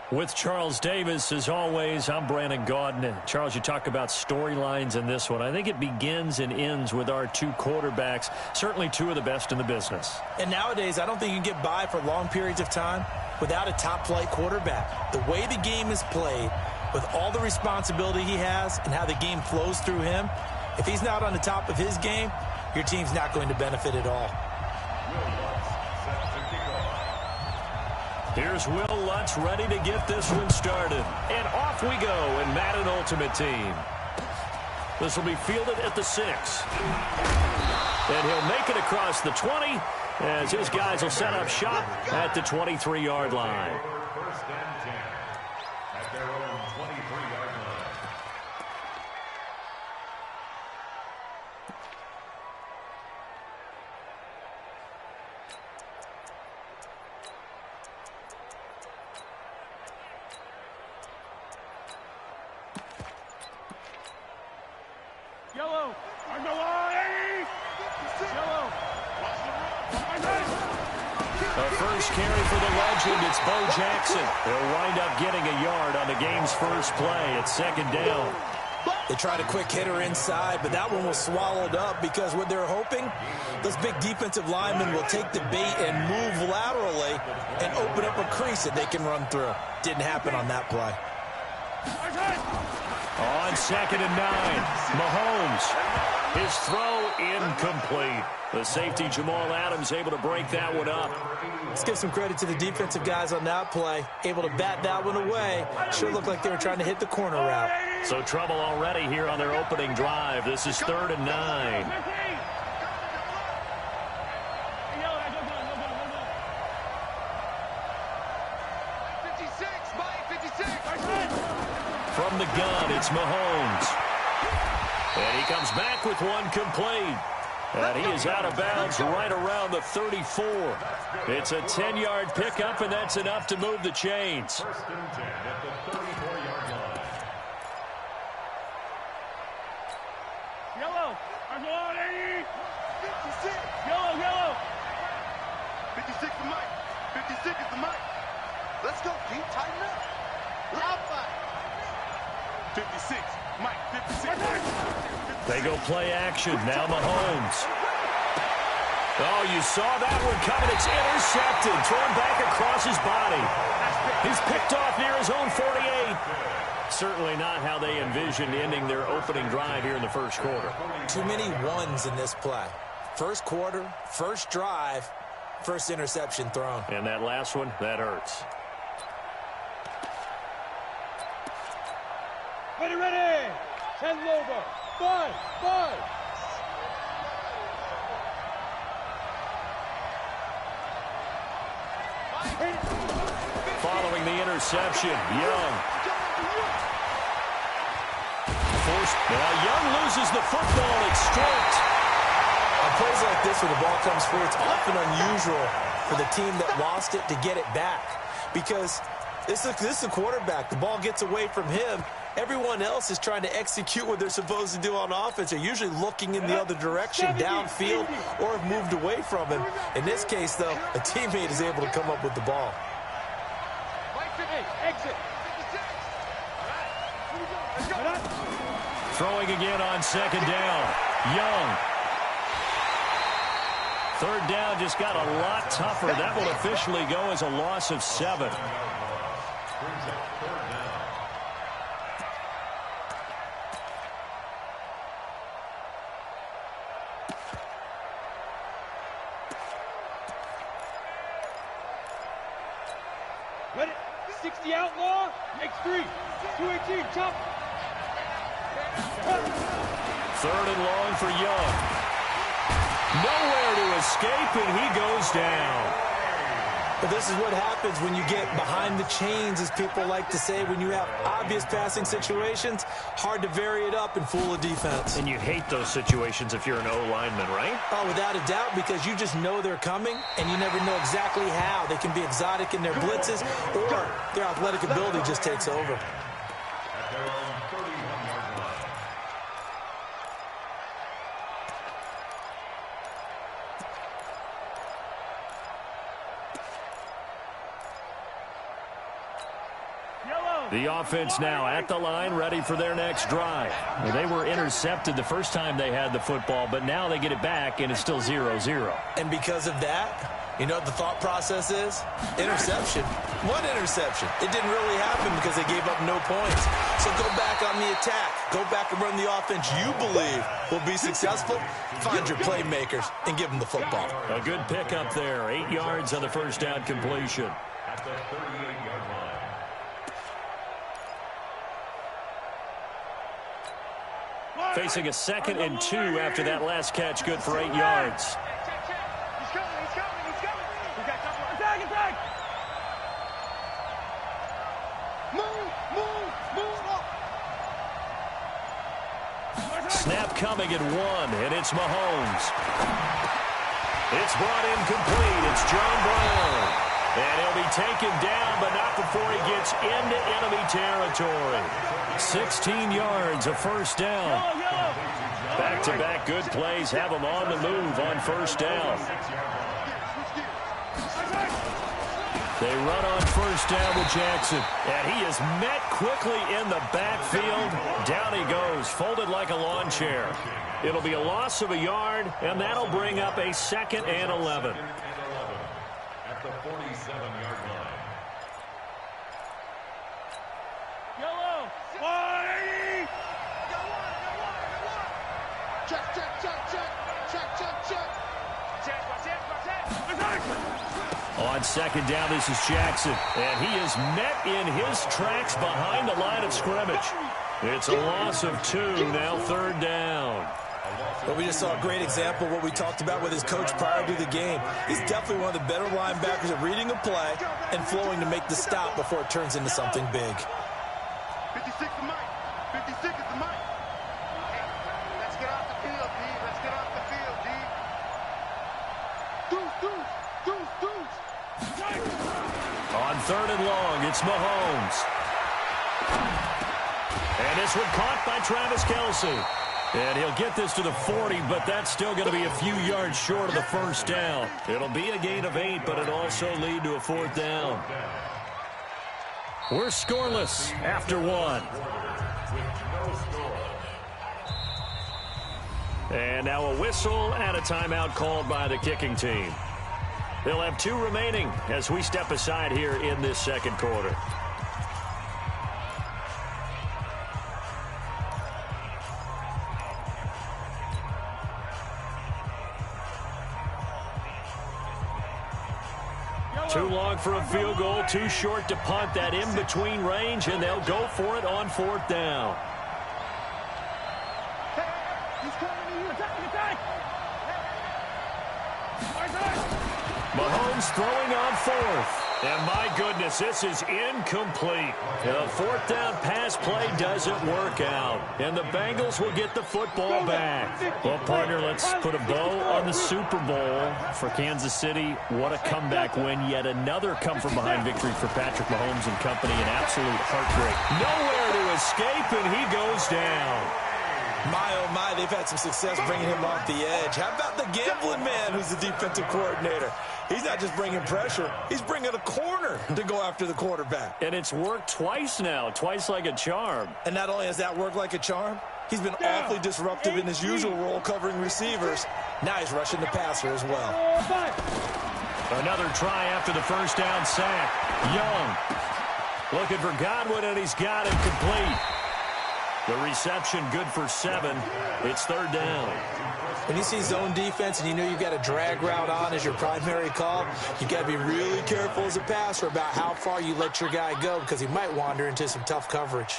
With Charles Davis, as always, I'm Brandon Gaudin. Charles, you talk about storylines in this one. I think it begins and ends with our two quarterbacks, certainly two of the best in the business. And nowadays, I don't think you can get by for long periods of time without a top-flight quarterback. The way the game is played, with all the responsibility he has and how the game flows through him, if he's not on the top of his game, your team's not going to benefit at all. Here's Will Lutz ready to get this one started. And off we go in Madden Ultimate Team. This will be fielded at the 6. And he'll make it across the 20 as his guys will set up shop at the 23-yard line. First and 10 at their own 23-yard line. Yellow, on the line! Yellow! The first carry for the legend, it's Bo Jackson. He'll wind up getting a yard on the game's first play. It's second down. They tried a quick hitter inside, but that one was swallowed up because what they're hoping, those big defensive linemen will take the bait and move laterally and open up a crease that they can run through. Didn't happen on that play. On second and 9, Mahomes. His throw incomplete. The safety, Jamal Adams, able to break that one up. Let's give some credit to the defensive guys on that play. Able to bat that one away. Sure looked like they were trying to hit the corner route. So trouble already here on their opening drive. This is third and 9. From the gun, it's Mahomes. And he comes back with one complete. And he is out of bounds right around the 34. It's a 10-yard pickup, and that's enough to move the chains. First and 10 at the 34-yard line. Yellow, on the line! 56! Yellow, yellow! 56 is Mike. 56 is the Mike. Let's go, Pete. Tighten up. Loud fight. 56. Mike, 56. They go play action. Now Mahomes. Oh, you saw that one coming. It's intercepted. Thrown back across his body. He's picked off near his own 48. Certainly not how they envisioned ending their opening drive here in the first quarter. Too many ones in this play. First quarter, first drive, first interception thrown. And that last one, that hurts. Ready, ready! 10 over. 5, 5. Following the interception, Young. Now Young loses the football. It's stripped. On plays like this where the ball comes free, it's often unusual for the team that lost it to get it back. Because this is a quarterback. The ball gets away from him. Everyone else is trying to execute what they're supposed to do on offense. They're usually looking in the other direction, downfield, or have moved away from him. In this case, though, a teammate is able to come up with the ball. Exit. Throwing again on second down. Young. Third down just got a lot tougher. That will officially go as a loss of 7. Ready? 60 outlaw. Next 3. 218. Chop. Third and long for Young. Nowhere to escape, and he goes down. But this is what happens when you get behind the chains, as people like to say. When you have obvious passing situations, hard to vary it up and fool a defense. And you hate those situations if you're an O-lineman, right? Oh, without a doubt, because you just know they're coming, and you never know exactly how. They can be exotic in their blitzes, or their athletic ability just takes over. The offense now at the line, ready for their next drive. Well, they were intercepted the first time they had the football, but now they get it back, and it's still 0-0. And because of that, you know what the thought process is? Interception. One interception. It didn't really happen because they gave up no points. So go back on the attack. Go back and run the offense you believe will be successful. Find your playmakers and give them the football. A good pickup there. 8 yards on the first down completion. At the 38-yard line. Facing a 2nd and 2 after that last catch. Good for 8 yards. Snap coming at 1, and it's Mahomes. It's brought in complete. It's John Brown. And he'll be taken down, but not before he gets into enemy territory. 16 yards, a first down. Back-to-back good plays have him on the move on first down. They run on first down with Jackson. And he is met quickly in the backfield. Down he goes, folded like a lawn chair. It'll be a loss of a yard, and that'll bring up a 2nd and 11. At the 47-yard line. Yellow. 180. Check, check, check, check. Check, check, check. On 2nd down, this is Jackson. And he is met in his tracks behind the line of scrimmage. It's a loss of 2, now 3rd down. Well, we just saw a great example of what we talked about with his coach prior to the game. He's definitely one of the better linebackers at reading a play and flowing to make the stop before it turns into something big. 56 is Mike. 56 is the Mike. Hey, let's get off the field, D. Let's get off the field, D. Deuce, deuce, deuce, deuce. On 3rd and long, it's Mahomes. And this one caught by Travis Kelce. And he'll get this to the 40, but that's still going to be a few yards short of the first down. It'll be a gain of 8, but it'll also lead to a 4th down. We're scoreless after 1. And now a whistle and a timeout called by the kicking team. They'll have 2 remaining as we step aside here in this 2nd quarter. Too long for a field goal, too short to punt. That in-between range, and they'll go for it on 4th down. Mahomes throwing on 4th. And my goodness, this is incomplete. The 4th down pass play doesn't work out. And the Bengals will get the football back. Well, partner, let's put a bow on the Super Bowl for Kansas City. What a comeback win. Yet another come-from-behind victory for Patrick Mahomes and company. An absolute heartbreak. Nowhere to escape, and he goes down. My, oh my, they've had some success bringing him off the edge. How about the gambling man who's the defensive coordinator? He's not just bringing pressure. He's bringing a corner to go after the quarterback. And it's worked twice now, twice like a charm. And not only has that worked like a charm, he's been awfully disruptive in his usual role covering receivers. Now he's rushing the passer as well. Another try after the first down sack. Young looking for Godwin, and he's got it complete. The reception good for 7. It's 3rd down. When you see zone defense and you know you've got a drag route on as your primary call, you've got to be really careful as a passer about how far you let your guy go because he might wander into some tough coverage.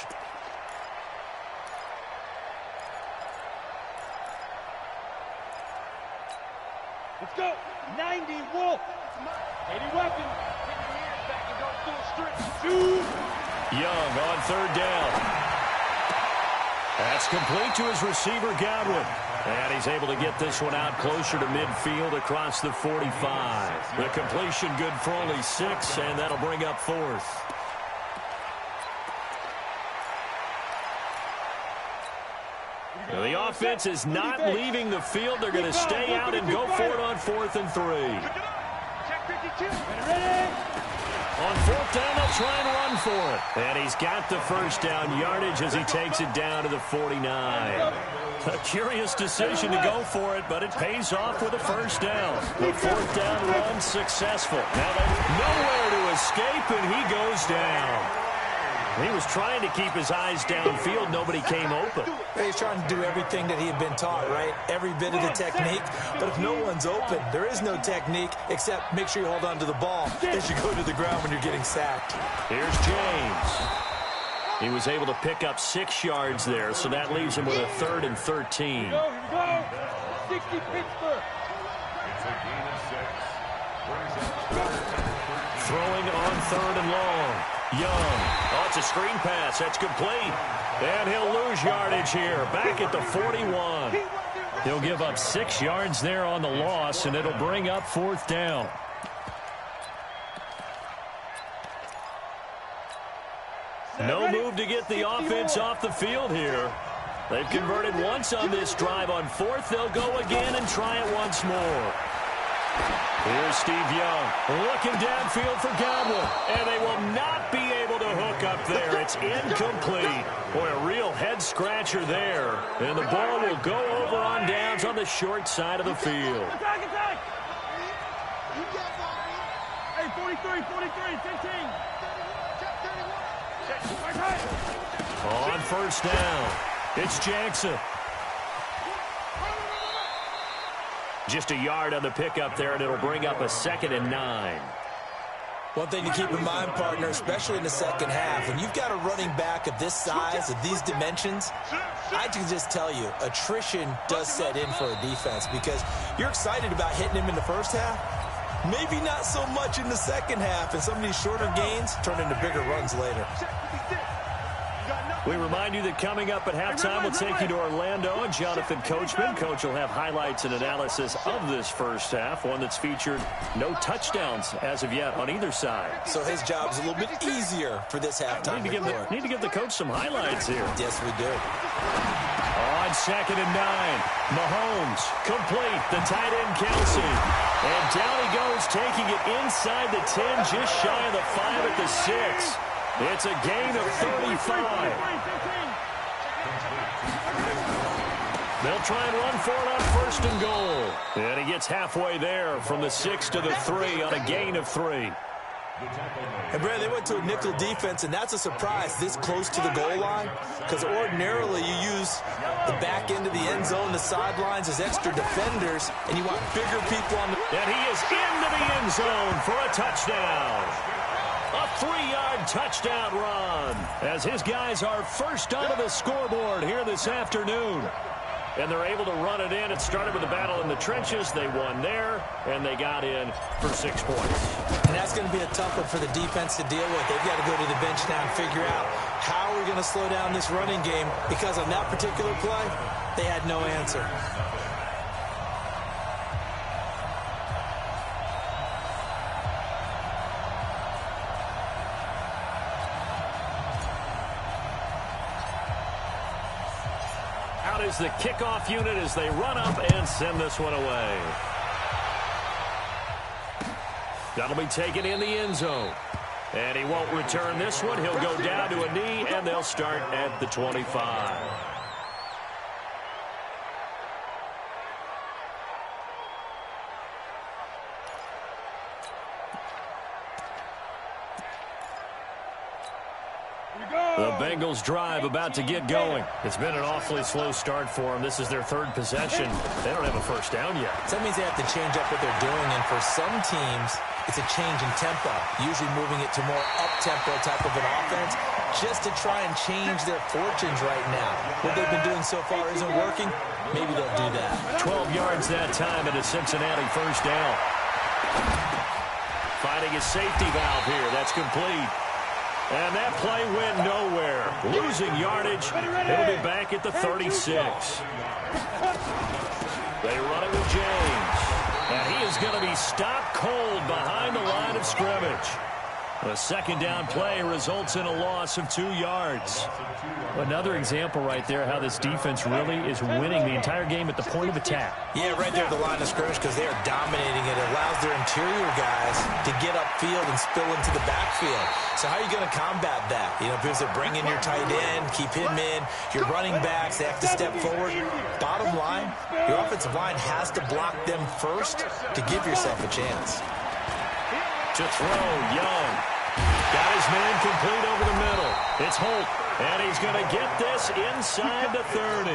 Let's go. 90 Wolf. 80 weapons. Get your ears back and go full strip. Young on 3rd down. That's complete to his receiver, Godwin. And he's able to get this one out closer to midfield across the 45. The completion good for only 6, and that'll bring up 4th. The offense is not leaving the field. They're going to stay out and go for it on 4th and 3. Check 52. Ready? On fourth down, they'll try and run for it. And he's got the first down yardage as he takes it down to the 49. A curious decision to go for it, but it pays off with a first down. The fourth down run successful. Now there's nowhere to escape, and he goes down. He was trying to keep his eyes downfield. Nobody came open. He's trying to do everything that he had been taught, right? Every bit of the technique. But if no one's open, there is no technique except make sure you hold on to the ball as you go to the ground when you're getting sacked. Here's James. He was able to pick up 6 yards there, so that leaves him with a 3rd and 13. Here we go. 60 Pittsburgh. It's a gain of 6. Throwing on 3rd and long. Young. Oh, it's a screen pass. That's complete. And he'll lose yardage here. Back at the 41. He'll give up 6 yards there on the loss, and it'll bring up 4th down. No move to get the offense off the field here. They've converted once on this drive. On 4th, they'll go again and try it once more. Here's Steve Young looking downfield for Godwin, and they will not be able to hook up there. It's incomplete. Boy, a real head-scratcher there, and the ball will go over on downs on the short side of the field. Attack, attack. Hey, 43, 15. On first down, it's Jackson. Just a yard on the pickup there, and it'll bring up a 2nd and 9. One thing to keep in mind, partner, especially in the second half, when you've got a running back of this size, of these dimensions, I can just tell you, attrition does set in for a defense because you're excited about hitting him in the first half. Maybe not so much in the second half, and some of these shorter gains turn into bigger runs later. We remind you that coming up at halftime, we'll take you to Orlando and Jonathan Coachman. Coach will have highlights and analysis of this first half, one that's featured no touchdowns as of yet on either side. So his job's a little bit easier for this halftime report. Need to give the coach some highlights here. Yes, we do. On 2nd and 9, Mahomes complete, the tight end Kelsey. And down he goes, taking it inside the 10, just shy of the 5 at the 6. It's a gain of 35. They'll try and run for it on 1st and goal. And he gets halfway there from the 6 to the 3 on a gain of 3. And, Brad, they went to a nickel defense, and that's a surprise this close to the goal line because ordinarily you use the back end of the end zone, the sidelines as extra defenders, and you want bigger people on the... And he is into the end zone for a touchdown. A 3-yard touchdown run as his guys are first onto the scoreboard here this afternoon. And they're able to run it in. It started with a battle in the trenches. They won there, and they got in for 6 points. And that's going to be a tough one for the defense to deal with. They've got to go to the bench now and figure out how we're going to slow down this running game because on that particular play, they had no answer. Is the kickoff unit as they run up and send this one away. That'll be taken in the end zone. And he won't return this one. He'll go down to a knee, and they'll start at the 25. The Bengals drive about to get going. It's been an awfully slow start for them. This is their 3rd possession. They don't have a first down yet. So that means they have to change up what they're doing, and for some teams, it's a change in tempo, usually moving it to more up-tempo type of an offense just to try and change their fortunes right now. What they've been doing so far isn't working. Maybe they'll do that. 12 yards that time at a Cincinnati first down. Finding a safety valve here. That's complete. And that play went nowhere. Losing yardage. It'll be back at the 36. They run it with James. And he is going to be stopped cold behind the line of scrimmage. A 2nd down play results in a loss of 2 yards. Another example right there how this defense really is winning the entire game at the point of attack. Yeah, right there at the line of scrimmage because they are dominating it. It allows their interior guys to get upfield and spill into the backfield. So how are you going to combat that? You know, because they bring in your tight end, keep him in, your running backs, they have to step forward. Bottom line, your offensive line has to block them first to give yourself a chance. To throw, Young. Got his man complete over the middle. It's Holt, and he's going to get this inside the 30.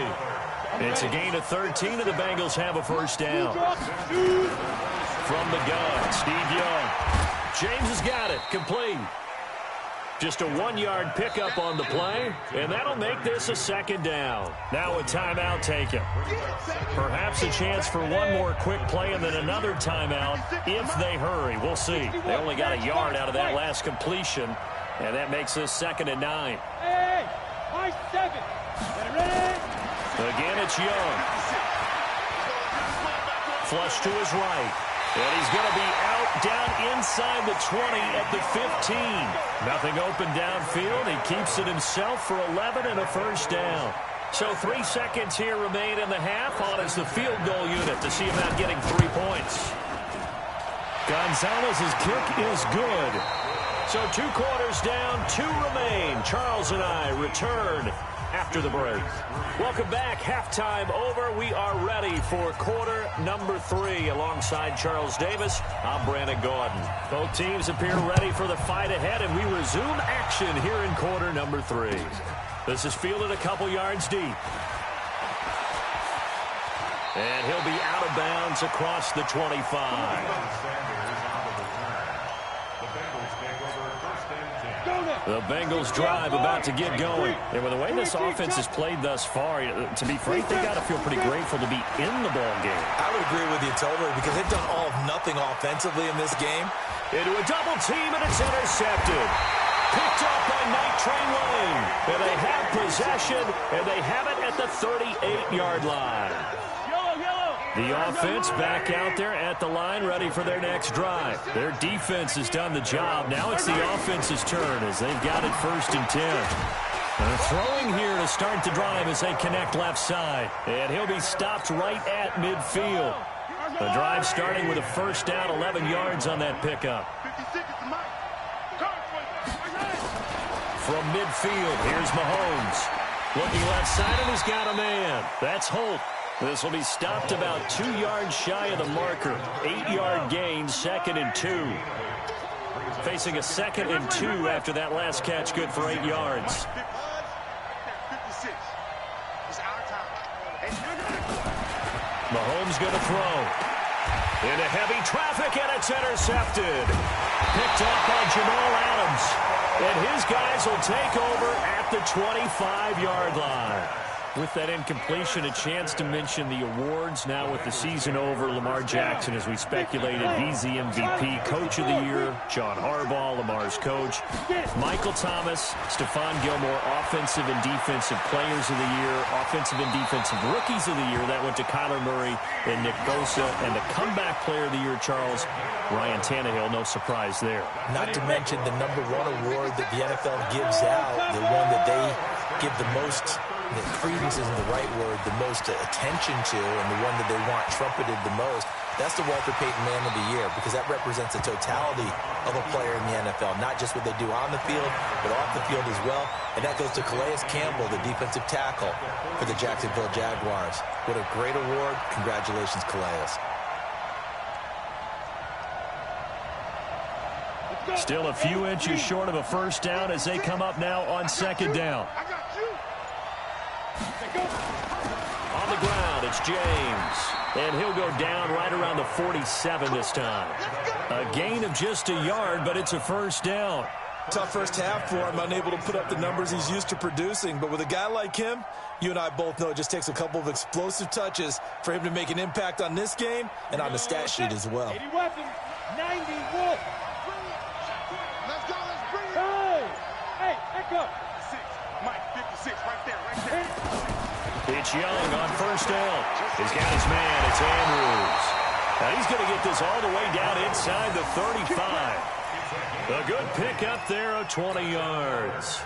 It's a gain of 13, and the Bengals have a first down. From the gun, Steve Young. James has got it, complete. Just a 1-yard pickup on the play, and that'll make this a second down. Now a timeout taken. Perhaps a chance for one more quick play and then another timeout if they hurry. We'll see. They only got a yard out of that last completion, and that makes this 2nd and 9. Hey, high 7. Ready? Again, it's Young. Flush to his right. And he's going to be out down inside the 20 at the 15. Nothing open downfield. He keeps it himself for 11 and a first down. So 3 seconds here remain in the half on as the field goal unit to see about getting 3 points. Gonzalez's kick is good. So 2 quarters down, 2 remain. Charles and I return after the break. Welcome back. Halftime over. We are ready for quarter number 3. Alongside Charles Davis, I'm Brandon Gaudin. Both teams appear ready for the fight ahead, and we resume action here in quarter number 3. This is fielded a couple yards deep. And he'll be out of bounds across the 25. The Bengals drive about to get going. And with the way this offense has played thus far, to be frank, they got to feel pretty grateful to be in the ball game. I would agree with you totally because they've done all of nothing offensively in this game. Into a double team, and it's intercepted. Picked up by Night Train Lane. And they have possession, and they have it at the 38-yard line. The offense back out there at the line, ready for their next drive. Their defense has done the job. Now it's the offense's turn as they've got it 1st and 10. They're throwing here to start the drive as they connect left side. And he'll be stopped right at midfield. The drive starting with a first down, 11 yards on that pickup. From midfield, here's Mahomes. Looking left side, and he's got a man. That's Holt. This will be stopped about 2 yards shy of the marker. 8-yard gain, 2nd and 2. Facing a 2nd and 2 after that last catch, good for 8 yards. Mahomes going to throw. Into heavy traffic, and it's intercepted. Picked up by Jamal Adams. And his guys will take over at the 25-yard line. With that incompletion, a chance to mention the awards. Now with the season over, Lamar Jackson, as we speculated, he's the MVP, Coach of the Year. John Harbaugh, Lamar's coach. Michael Thomas, Stephon Gilmore, Offensive and Defensive Players of the Year. Offensive and Defensive Rookies of the Year. That went to Kyler Murray and Nick Bosa. And the Comeback Player of the Year, Charles, Ryan Tannehill. No surprise there. Not to mention the #1 award that the NFL gives out, the one that they give the most, the credence isn't the right word, the most attention to, and the one that they want trumpeted the most. That's the Walter Payton Man of the Year, because that represents the totality of a player in the NFL, not just what they do on the field, but off the field as well. And that goes to Calais Campbell, the defensive tackle for the Jacksonville Jaguars. What a great award. Congratulations, Calais. Still a few inches short of a first down as they come up now on 2nd down. On the ground, it's James. And he'll go down right around the 47 this time. A gain of just a yard, but it's a first down. Tough first half for him, unable to put up the numbers he's used to producing. But with a guy like him, you and I both know it just takes a couple of explosive touches for him to make an impact on this game and on the stat sheet as well. 80 weapons, 90 Wolf. Let's go, let's bring it. Hey, echo. 56, Mike, 56, right there. It's Young on first down. He's got his man. It's Andrews. Now he's going to get this all the way down inside the 35. A good pick up there of 20 yards.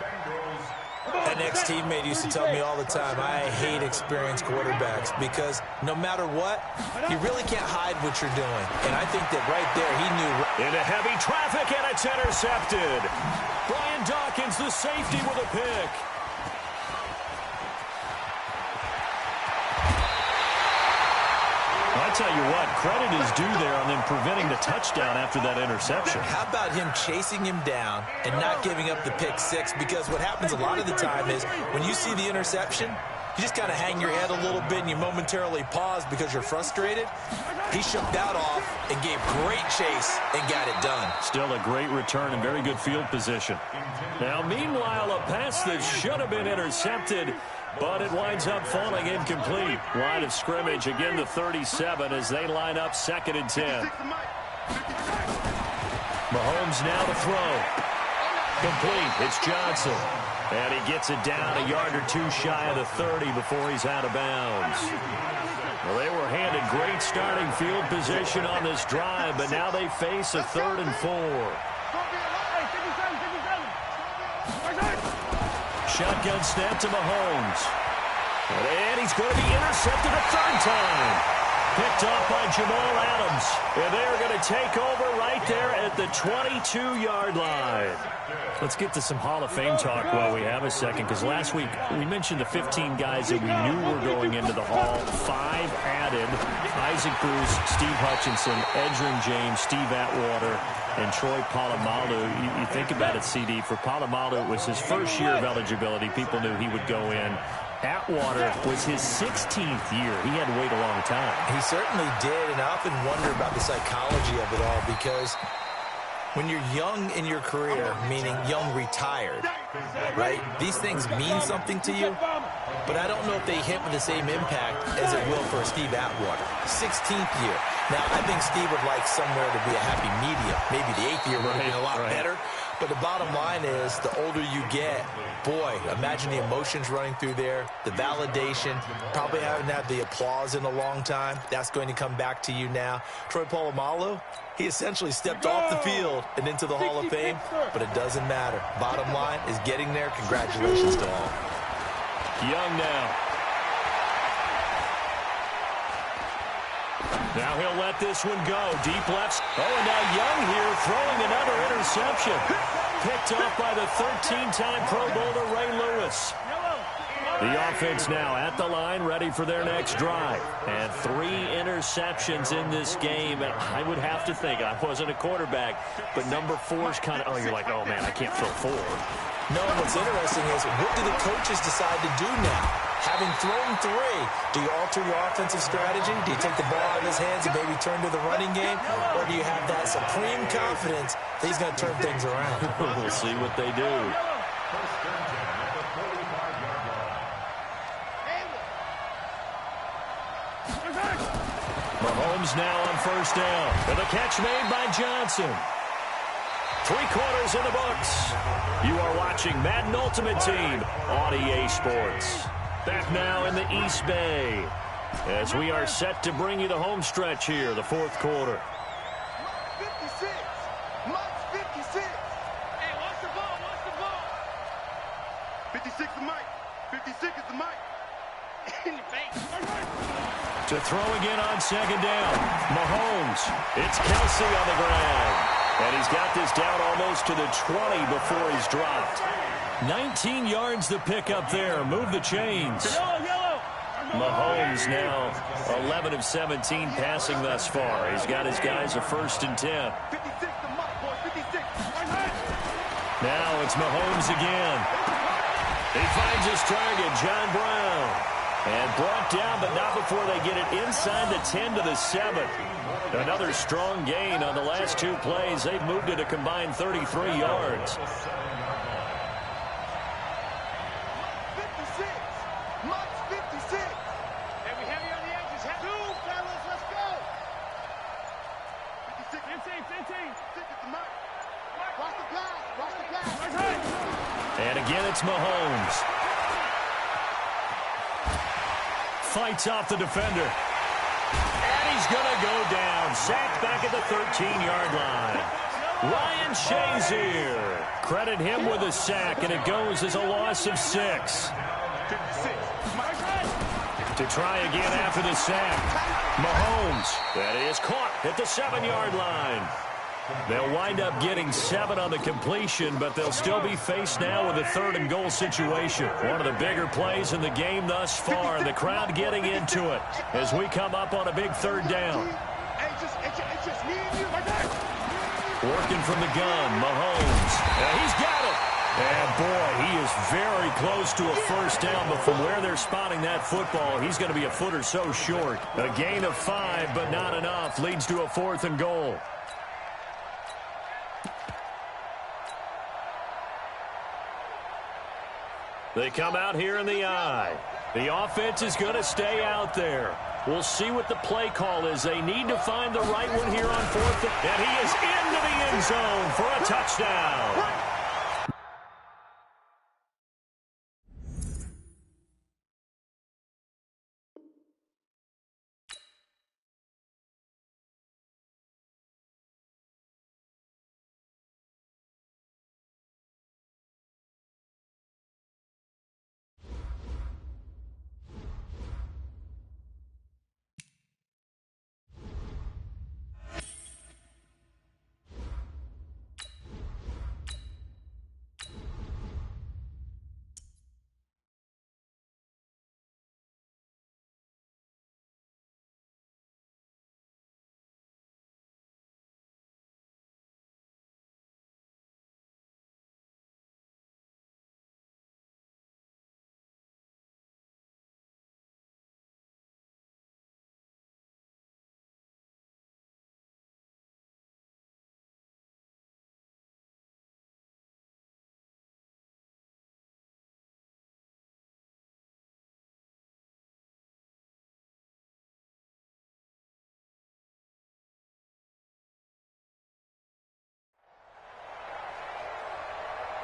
An ex-teammate used to tell me all the time, I hate experienced quarterbacks because no matter what, you really can't hide what you're doing. And I think that right there, he knew. Into heavy traffic, and it's intercepted. Brian Dawkins, the safety, with a pick. I tell you what, credit is due there on them preventing the touchdown after that interception. How about him chasing him down and not giving up the pick six? Because what happens a lot of the time is when you see the interception, you just kind of hang your head a little bit and you momentarily pause because you're frustrated. He shook that off and gave great chase and got it done. Still a great return and very good field position. Now, meanwhile, a pass that should have been intercepted, but it winds up falling incomplete. Line of scrimmage, again the 37 as they line up 2nd and 10. Mahomes now to throw. Complete. It's Johnson. And he gets it down a yard or two shy of the 30 before he's out of bounds. Well, they were handed great starting field position on this drive, but now they face a 3rd and 4. Shotgun snap to Mahomes. And he's going to be intercepted a 3rd time. Picked off by Jamal Adams. And they're going to take over right there at the 22-yard line. Let's get to some Hall of Fame talk while we have a second, because last week we mentioned the 15 guys that we knew were going into the Hall. 5 added: Isaac Bruce, Steve Hutchinson, Edgerrin James, Steve Atwater, and Troy Polamalu. You think about it, CD. For Polamalu, it was his first year of eligibility. People knew he would go in. Atwater was his 16th year. He had to wait a long time. He certainly did, and I often wonder about the psychology of it all, because when you're young in your career, meaning young retired, right, these things mean something to you, but I don't know if they hit with the same impact as it will for Steve Atwater. 16th year. Now, I think Steve would like somewhere to be a happy medium. Maybe the 8th year would have been a lot better. But the bottom line is, the older you get, boy, imagine the emotions running through there, the validation, probably haven't had the applause in a long time. That's going to come back to you now. Troy Polamalu, he essentially stepped off the field and into the Hall of Fame, but it doesn't matter. Bottom line is getting there. Congratulations to all. Young now. Now he'll let this one go. Deep left. Oh, and now Young here throwing another interception. Picked off by the 13-time Pro Bowler Ray Lewis. The offense now at the line, ready for their next drive. And 3 interceptions in this game. And I would have to think, I wasn't a quarterback, but number 4 is kind of, oh, you're like, oh, man, I can't throw 4. No, what's interesting is, what do the coaches decide to do now? Having thrown 3, do you alter your offensive strategy? Do you take the ball out of his hands and maybe turn to the running game? Or do you have that supreme confidence that he's going to turn things around? We'll see what they do. Mahomes now on 1st down. With a catch made by Johnson. 3 quarters in the books. You are watching Madden Ultimate Team on EA Sports. Back now in the East Bay as we are set to bring you the home stretch here, the 4th quarter. 56. Mike's 56. Hey, watch the ball, watch the ball. 56 is Mike. 56 is the Mike. In your face. To throw again on 2nd down. Mahomes. It's Kelsey on the ground. And he's got this down almost to the 20 before he's dropped. 19 yards to pick up there. Move the chains. Mahomes now 11 of 17 passing thus far. He's got his guys a 1st and 10. 56 to Mike, boy. 56. Now it's Mahomes again. He finds his target, John Brown. And brought down, but not before they get it inside the 10 to the 7. Another strong gain on the last 2 plays. They've moved it a combined 33 yards. 56. Mike's 56. Hey, we heavy on the edges. 2, fellas, let's go. 56. 15. 6 is the Mike. Watch the pass. Watch the pass. And again, it's Mahomes. Fights off the defender. And he's going to go down. Sacked back at the 13-yard line. Ryan Shazier. Credit him with a sack, and it goes as a loss of 6. 56. To try again after the sack. Mahomes. That is caught at the 7-yard line. They'll wind up getting 7 on the completion, but they'll still be faced now with a 3rd and goal situation. One of the bigger plays in the game thus far. The crowd getting into it as we come up on a big 3rd down. Working from the gun, Mahomes. He's got it. And, boy, he is very close to a first down, but from where they're spotting that football, he's going to be a foot or so short. A gain of 5, but not enough, leads to a 4th and goal. They come out here in the eye. The offense is going to stay out there. We'll see what the play call is. They need to find the right one here on 4th. And he is into the end zone for a touchdown.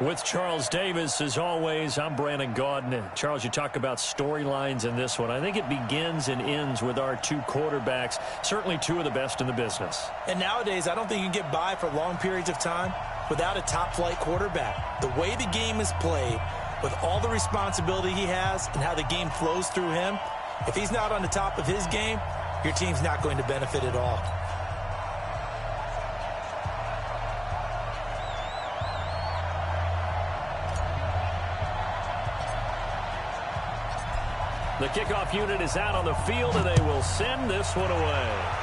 With Charles Davis, as always, I'm Brandon Gaudin. Charles, you talk about storylines in this one. I think it begins and ends with our 2 quarterbacks, certainly 2 of the best in the business. And nowadays, I don't think you can get by for long periods of time without a top-flight quarterback. The way the game is played, with all the responsibility he has and how the game flows through him, if he's not on the top of his game, your team's not going to benefit at all. The kickoff unit is out on the field, and they will send this one away.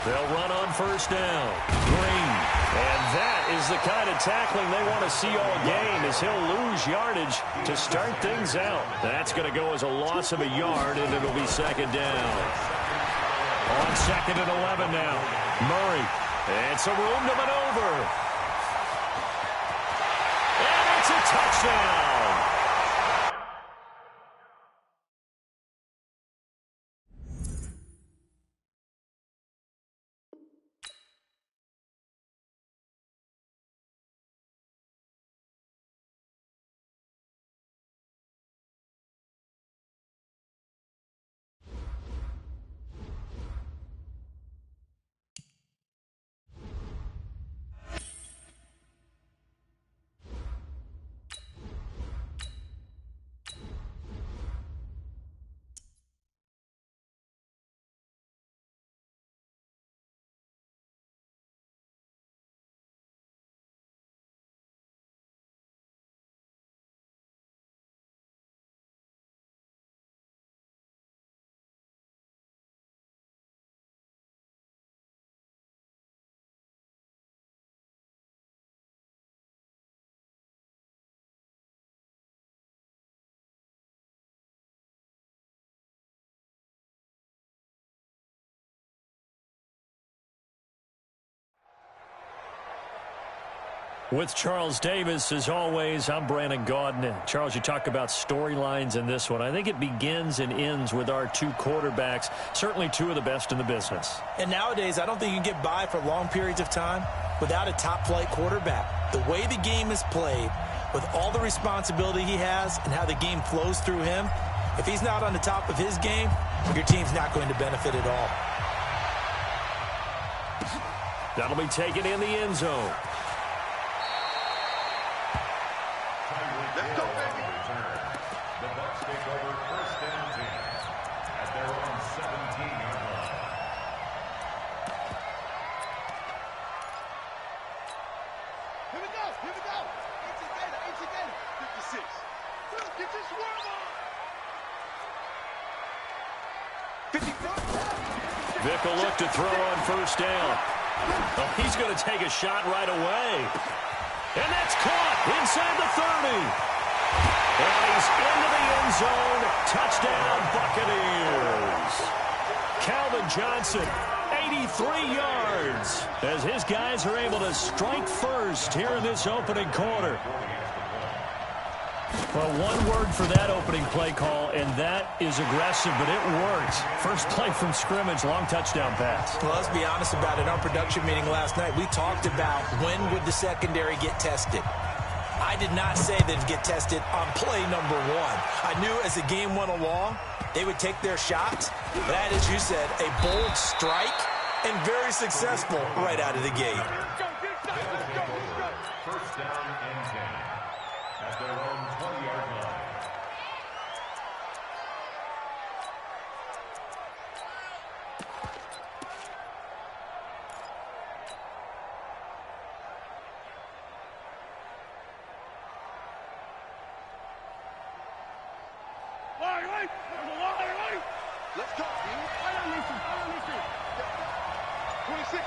They'll run on first down. Green. And that is the kind of tackling they want to see all game, as he'll lose yardage to start things out. That's going to go as a loss of a yard, and it'll be 2nd down. On 2nd and 11 now. Murray. And some room to maneuver. And it's a touchdown. With Charles Davis, as always, I'm Brandon Gaudin. Charles, you talk about storylines in this one. I think it begins and ends with our two quarterbacks, certainly two of the best in the business. And nowadays, I don't think you can get by for long periods of time without a top-flight quarterback. The way the game is played, with all the responsibility he has and how the game flows through him, if he's not on the top of his game, your team's not going to benefit at all. That'll be taken in the end zone. Let's go, baby. The Bucs take over first and 10 at their own 17-yard line. Here we go. Here we go. It's a gator. 56. Get your swerve on. 54. Vick will look to throw on first down. Oh, he's going to take a shot right away. And that's caught inside the 30. And he's into the end zone. Touchdown, Buccaneers. Calvin Johnson, 83 yards, as his guys are able to strike first here in this opening quarter. Well, one word for that opening play call, and that is aggressive, but it worked. First play from scrimmage, long touchdown pass. Well, let's be honest about it. In our production meeting last night, we talked about when would the secondary get tested. I did not say they'd get tested on play number one. I knew as the game went along, they would take their shots. That, as you said, a bold strike and very successful right out of the gate. First down and 10 at their own 20-yard line. Let's go, team. 26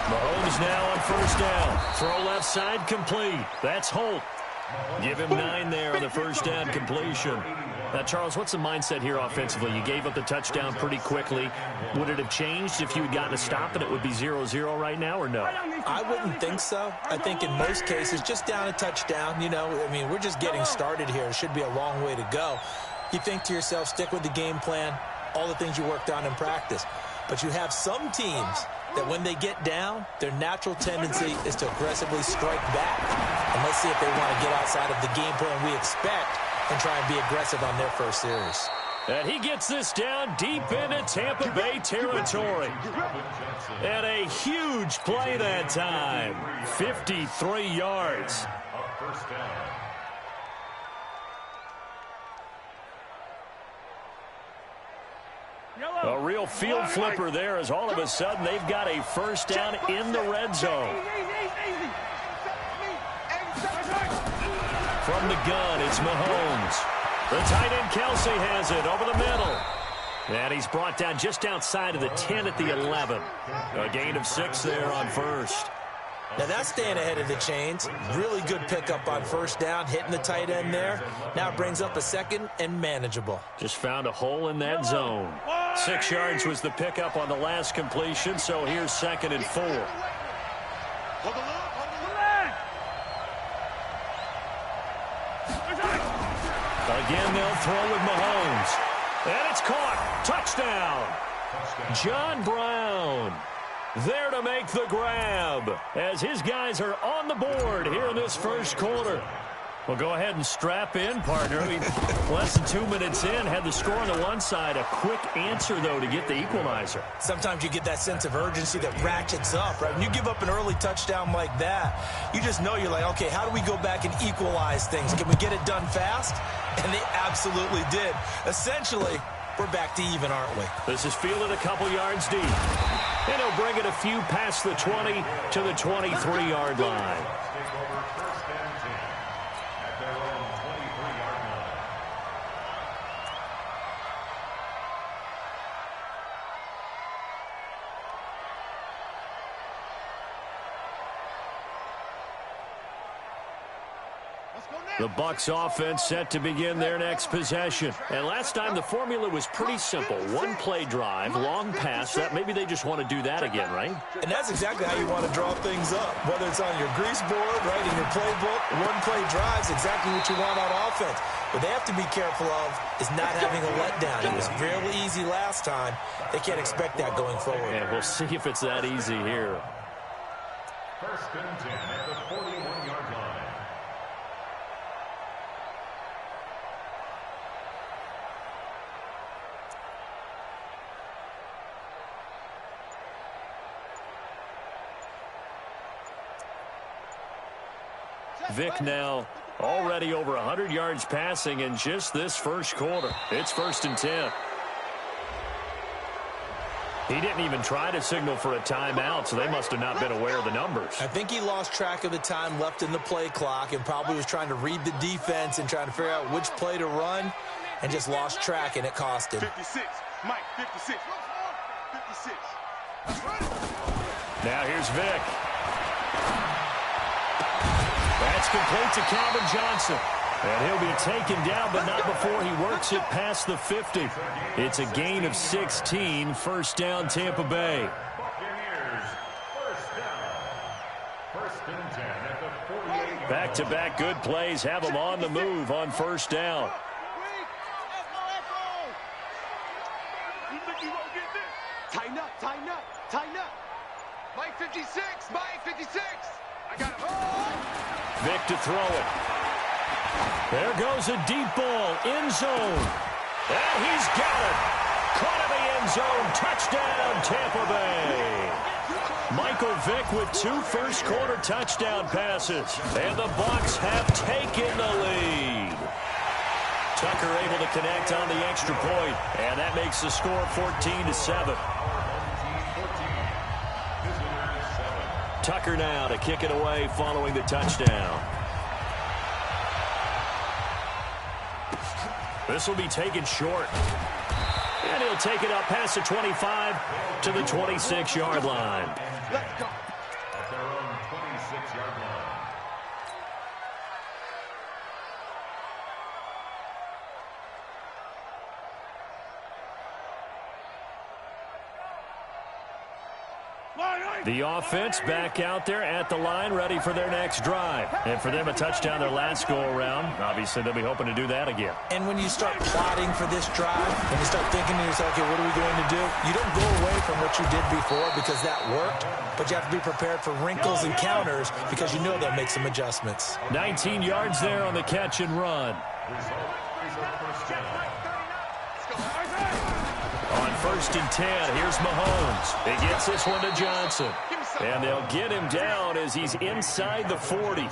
Mahomes now on first down. Throw left side complete. That's Holt. Give him 9 there on the first down completion. Now, Charles, what's the mindset here offensively? You gave up the touchdown pretty quickly. Would it have changed if you had gotten a stop and it would be 0-0 right now, or no? I wouldn't think so. I think in most cases, just down a touchdown, you know, I mean, we're just getting started here. It should be a long way to go. You think to yourself, stick with the game plan, all the things you worked on in practice. But you have some teams that when they get down, their natural tendency is to aggressively strike back. And let's see if they want to get outside of the game plan we expect and try and be aggressive on their first series. And he gets this down deep into Tampa Bay territory. And a huge play that time. 53 yards. A first down. A real field flipper there, as all of a sudden they've got a first down in the red zone. From the gun, it's Mahomes. The tight end Kelsey has it over the middle. And he's brought down just outside of the 10 at the 11. A gain of 6 there on first. Now that's staying ahead of the chains. Really good pickup on first down, hitting the tight end there. Now it brings up a second and manageable. Just found a hole in that zone. 6 yards was the pickup on the last completion, so here's 2nd and 4. Again, they'll throw with Mahomes. And it's caught. Touchdown. John Brown there to make the grab as his guys are on the board here in this first quarter. Well, go ahead and strap in, partner. Less than 2 minutes in, had the score on the one side. A quick answer, though, to get the equalizer. Sometimes you get that sense of urgency that ratchets up, right? When you give up an early touchdown like that, you just know you're like, okay, how do we go back and equalize things? Can we get it done fast? And they absolutely did. Essentially, we're back to even, aren't we? This is fielded a couple yards deep. And he'll bring it a few past the 20 to the 23-yard line. Let's go now. The Bucs offense set to begin their next possession. And last time the formula was pretty simple. One play drive, long pass. That maybe they just want to do that again, right? And that's exactly how you want to draw things up. Whether it's on your grease board, right, in your playbook, one play drive is exactly what you want on offense. What they have to be careful of is not having a letdown. It was really easy last time. They can't expect that going forward. And we'll see if it's that easy here. First and 10 at the 41-yard line. Vic now already over 100 yards passing in just this first quarter. It's first and 10. He didn't even try to signal for a timeout, so they must have not been aware of the numbers. I think he lost track of the time left in the play clock and probably was trying to read the defense and trying to figure out which play to run and just lost track, and it cost him. 56. Mike, 56. 56. That's right. Now here's Vic. That's complete to Calvin Johnson. And he'll be taken down, but not before he works it past the 50. It's a gain of 16, first down Tampa Bay. Buccaneers, first down. First and 10 at the 48. Back-to-back good plays have them on the move on first down. You think you won't get this? Tighten up, tighten up, tighten up. Mike 56, Mike 56. I got him. Vic to throw it. There goes a deep ball, end zone. And he's got it. Caught in the end zone. Touchdown, Tampa Bay. Michael Vick with 2 first-quarter touchdown passes. And the Bucs have taken the lead. Tucker able to connect on the extra point, and that makes the score 14-7. Tucker now to kick it away following the touchdown. This will be taken short. And he'll take it up past the 25 to the 26-yard line. Let's go. At their own 26-yard line. The offense back out there at the line, ready for their next drive. And for them, a touchdown their last go-around. Obviously, they'll be hoping to do that again. And when you start plotting for this drive, and you start thinking to yourself, okay, what are we going to do? You don't go away from what you did before because that worked, but you have to be prepared for wrinkles and counters because you know they'll make some adjustments. 19 yards there on the catch and run. On first and 10, here's Mahomes. He gets this one to Johnson. And they'll get him down as he's inside the 40.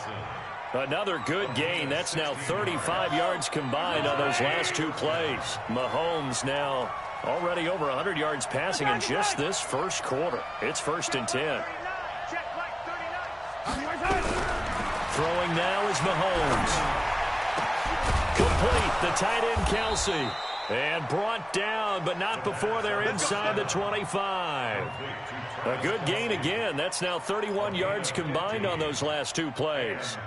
Another good gain. That's now 35 yards combined on those last 2 plays. Mahomes now already over 100 yards passing in just this first quarter. It's first and 10. Throwing now is Mahomes. Complete, the tight end Kelsey. And brought down, but not before they're inside the 25. A good gain again. That's now 31 yards combined on those last 2 plays.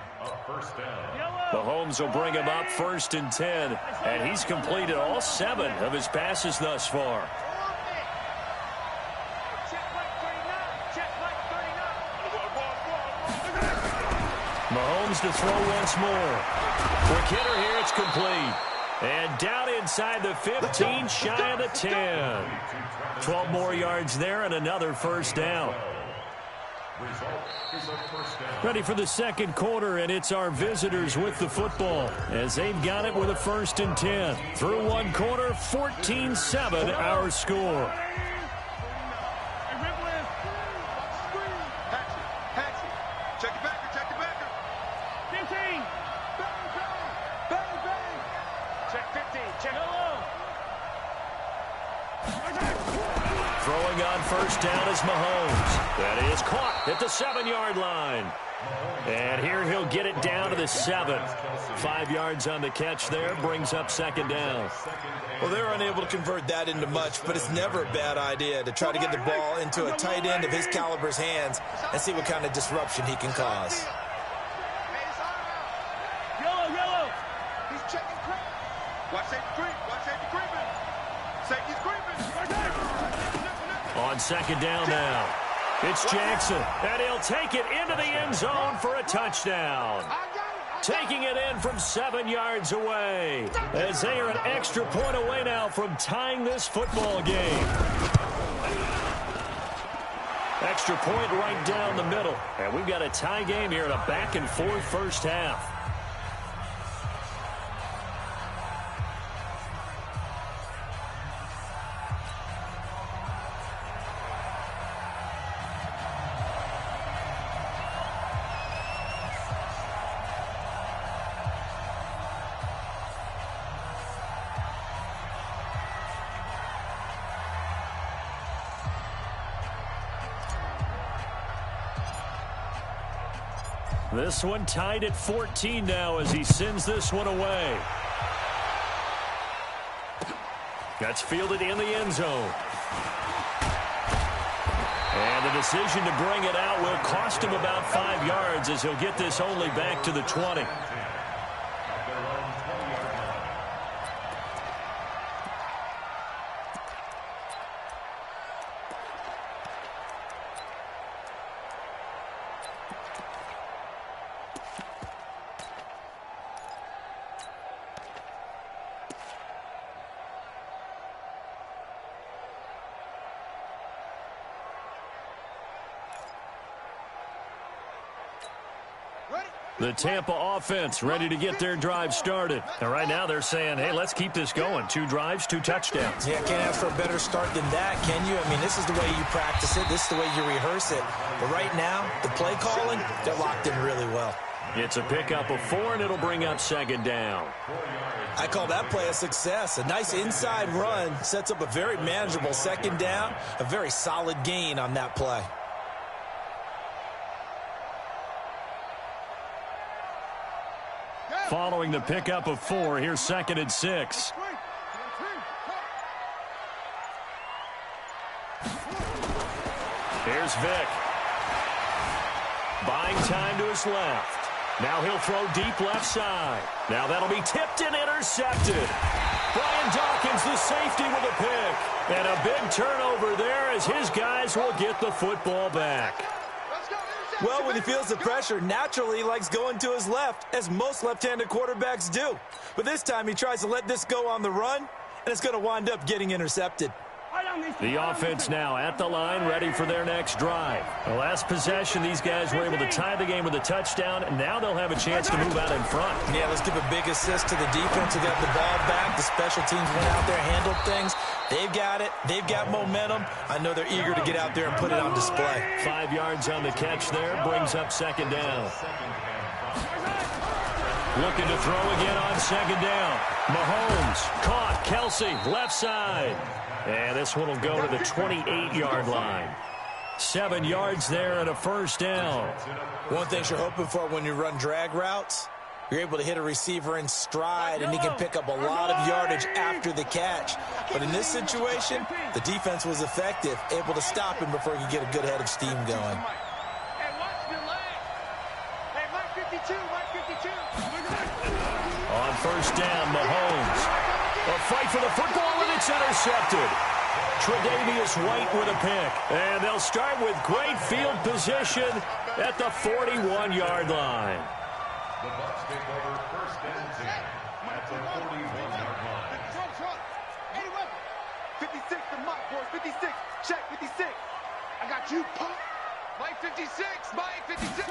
Mahomes will bring him up first and 10, and he's completed all 7 of his passes thus far. Mahomes to throw once more. Quick hitter here, it's complete. And down inside the 15, shy of the 10. 12 more yards there and another first down. Ready for the second quarter, and it's our visitors with the football as they've got it with a first and 10. Through 1 quarter, 14-7 our score. Check it back, check it back. 15. Bang, bang, bang. Check 15, check it low. Throwing on first down is Mahomes. That is caught at the 7-yard line. And here he'll get it down to the 7. 5 yards on the catch there, brings up second down. Well, they're unable to convert that into much, but it's never a bad idea to try to get the ball into a tight end of his caliber's hands and see what kind of disruption he can cause. Yellow, yellow. Watch safety creep. Watch safety creeping. Safety's creeping. On second down now. It's Jackson, and he'll take it into the end zone for a touchdown. Taking it in from 7 yards away, as they are an extra point away now from tying this football game. Extra point right down the middle, and we've got a tie game here in a back-and-forth first half. This one tied at 14 now as he sends this one away. That's fielded in the end zone. And the decision to bring it out will cost him about 5 yards as he'll get this only back to the 20. The Tampa offense ready to get their drive started. And right now they're saying, hey, let's keep this going. 2 drives, 2 touchdowns. Yeah, can't ask for a better start than that, can you? I mean, this is the way you practice it. This is the way you rehearse it. But right now, the play calling, they're locked in really well. It's a pickup of 4, and it'll bring up second down. I call that play a success. A nice inside run sets up a very manageable second down. A very solid gain on that play. Following the pickup of 4, here's 2nd and 6. Here's Vick. Buying time to his left. Now he'll throw deep left side. Now that'll be tipped and intercepted. Brian Dawkins, the safety, with a pick. And a big turnover there as his guys will get the football back. Well, when he feels the pressure, naturally he likes going to his left, as most left-handed quarterbacks do. But this time he tries to let this go on the run, and it's going to wind up getting intercepted. The offense now at the line, ready for their next drive. The last possession, these guys were able to tie the game with a touchdown, and now they'll have a chance to move out in front. Yeah, let's give a big assist to the defense who got the ball back. The special teams went out there, handled things. They've got it. They've got momentum. I know they're eager to get out there and put it on display. 5 yards on the catch there, brings up second down. Looking to throw again on second down. Mahomes caught. Kelsey, left side. And this one will go to the 28-yard line. 7 yards there and a first down. One thing you're hoping for when you run drag routes, you're able to hit a receiver in stride, and he can pick up a lot of yardage after the catch. But in this situation, the defense was effective, able to stop him before he could get a good head of steam going. On first down, Mahomes. A fight for the football, and it's intercepted. Tre'Davious White with a pick. And they'll start with great field position at the 41-yard line. The Bucs take over 1st and 10 at the 41-yard line. 56 to Mike, boys. 56. Check, 56. I got you, punk. Mike 56. Mike 56.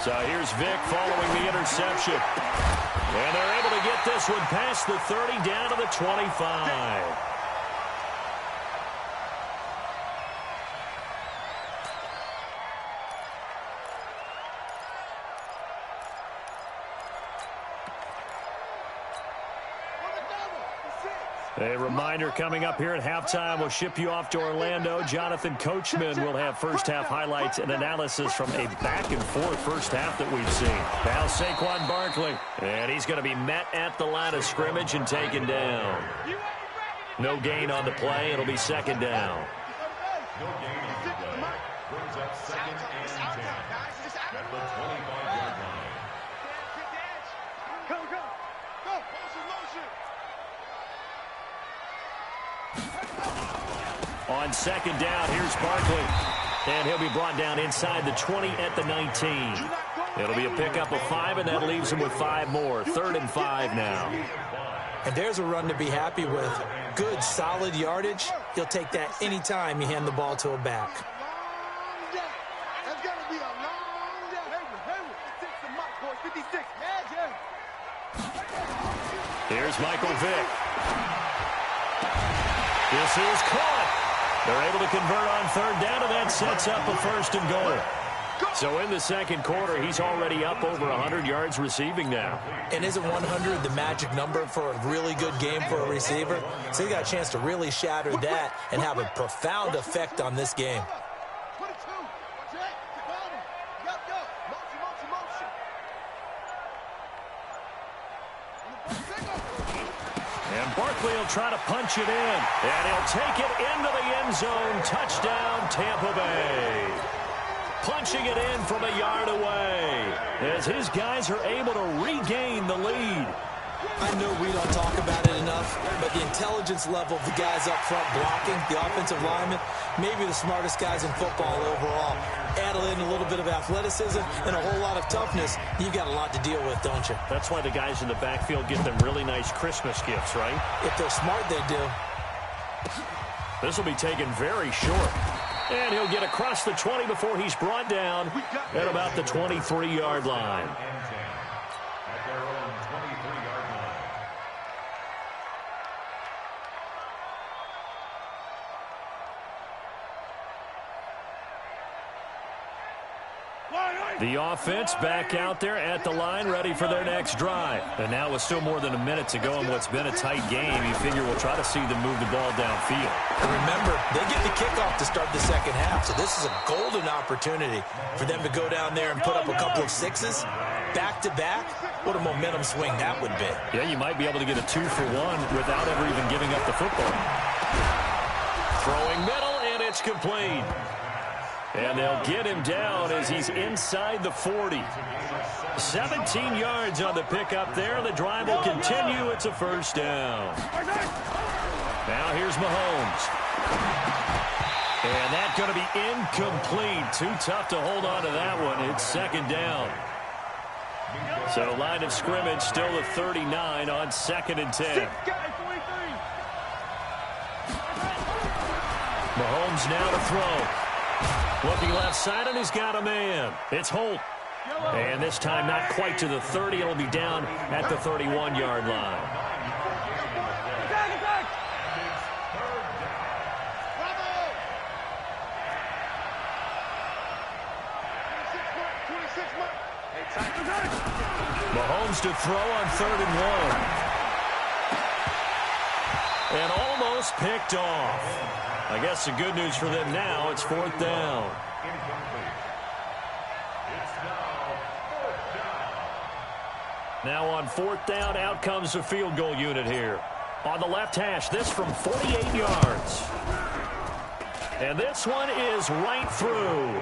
So here's Vick following the interception. And they're able to get this one past the 30 down to the 25. A reminder coming up here at halftime. We'll ship you off to Orlando. Jonathan Coachman will have first-half highlights and analysis from a back-and-forth first half that we've seen. Now Saquon Barkley, and he's going to be met at the line of scrimmage and taken down. No gain on the play. It'll be second down. No gain on the play. Brings up 2nd and 10 at the 25-yard line. Go, motion, motion. On second down, here's Barkley. And he'll be brought down inside the 20 at the 19. It'll be a pickup of 5, and that leaves him with 5 more. 3rd and 5 now. And there's a run to be happy with. Good, solid yardage. He'll take that anytime you hand the ball to a back. That's got to be a long day. Hayward, 56 to Mike, boys, 56. Yeah. Here's Michael Vick. This is caught. They're able to convert on 3rd down, and that sets up a 1st and goal. So in the second quarter, he's already up over 100 yards receiving now. And isn't 100 the magic number for a really good game for a receiver? So he got a chance to really shatter that and have a profound effect on this game. 22. Watch it. Go. Motion. And Barkley will try to punch it in. And he'll take it into the end zone. Touchdown, Tampa Bay. Punching it in from a yard away as his guys are able to regain the lead. I know we don't talk about it enough, but the intelligence level of the guys up front blocking, the offensive linemen, maybe the smartest guys in football overall. Add in a little bit of athleticism and a whole lot of toughness, you've got a lot to deal with, don't you? That's why the guys in the backfield get them really nice Christmas gifts, right? If they're smart, they do. This will be taken very short. And he'll get across the 20 before he's brought down at about the 23-yard line. At their own 23-yard line. The offense back out there at the line, ready for their next drive. And now with still more than a minute to go in what's been a tight game, you figure we'll try to see them move the ball downfield. And remember, they get the kickoff to start the second half, so this is a golden opportunity for them to go down there and put up a couple of sixes back-to-back. What a momentum swing that would be. Yeah, you might be able to get a 2-for-1 without ever even giving up the football. Throwing middle, and it's complete. And they'll get him down as he's inside the 40. 17 yards on the pickup there. The drive will continue. It's a 1st down. Now here's Mahomes. And that's going to be incomplete. Too tough to hold on to that one. It's 2nd down. So line of scrimmage still at 39 on 2nd and 10. Mahomes now to throw. Looking left side, and he's got a man. It's Holt. And this time not quite to the 30. It'll be down at the 31-yard line. Mahomes to throw on 3rd and 1. And almost picked off. I guess the good news for them now, it's 4th down. Now on 4th down, out comes the field goal unit here. On the left hash, this from 48 yards. And this one is right through.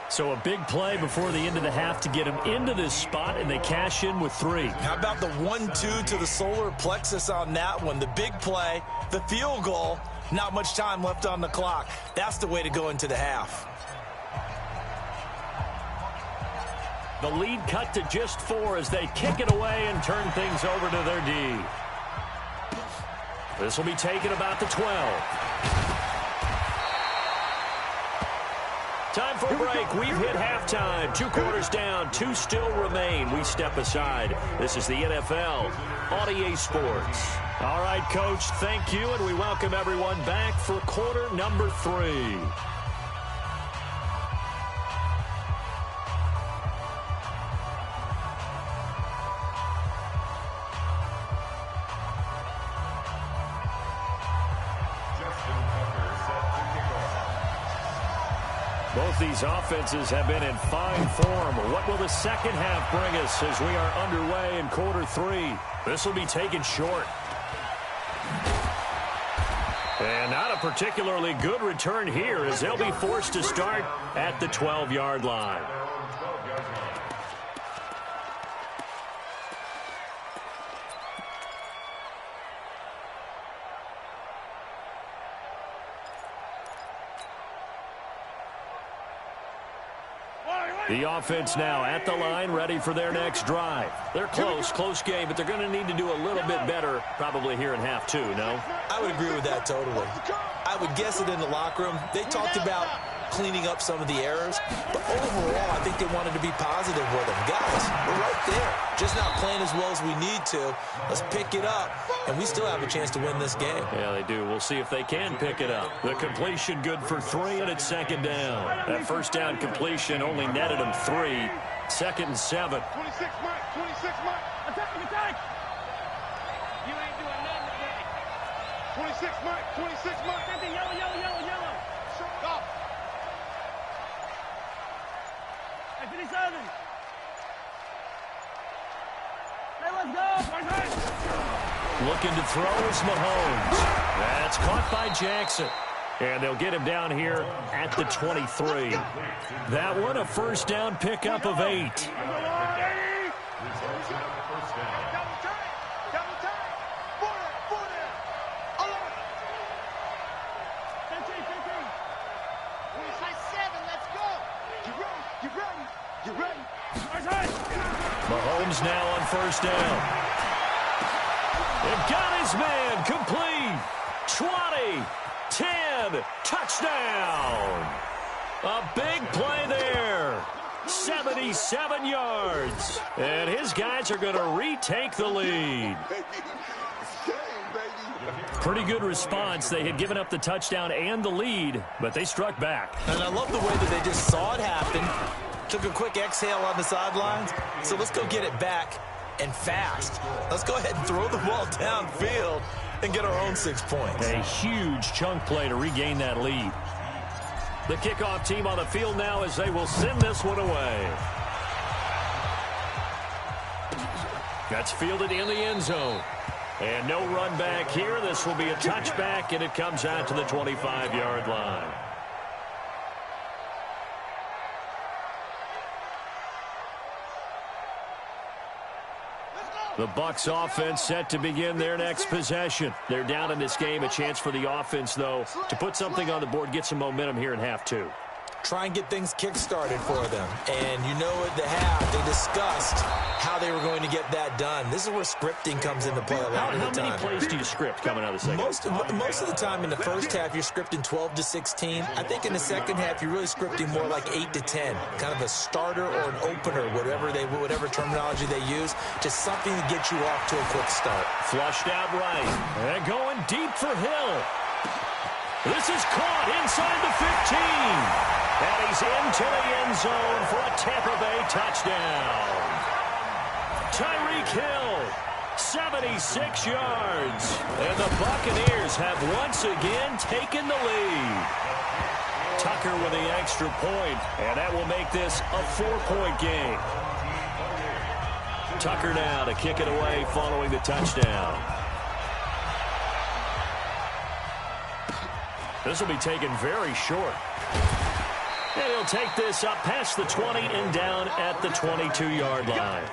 So a big play before the end of the half to get him into this spot, and they cash in with 3. How about the 1-2 to the solar plexus on that one? The big play, the field goal, not much time left on the clock. That's the way to go into the half. The lead cut to just 4 as they kick it away and turn things over to their D. This will be taken about the 12. Time for a break. We've hit halftime. 2 quarters down. 2 still remain. We step aside. This is the NFL on EA Sports. All right, Coach, thank you, and we welcome everyone back for quarter number 3. Both these offenses have been in fine form. What will the second half bring us as we are underway in quarter 3? This will be taken short. And not a particularly good return here as they'll be forced to start at the 12-yard line. The offense now at the line, ready for their next drive. They're close game, but they're going to need to do a little bit better probably here in half two, no? I would agree with that totally. I would guess it in the locker room. They talked about cleaning up some of the errors, but overall, I think they wanted to be positive with them. Guys, we're right there. Just not playing as well as we need to. Let's pick it up, and we still have a chance to win this game. Yeah, they do. We'll see if they can pick it up. The completion good for 3, and it's second down. That first down completion only netted them 3. 2nd and 7. 26, Mike. 26, Mike. Attack. You ain't doing nothing today. 26, Mike. 26, Mike. Yellow. Go. Hey, 57. Hey, let's go. Looking to throw is Mahomes. That's caught by Jackson. And they'll get him down here at the 23. That one a first down pickup of 8. Mahomes now on first down. They've got his man complete. 20, 10, touchdown. A big play there. 77 yards. And his guys are going to retake the lead. Pretty good response. They had given up the touchdown and the lead, but they struck back. And I love the way that they just saw it happen. Took a quick exhale on the sidelines. So let's go get it back and fast. Let's go ahead and throw the ball downfield and get our own 6 points. A huge chunk play to regain that lead. The kickoff team on the field now as they will send this one away. That's fielded in the end zone. And no run back here. This will be a touchback, and it comes out to the 25-yard line. The Bucs offense set to begin their next possession. They're down in this game. A chance for the offense, though, to put something on the board, get some momentum here in half two. Try and get things kick-started for them. And you know at the half, they discussed how they were going to get that done. This is where scripting comes into play a lot of the time. How many plays do you script coming out of the second? Most of the time in the first half, you're scripting 12 to 16. I think in the second half, you're really scripting more like 8 to 10. Kind of a starter or an opener, whatever terminology they use. Just something to get you off to a quick start. Flushed out right. And going deep for Hill. This is caught inside the 15. And he's into the end zone for a Tampa Bay touchdown. Tyreek Hill, 76 yards. And the Buccaneers have once again taken the lead. Tucker with the extra point, and that will make this a 4-point game. Tucker now to kick it away following the touchdown. This will be taken very short. And he'll take this up past the 20 and down at the 22-yard line.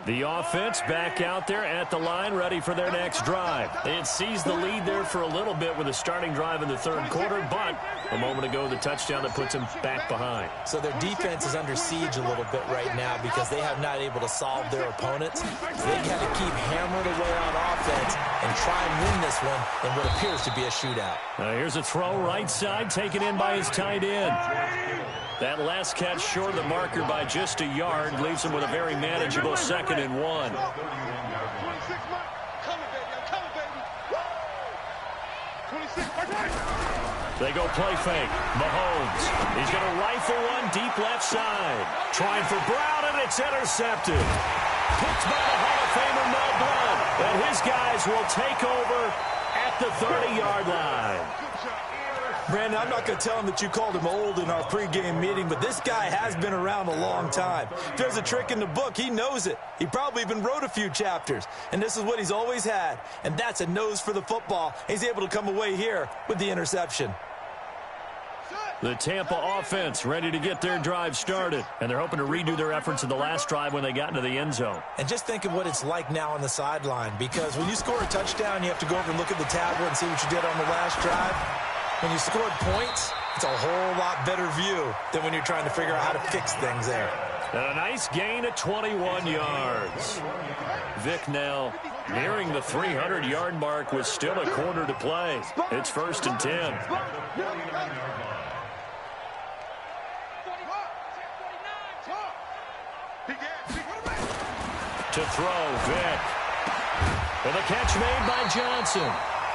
The offense back out there at the line, ready for their next drive. They had seized the lead there for a little bit with a starting drive in the third quarter, but a moment ago, the touchdown that puts them back behind. So their defense is under siege a little bit right now because they have not able to solve their opponents. So they got to keep hammering away on offense and try and win this one in what appears to be a shootout. Here's a throw right side, taken in by his tight end. That last catch short of the marker by just a yard leaves him with a very manageable 2nd and 1. They go play fake. Mahomes. He's going to rifle one deep left side. Trying for Brown, and it's intercepted. Picked by the Hall of Famer Mel Blount. And his guys will take over at the 30-yard line. Brandon, I'm not going to tell him that you called him old in our pregame meeting, but this guy has been around a long time. If there's a trick in the book, he knows it. He probably even wrote a few chapters, and this is what he's always had, and that's a nose for the football. He's able to come away here with the interception. Set. The Tampa offense ready to get their drive started, and they're hoping to redo their efforts in the last drive when they got into the end zone. And just think of what it's like now on the sideline, because when you score a touchdown, you have to go over and look at the tablet and see what you did on the last drive. When you scored points, it's a whole lot better view than when you're trying to figure out how to fix things there. And a nice gain of 21 yards. Vic now nearing the 300-yard mark with still a quarter to play. It's 1st and 10. To throw, Vic. And the catch made by Johnson.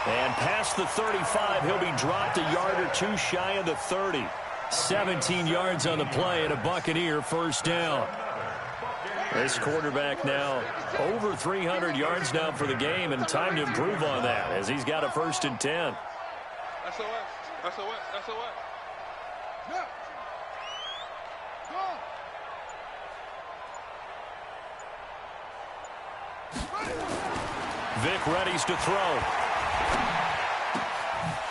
And past the 35, he'll be dropped a yard or two shy of the 30. 17 yards on the play and a Buccaneer 1st down. This quarterback now over 300 yards now for the game, and time to improve on that as he's got a 1st and 10. SOS, SOS, SOS. Yeah. Go. Vic readies to throw.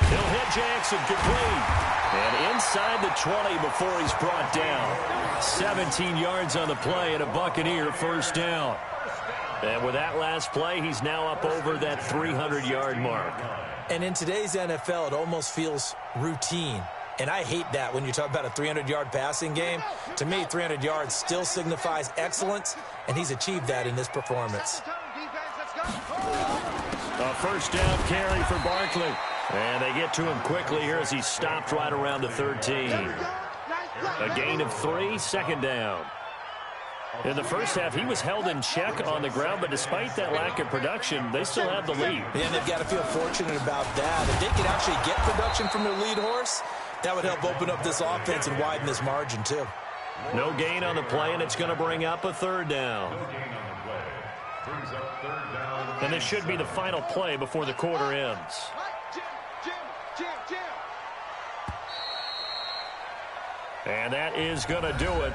He'll hit Jackson complete. And inside the 20 before he's brought down. 17 yards on the play and a Buccaneer 1st down. And with that last play, he's now up over that 300-yard mark. And in today's NFL, it almost feels routine. And I hate that when you talk about a 300-yard passing game. To me, 300 yards still signifies excellence, and he's achieved that in this performance. A 1st down carry for Barkley. And they get to him quickly here as he's stopped right around the 13. A gain of 3, 2nd down. In the first half, he was held in check on the ground, but despite that lack of production, they still have the lead. Yeah, and they've got to feel fortunate about that. If they could actually get production from their lead horse, that would help open up this offense and widen this margin, too. No gain on the play, and it's going to bring up a 3rd down. And this should be the final play before the quarter ends. And that is going to do it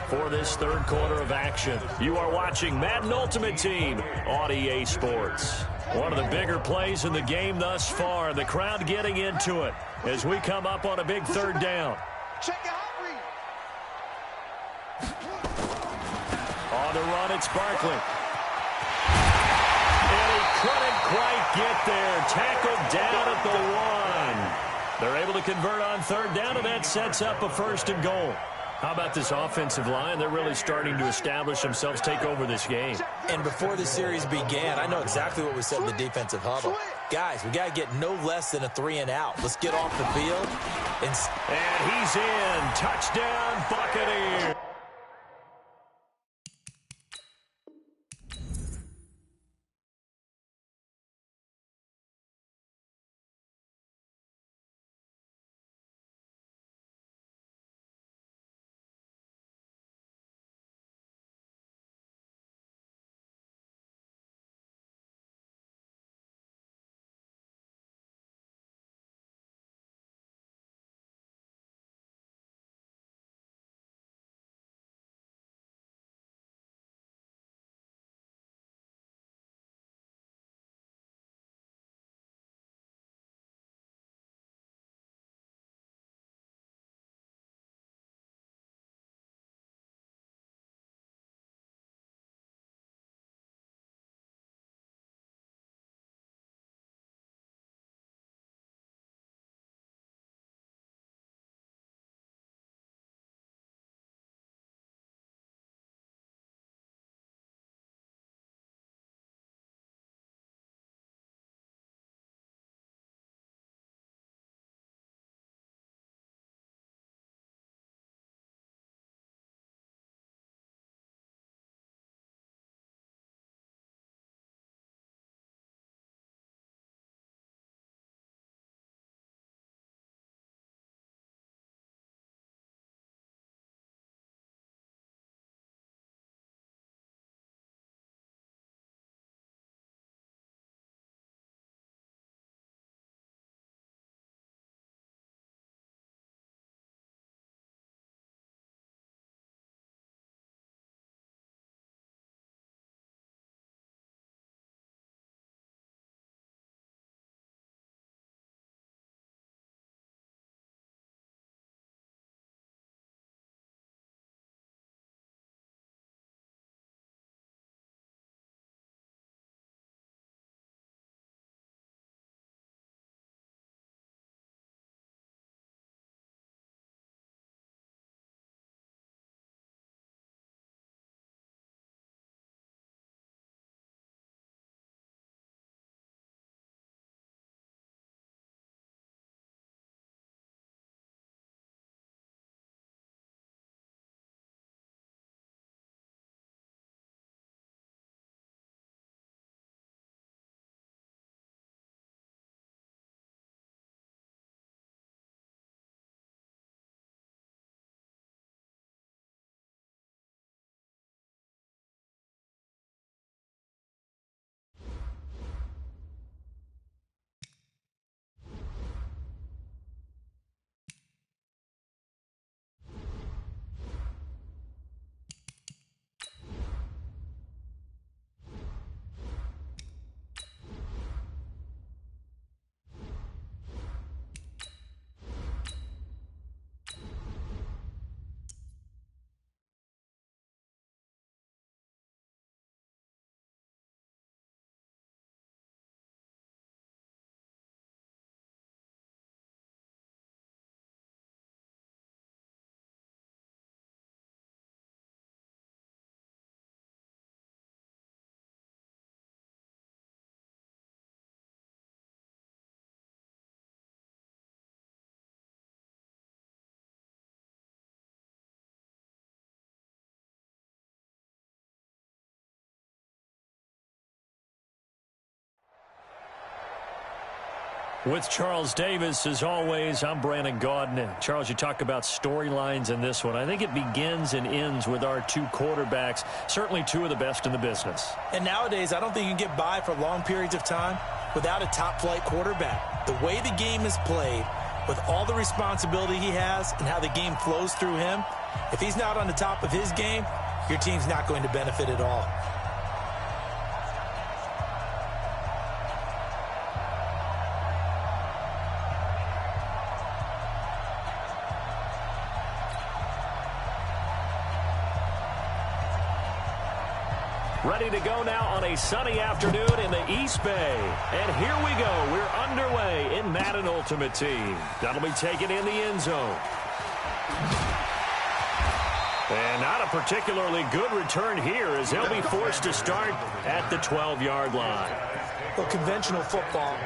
for this 3rd quarter of action. You are watching Madden Ultimate Team on EA Sports. One of the bigger plays in the game thus far. The crowd getting into it as we come up on a big 3rd down. On the run, it's Barkley. And he couldn't quite get there. Tackled down at the 1. They're able to convert on 3rd down, and that sets up a 1st and goal. How about this offensive line? They're really starting to establish themselves, take over this game. And before the series began, I know exactly what we said in the defensive huddle. Guys, we got to get no less than a 3 and out. Let's get off the field. And he's in. Touchdown, Buccaneers. With Charles Davis, as always, I'm Brandon Gaudin. And Charles, you talk about storylines in this one. I think it begins and ends with our two quarterbacks, certainly two of the best in the business. And nowadays, I don't think you can get by for long periods of time without a top-flight quarterback. The way the game is played, with all the responsibility he has and how the game flows through him, if he's not on the top of his game, your team's not going to benefit at all. Ready to go now on a sunny afternoon in the East Bay. And here we go. We're underway in Madden Ultimate Team. That'll be taken in the end zone. And not a particularly good return here as they'll be forced to start at the 12-yard line. Well, conventional football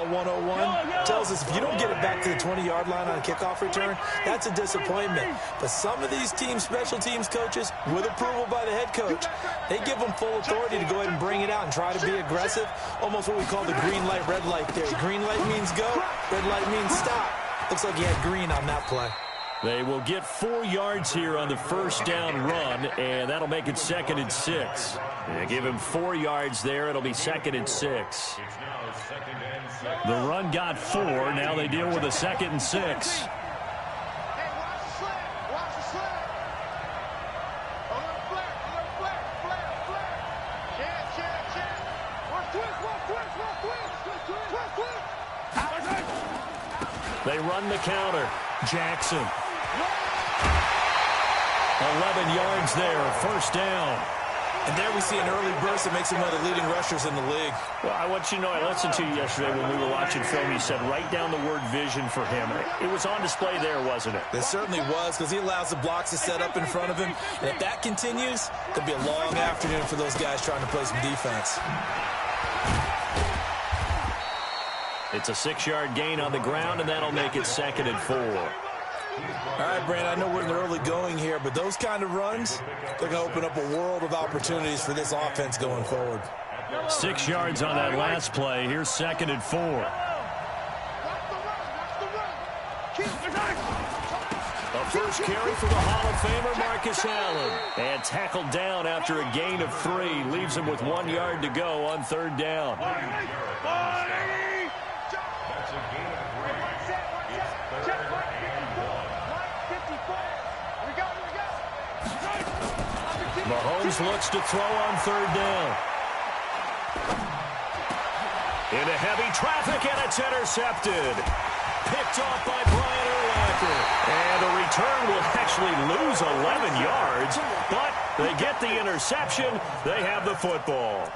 101, tells us if you don't get it back to the 20-yard line on a kickoff return, that's a disappointment. But some of these teams, special teams coaches, with approval by the head coach, they give them full authority to go ahead and bring it out and try to be aggressive. Almost what we call the green light, red light there. Green light means go, red light means stop. Looks like he had green on that play. They will get 4 yards here on the first down run, and that'll make it 2nd and 6. They give him 4 yards there. It'll be 2nd and 6. The run got 4. Now they deal with a 2nd and 6. They run the counter. Jackson. 11 yards there, first down. And there we see an early burst that makes him one of the leading rushers in the league. Well, I want you to know, I listened to you yesterday when we were watching film. You said write down the word vision for him. It was on display there, wasn't it? It certainly was, because he allows the blocks to set up in front of him. And if that continues, it'll be a long afternoon for those guys trying to play some defense. It's a 6-yard gain on the ground, and that'll make it 2nd and 4. All right, Brandon, I know we're in the early going here, but those kind of runs, they're going to open up a world of opportunities for this offense going forward. 6 yards on that last play. Here's 2nd and 4. A first carry for the Hall of Famer, Marcus Allen. And tackled down after a gain of 3. Leaves him with 1 yard to go on 3rd down. Mahomes looks to throw on 3rd down. Into heavy traffic, and it's intercepted. Picked off by Brian Urlacher. And the return will actually lose 11 yards, but they get the interception. They have the football.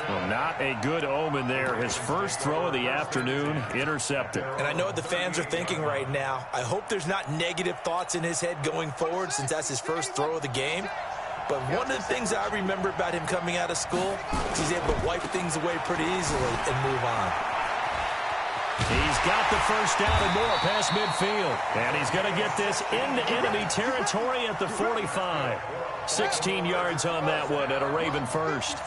Well, not a good omen there. His first throw of the afternoon, intercepted. And I know what the fans are thinking right now. I hope there's not negative thoughts in his head going forward since that's his first throw of the game. But one of the things I remember about him coming out of school is he's able to wipe things away pretty easily and move on. He's got the first down and more past midfield. And he's going to get this into enemy territory at the 45. 16 yards on that one at a Raven first.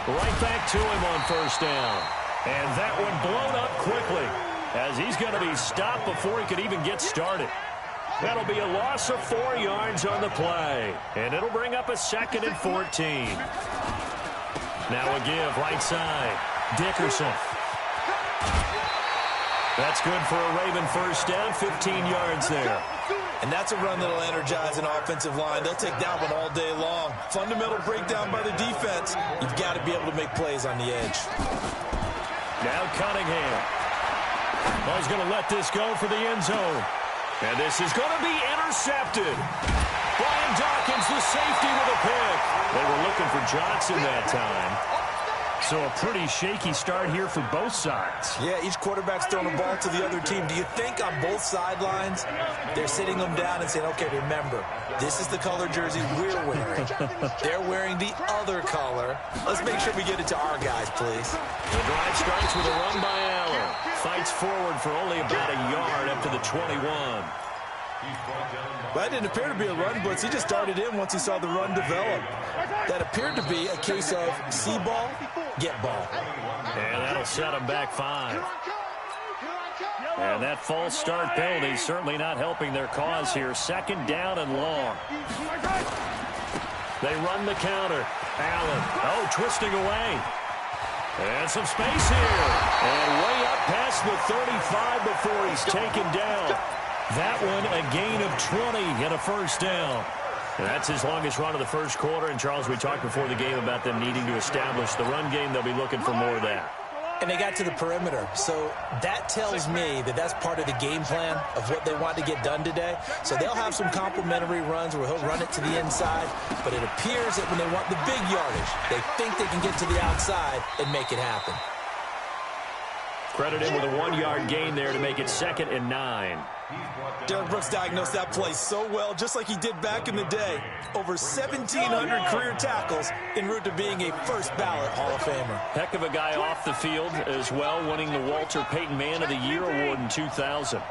Right back to him on first down. And that one blown up quickly as he's going to be stopped before he could even get started. That'll be a loss of 4 yards on the play. And it'll bring up a 2nd and 14. Now a give right side. Dickerson. That's good for a Raven first down. 15 yards there. And that's a run that'll energize an offensive line. They'll take that one all day long. Fundamental breakdown by the defense. You've got to be able to make plays on the edge. Now Cunningham. Ball's going to let this go for the end zone. And this is going to be intercepted. Brian Dawkins, the safety, with a pick. They were looking for Johnson that time. So a pretty shaky start here for both sides. Yeah, each quarterback's throwing a ball to the other team. Do you think on both sidelines they're sitting them down and saying, okay, remember, this is the color jersey we're wearing. They're wearing the other color. Let's make sure we get it to our guys, please. The drive starts with a run by Allen. Fights forward for only about a yard up to the 21. That didn't appear to be a run blitz. He just darted in once he saw the run develop. That appeared to be a case of see ball, get ball. And that'll set him back 5. And that false start penalty certainly not helping their cause here. 2nd down and long. They run the counter. Allen, twisting away. And some space here. And way up past the 35 before he's taken down. That one a gain of 20 and a 1st down. And that's his longest run of the 1st quarter. And, Charles, we talked before the game about them needing to establish the run game. They'll be looking for more of that. And they got to the perimeter. So that tells me that that's part of the game plan of what they want to get done today. So they'll have some complementary runs where he'll run it to the inside. But it appears that when they want the big yardage, they think they can get to the outside and make it happen. Credit him with a 1-yard gain there to make it 2nd and 9. Derek Brooks diagnosed that play so well, just like he did back in the day. Over 1,700 career tackles en route to being a first-ballot Hall of Famer. Heck of a guy off the field as well, winning the Walter Payton Man of the Year award in 2000.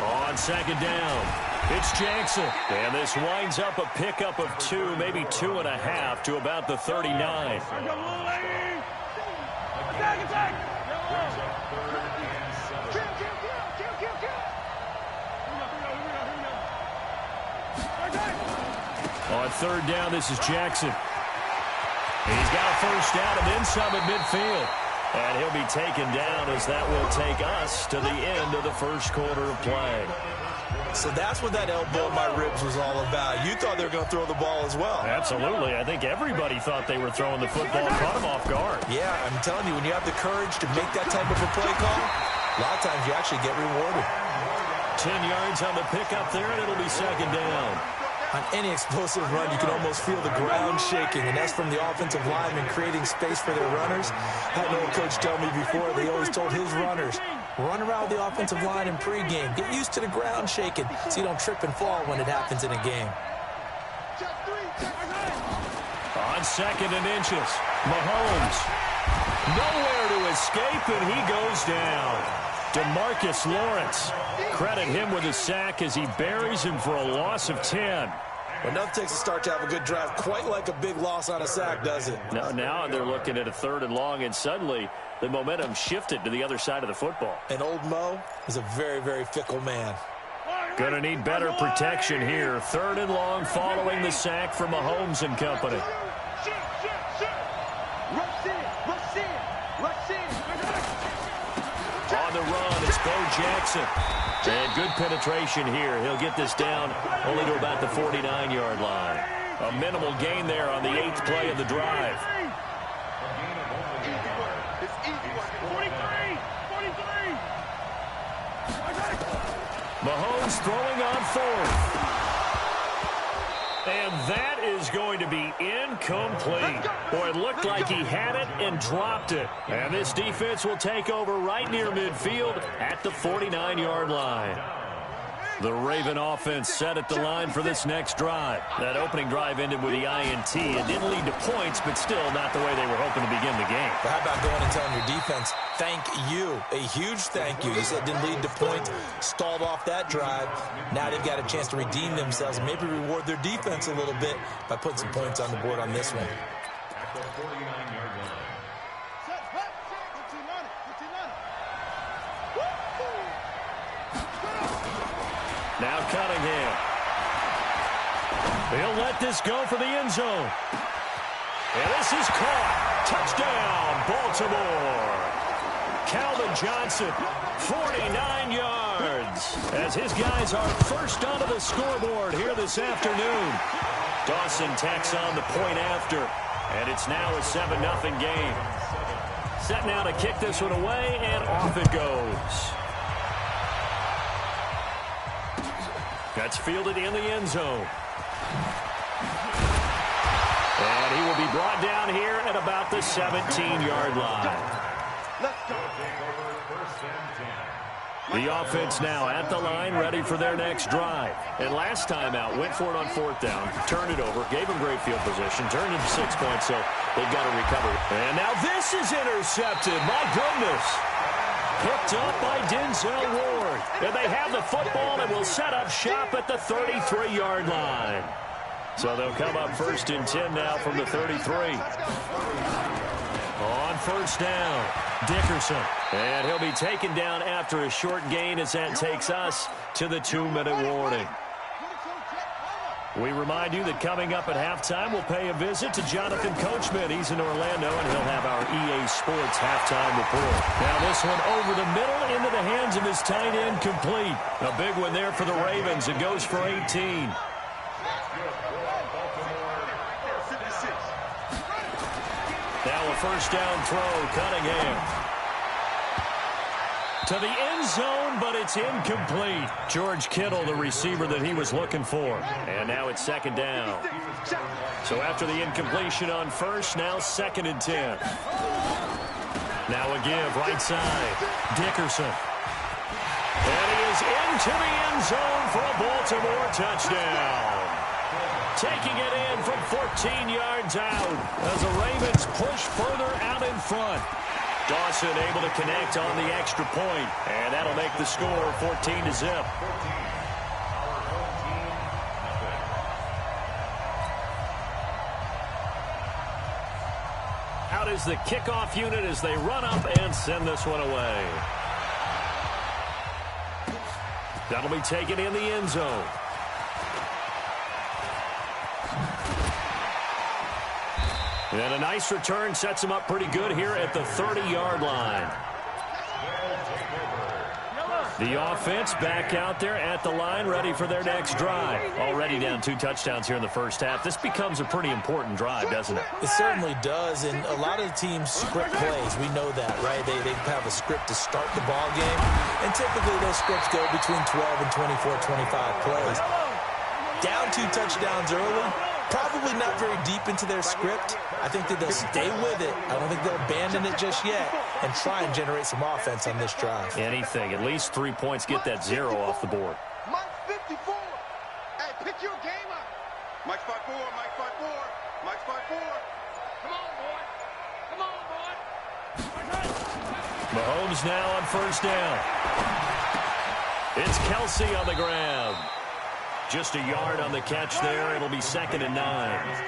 On 2nd down, it's Jackson. And this winds up a pickup of 2, maybe 2.5 to about the 39. On 3rd down, this is Jackson. He's got a 1st down and then some at midfield. And he'll be taken down as that will take us to the end of the 1st quarter of play. So that's what that elbow in my ribs was all about. You thought they were going to throw the ball as well. Absolutely. I think everybody thought they were throwing the football, caught him off guard. Yeah, I'm telling you, when you have the courage to make that type of a play call, a lot of times you actually get rewarded. 10 yards on the pickup there, and it'll be 2nd down. On any explosive run, you can almost feel the ground shaking, and that's from the offensive linemen creating space for their runners. I had an old coach tell me before, they always told his runners, run around the offensive line in pregame. Get used to the ground shaking so you don't trip and fall when it happens in a game. On 2nd and inches, Mahomes. Nowhere to escape, and he goes down. DeMarcus Lawrence. Credit him with a sack as he buries him for a loss of 10. Well, nothing takes a start to have a good drive quite like a big loss on a sack, does it? No, now they're looking at a 3rd and long, and suddenly the momentum shifted to the other side of the football. And old Mo is a very, very fickle man. Going to need better protection here. 3rd and long following the sack from Mahomes and company. On the run, it's Bo Jackson. And good penetration here. He'll get this down only to about the 49-yard line. A minimal gain there on the 8th play of the drive. Mahomes throwing on 4th. And that is going to be incomplete. Boy, it looked like he had it and dropped it. And this defense will take over right near midfield at the 49-yard line. The Raven offense set at the line for this next drive. That opening drive ended with the INT. It didn't lead to points, but still not the way they were hoping to begin the game. But how about going and telling your defense, thank you, a huge thank you. You said didn't lead to points, stalled off that drive. Now they've got a chance to redeem themselves and maybe reward their defense a little bit by putting some points on the board on this one. At the 49-yard line. Now Cunningham. He'll let this go for the end zone. And this is caught. Touchdown, Baltimore. Calvin Johnson, 49 yards. As his guys are first onto the scoreboard here this afternoon. Dawson tacks on the point after. And it's now a 7-0 game. Set now to kick this one away, and off it goes. That's fielded in the end zone. And he will be brought down here at about the 17-yard line. The offense now at the line, ready for their next drive. And last time out, went for it on 4th down, turned it over, gave them great field position, turned into 6 points, so they've got to recover. And now this is intercepted. My goodness. Picked up by Denzel Ward. And they have the football and will set up shop at the 33-yard line. So they'll come up 1st and 10 now from the 33. On first down, Dickerson. And he'll be taken down after a short gain as that takes us to the 2-minute warning. We remind you that coming up at halftime, we'll pay a visit to Jonathan Coachman. He's in Orlando, and he'll have our EA Sports halftime report. Now this one over the middle into the hands of his tight end, complete. A big one there for the Ravens. It goes for 18. Now a first down throw, Cunningham. To the end zone, but it's incomplete. George Kittle, the receiver that he was looking for. And now it's 2nd down. So after the incompletion on first, now 2nd and 10. Now a give, right side. Dickerson. And he is into the end zone for a Baltimore touchdown. Taking it in from 14 yards out as the Ravens push further out in front. Dawson able to connect on the extra point, and that'll make the score 14-0. Out is the kickoff unit as they run up and send this one away. That'll be taken in the end zone. And a nice return sets him up pretty good here at the 30-yard line. The offense back out there at the line, ready for their next drive. Already down 2 touchdowns here in the first half. This becomes a pretty important drive, doesn't it? It certainly does, and a lot of the teams script plays. We know that, right? They have a script to start the ball game, and typically those scripts go between 12 and 24, 25 plays. Down 2 touchdowns early, probably not very deep into their script. I think that they'll stay with it. I don't think they'll abandon it just yet and try and generate some offense on this drive. Anything. At least 3 points. Get that 0 off the board. Mike 54. Hey, pick your game up. Mike 54, Mike 54, Mike 54. Come on, boy. Come on, boy. Mahomes now on first down. It's Kelsey on the ground. Just a yard on the catch there. It'll be 2nd and 9.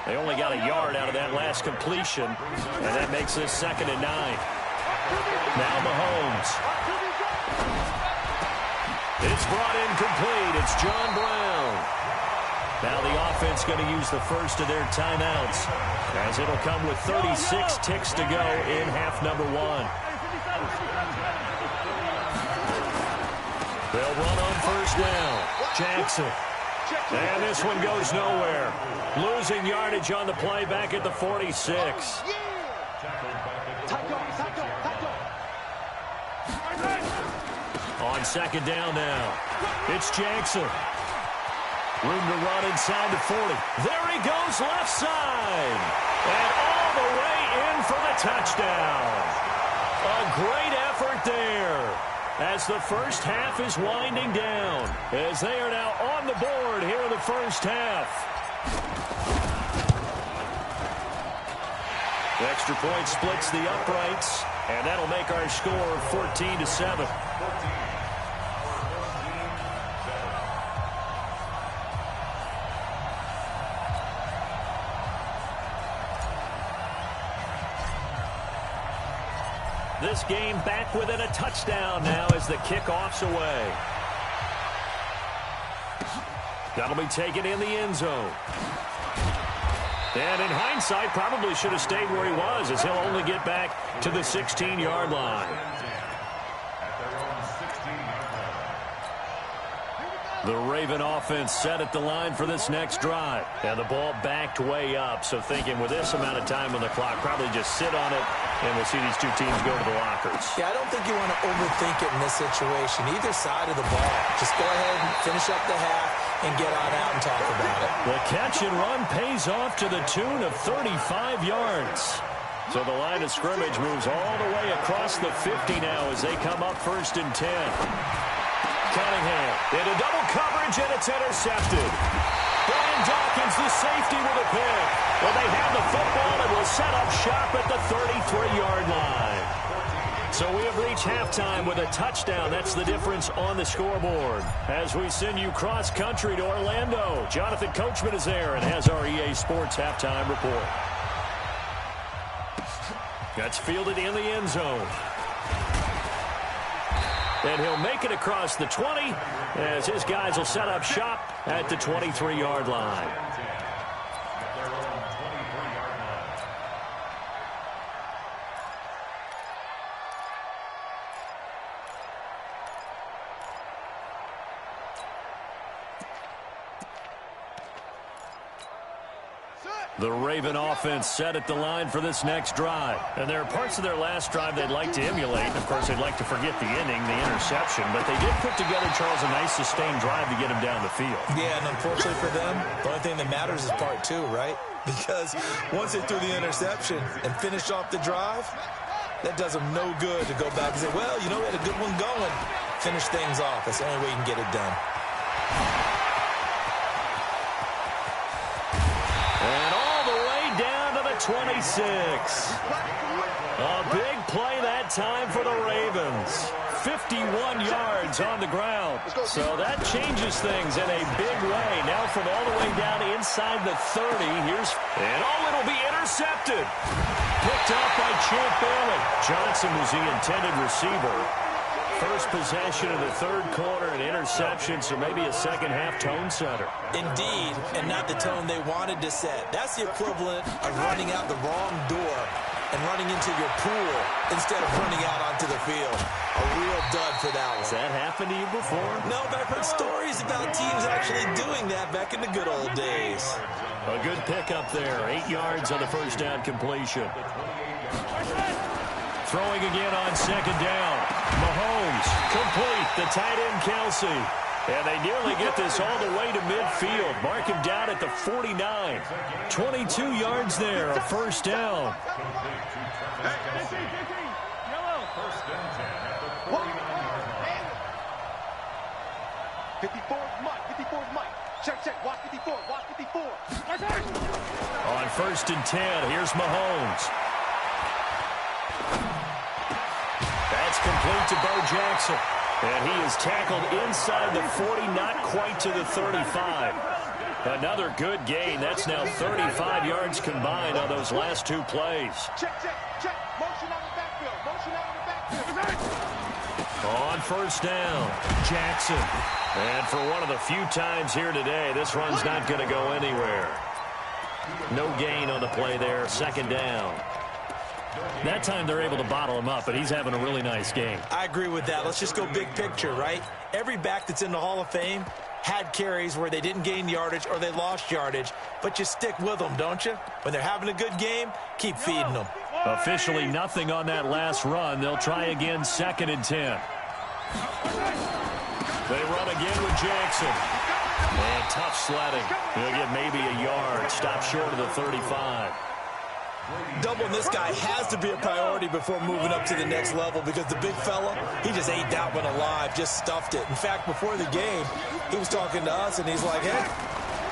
They only got a yard out of that last completion, and that makes this 2nd and 9. Now Mahomes. It's brought in complete. It's John Brown. Now the offense going to use the first of their timeouts, as it'll come with 36 ticks to go in half number 1. They'll run on first down. Jackson. And this one goes nowhere. Losing yardage on the play back at the 46. On 2nd down now. It's Jackson. Room to run inside the 40. There he goes left side. And all the way in for the touchdown. A great effort there, as the first half is winding down, as they are now on the board here in the first half. The extra point splits the uprights, and that'll make our score 14-7. This game back within a touchdown now as the kickoff's away. That'll be taken in the end zone. And in hindsight, probably should have stayed where he was, as he'll only get back to the 16-yard line. The Raven offense set at the line for this next drive. And the ball backed way up, so thinking with this amount of time on the clock, probably just sit on it, and we'll see these two teams go to the lockers. Yeah, I don't think you want to overthink it in this situation. Either side of the ball. Just go ahead and finish up the half and get on out and talk about it. The catch and run pays off to the tune of 35 yards. So the line of scrimmage moves all the way across the 50 now as they come up 1st and 10. Cunningham into double coverage, and it's intercepted. Brian Dawkins, the safety, with a pick. Well, they have the football and will set up shop at the 33-yard line. So we have reached halftime with a touchdown. That's the difference on the scoreboard. As we send you cross-country to Orlando, Jonathan Coachman is there and has our EA Sports halftime report. That's fielded in the end zone. And he'll make it across the 20 as his guys will set up shop at the 23-yard line. The Raven offense set at the line for this next drive. And there are parts of their last drive they'd like to emulate. And, of course, they'd like to forget the inning, the interception. But they did put together, Charles, a nice sustained drive to get him down the field. Yeah, and unfortunately for them, the only thing that matters is part two, right? Because once they threw the interception and finished off the drive, that does them no good to go back and say, well, you know, we had a good one going. Finish things off. That's the only way you can get it done. And all the way down to the 26. A big play that time for the Ravens. 51 yards on the ground. So that changes things in a big way. Now from all the way down inside the 30. It'll be intercepted. Picked up by Champ Bailey. Johnson was the intended receiver. First possession of the third quarter, an interception, so maybe a second-half tone setter. Indeed, and not the tone they wanted to set. That's the equivalent of running out the wrong door and running into your pool instead of running out onto the field. A real dud for that one. Has that happened to you before? No, but I've heard stories about teams actually doing that back in the good old days. A good pickup there. 8 yards on the first down completion. Throwing again on second down. Mahomes, complete. The tight end, Kelsey. And they nearly get this all the way to midfield. Mark him down at the 49. 22 yards there, a first down. First and 10 at the 49-yard line. 54 is Mike. 54 is Mike. Check. Watch 54. Watch 54. On first and 10, here's Mahomes. That's complete to Bo Jackson. And he is tackled inside the 40, not quite to the 35. Another good gain. That's now 35 yards combined on those last two plays. Check. Motion out of the backfield. On first down, Jackson. And for one of the few times here today, this run's not going to go anywhere. No gain on the play there, second down. That time they're able to bottle him up, but he's having a really nice game. I agree with that. Let's just go big picture, right? Every back that's in the Hall of Fame had carries where they didn't gain yardage or they lost yardage, but you stick with them, don't you? When they're having a good game, keep feeding them. Officially nothing on that last run. They'll try again, second and 10. They run again with Jackson. And tough sledding. He'll get maybe a yard. Stop short of the 35. Doubling this guy has to be a priority before moving up to the next level because the big fella, he just ate that one alive, just stuffed it. In fact, before the game, he was talking to us, and he's like, hey,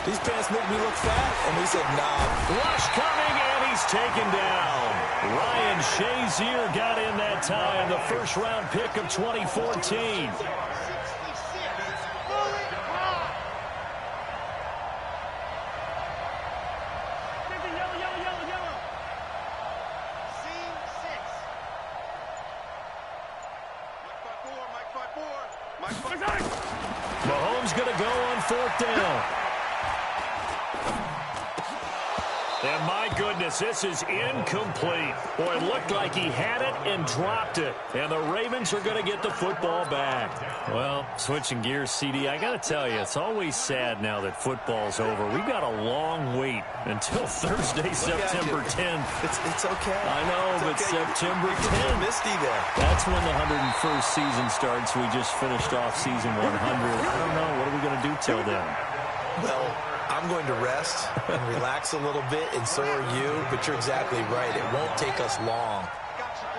these pants make me look fat. And we said, nah. Rush coming, and he's taken down. Ryan Shazier got in that time, the first-round pick of 2014. Mahomes going to go on fourth down. And my goodness, this is incomplete. Boy, it looked like he had it and dropped it. And the Ravens are going to get the football back. Well, switching gears, CD, I got to tell you, it's always sad now that football's over. We've got a long wait until Thursday, September 10th. It's okay. I know, but okay. September 10th. Misty there. That's when the 101st season starts. We just finished off season 100. I don't know. What are we going to do till then? Well, I'm going to rest and relax a little bit, and so are you, but you're exactly right. It won't take us long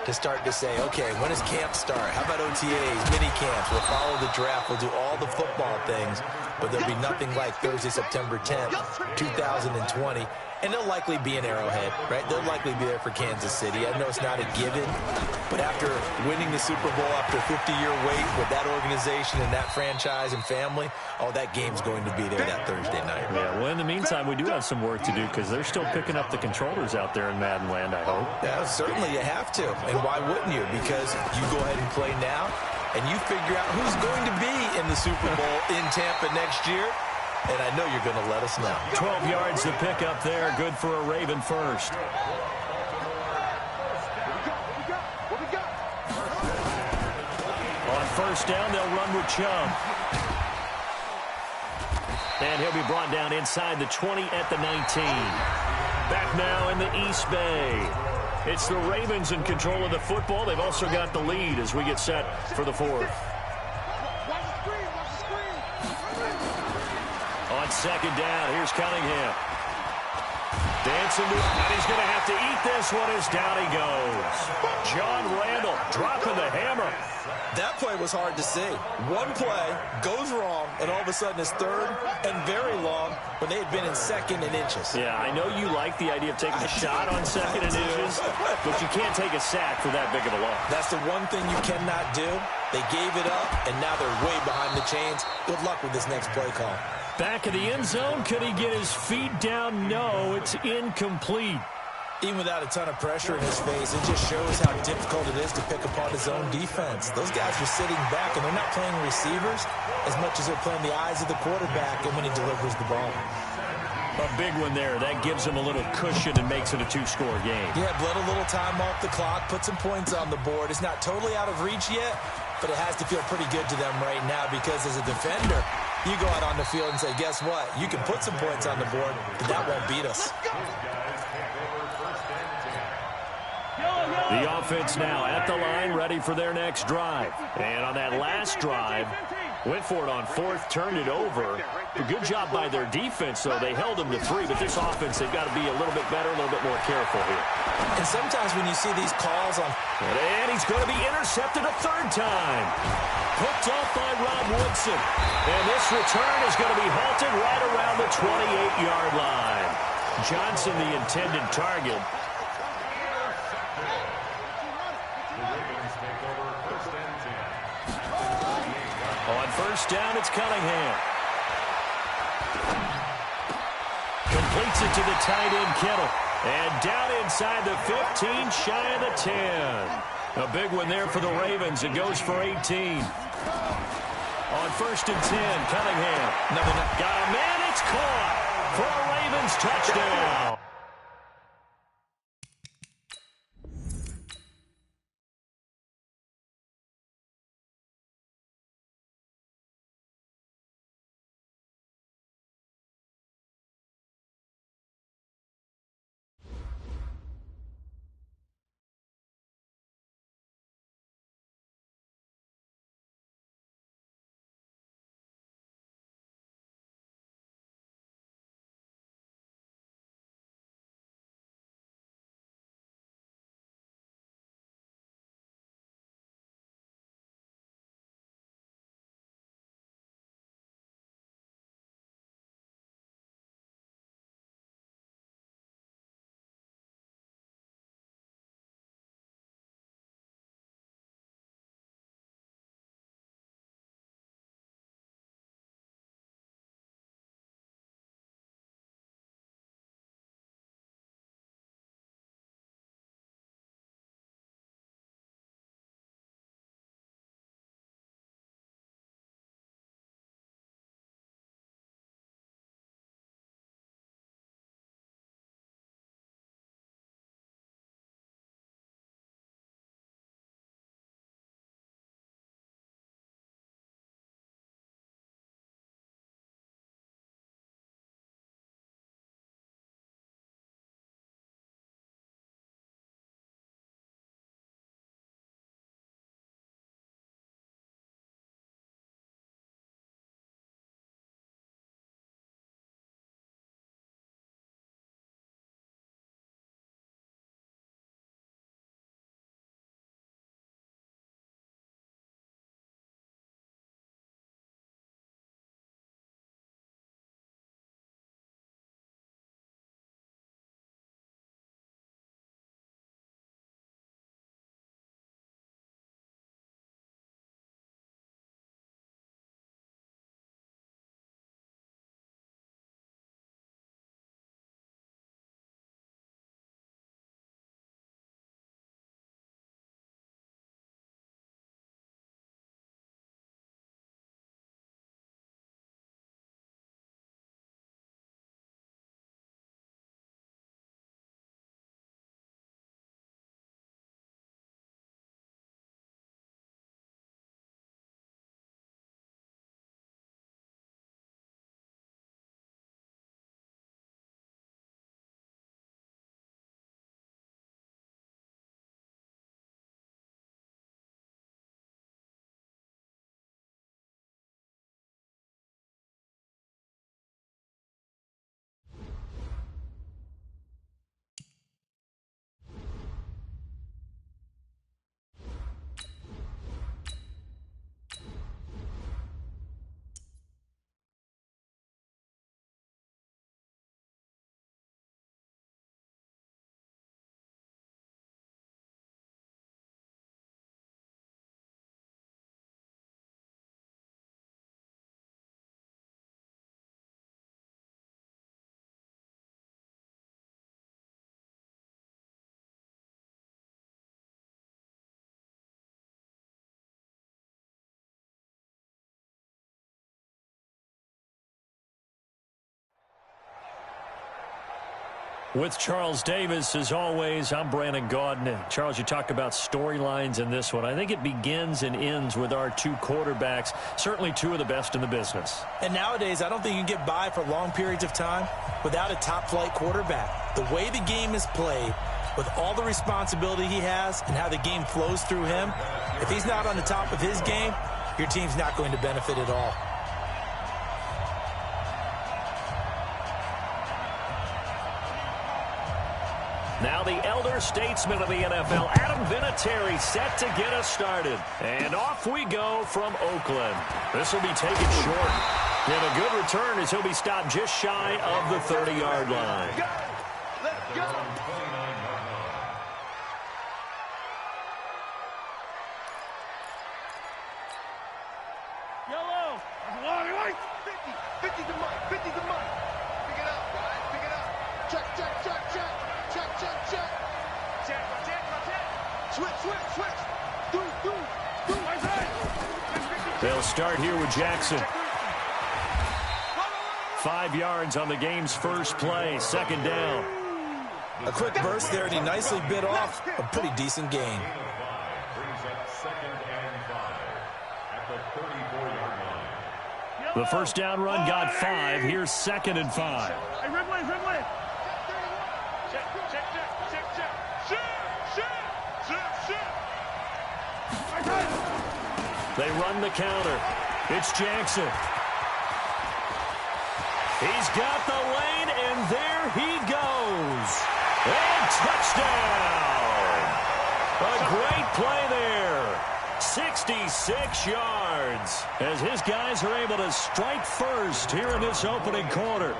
to start to say, okay, when does camp start? How about OTAs, mini camps? We'll follow the draft. We'll do all the football things, but there'll be nothing like Thursday, September 10th, 2020. And they'll likely be in Arrowhead, right? They'll likely be there for Kansas City. I know it's not a given, but after winning the Super Bowl after a 50-year wait with that organization and that franchise and family, oh, that game's going to be there that Thursday night. Yeah, well, in the meantime, we do have some work to do because they're still picking up the controllers out there in Madden land, I hope. Yeah, certainly you have to. And why wouldn't you? Because you go ahead and play now, and you figure out who's going to be in the Super Bowl in Tampa next year. And I know you're going to let us know. 12 yards to pick up there. Good for a Raven first. On first down, they'll run with Chubb. And he'll be brought down inside the 20 at the 19. Back now in the East Bay. It's the Ravens in control of the football. They've also got the lead as we get set for the fourth. On second down, here's Cunningham. Dancing to it, and he's going to have to eat this one as down he goes. John Randall dropping the hammer. That play was hard to see. One play goes wrong, and all of a sudden it's third and very long when they had been in second and inches. Yeah, I know you like the idea of taking a shot on second and inches, but you can't take a sack for that big of a loss. That's the one thing you cannot do. They gave it up, and now they're way behind the chains. Good luck with this next play call. Back of the end zone. Could he get his feet down? No, it's incomplete. Even without a ton of pressure in his face, it just shows how difficult it is to pick apart his own defense. Those guys are sitting back, and they're not playing receivers as much as they're playing the eyes of the quarterback and when he delivers the ball. A big one there. That gives him a little cushion and makes it a two-score game. Yeah, bled a little time off the clock, put some points on the board. It's not totally out of reach yet, but it has to feel pretty good to them right now because as a defender, you go out on the field and say, guess what? You can put some points on the board, but that won't beat us. The offense now at the line, ready for their next drive. And on that last drive, went for it on fourth, turned it over. A good job by their defense, though. They held them to 3, but this offense, they've got to be a little bit better, a little bit more careful here. And sometimes when you see these calls on... And he's going to be intercepted a third time. Picked off by Rob Woodson. And this return is going to be halted right around the 28-yard line. Johnson, the intended target. On first down, it's Cunningham. Completes it to the tight end, Kittle. And down inside the 15, shy of the 10. A big one there for the Ravens. It goes for 18. On first and 10, Cunningham. Got a man, it's caught for a Ravens touchdown. With Charles Davis, as always, I'm Brandon Gaudin. Charles, you talk about storylines in this one. I think it begins and ends with our two quarterbacks, certainly two of the best in the business. And nowadays, I don't think you can get by for long periods of time without a top-flight quarterback. The way the game is played, with all the responsibility he has and how the game flows through him, if he's not on the top of his game, your team's not going to benefit at all. Now the elder statesman of the NFL, Madden Mut20, set to get us started. And off we go from Oakland. This will be taken short. And a good return as he'll be stopped just shy of the 30-yard line. Let's go. Yellow. 50 to Mike. 50 to Mike. Pick it up, guys. Pick it up. Check, check, check, check. Check, check, check. Switch. Do. They'll start here with Jackson. 5 yards on the game's first play. Second down. A quick burst there, and he nicely bit off a pretty decent gain. Brings up 2nd and 5 at the 34-yard line. The first down run got 5. Here's 2nd and 5. Hey, Ridley. Check. They run the counter. It's Jackson. He's got the lane, and there he goes. And touchdown. A great play there. 66 yards as his guys are able to strike first here in this opening quarter.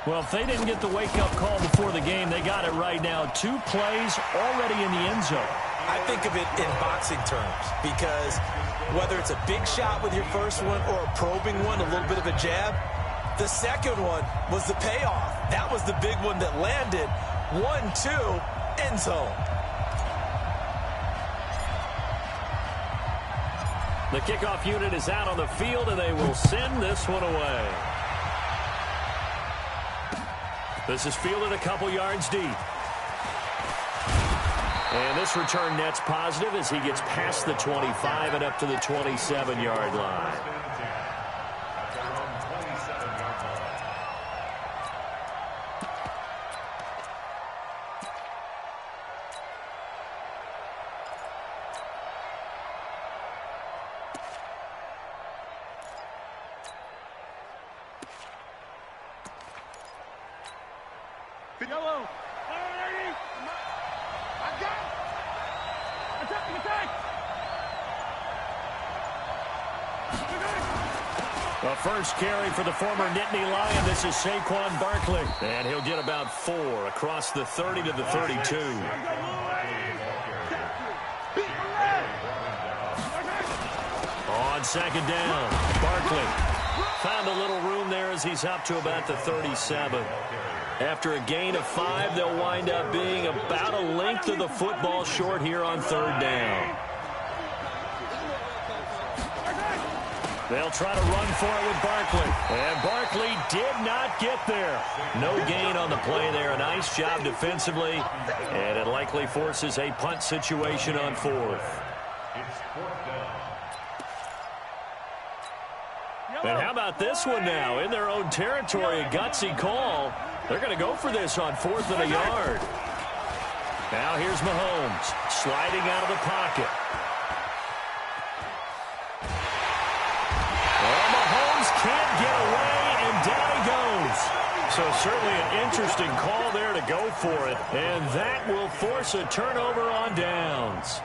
Well, if they didn't get the wake-up call before the game, they got it right now. 2 plays already in the end zone. I think of it in boxing terms because whether it's a big shot with your first one or a probing one, a little bit of a jab, the second one was the payoff. That was the big one that landed. 1-2, end zone. The kickoff unit is out on the field, and they will send this one away. This is fielded a couple yards deep. And this return net's positive as he gets past the 25 and up to the 27-yard line. Yellow. I got it. Attack. The first carry for the former Nittany Lion. This is Saquon Barkley. And he'll get about 4 across the 30 to the 32. On second down, Barkley found a little room there as he's up to about the 37. After a gain of 5, they'll wind up being about a length of the football short here on third down. They'll try to run for it with Barkley. And Barkley did not get there. No gain on the play there. A nice job defensively. And it likely forces a punt situation on 4th. And how about this one now? In their own territory, a gutsy call. They're going to go for this on 4th and a yard. Now here's Mahomes sliding out of the pocket. Well, Mahomes can't get away, and down he goes. So certainly an interesting call there to go for it. And that will force a turnover on downs.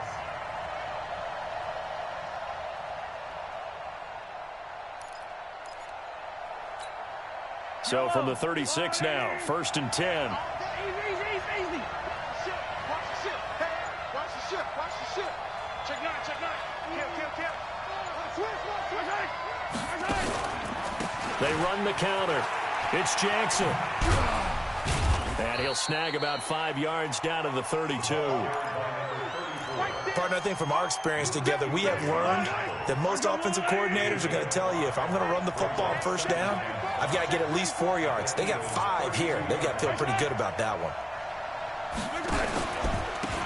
So from the 36 now, 1st and 10. Easy. Watch the ship. Check 9. Kill. They run the counter. It's Jackson. And he'll snag about 5 yards down to the 32. Partner, I think from our experience together, we have learned that most offensive coordinators are going to tell you, if I'm going to run the football on first down, I've got to get at least 4 yards. They got 5 here. They've got to feel pretty good about that one.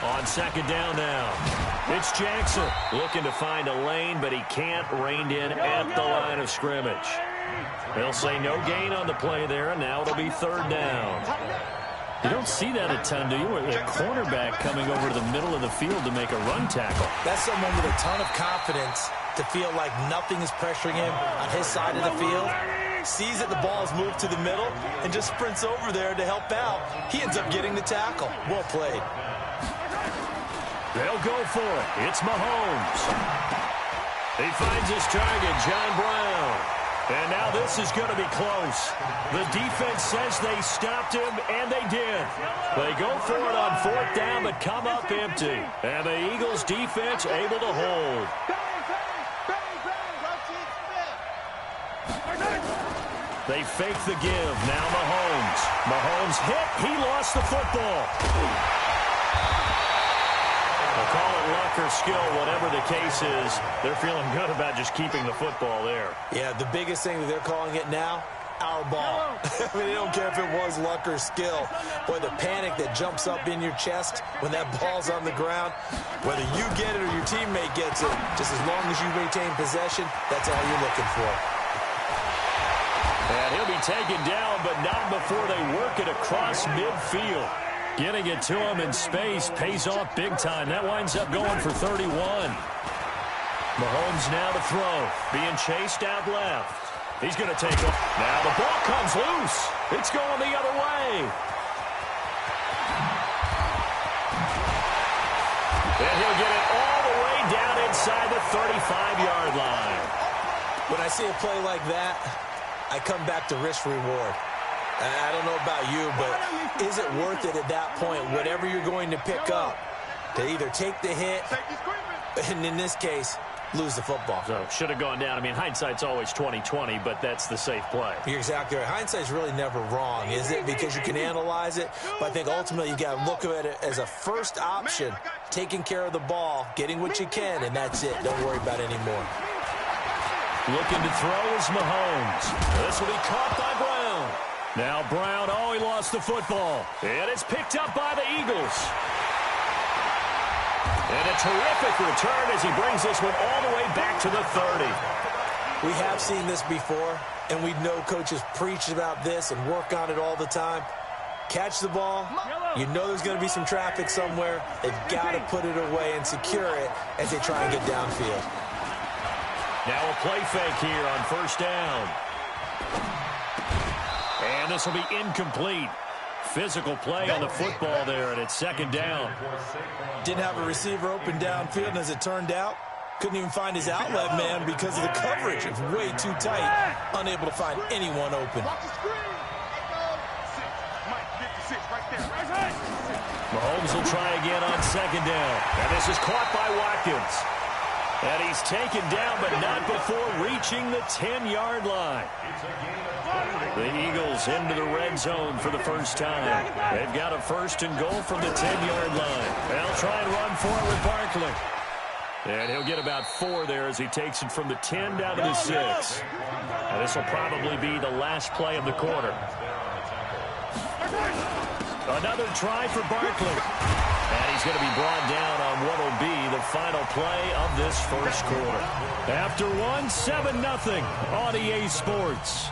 On second down now, it's Jackson looking to find a lane, but he can't, reined in at the line of scrimmage. They'll say no gain on the play there, and now it'll be third down. You don't see that a ton, do you? With a cornerback coming over to the middle of the field to make a run tackle. That's someone with a ton of confidence to feel like nothing is pressuring him on his side of the field. Sees that the ball is moved to the middle and just sprints over there to help out. He ends up getting the tackle. Well played. They'll go for it. It's Mahomes. He finds his target, John Brown. And now this is going to be close. The defense says they stopped him, and they did. They go for it on fourth down, but come up empty. And the Eagles' defense able to hold. They fake the give. Now Mahomes. Mahomes hit. He lost the football. They'll call it luck or skill, whatever the case is. They're feeling good about just keeping the football there. Yeah, the biggest thing that they're calling it now, our ball. I mean, they don't care if it was luck or skill. Boy, the panic that jumps up in your chest when that ball's on the ground, whether you get it or your teammate gets it, just as long as you maintain possession, that's all you're looking for. And he'll be taken down, but not before they work it across midfield. Getting it to him in space pays off big time. That winds up going for 31. Mahomes now to throw. Being chased out left. He's going to take off. Now the ball comes loose. It's going the other way. And he'll get it all the way down inside the 35-yard line. When I see a play like that, I come back to risk-reward. I don't know about you, but is it worth it at that point, whatever you're going to pick up, to either take the hit, and in this case, lose the football? So, should have gone down. I mean, hindsight's always 20/20, but that's the safe play. You're exactly right. Hindsight's really never wrong, is it? Because you can analyze it, but I think ultimately you got to look at it as a first option, taking care of the ball, getting what you can, and that's it. Don't worry about it anymore. Looking to throw is Mahomes. This will be caught by Brown. Now Brown, oh, he lost the football. And it's picked up by the Eagles. And a terrific return as he brings this one all the way back to the 30. We have seen this before, and we know coaches preach about this and work on it all the time. Catch the ball. You know there's going to be some traffic somewhere. They've got to put it away and secure it as they try and get downfield. Now a play fake here on first down. And this will be incomplete. Physical play on the football there, and it's second down. Didn't have a receiver open downfield, and as it turned out, couldn't even find his outlet man because of the coverage. It's way too tight, unable to find anyone open. Mahomes will try again on second down. And this is caught by Watkins. And he's taken down, but not before reaching the 10-yard line. The Eagles into the red zone for the first time. They've got a first and goal from the 10-yard line. They'll try and run for it with Barkley. And he'll get about 4 there as he takes it from the 10 down to the 6. And this will probably be the last play of the quarter. Another try for Barkley. And he's going to be brought down on what will be the final play of this first quarter. After 1, 7-0 on EA Sports.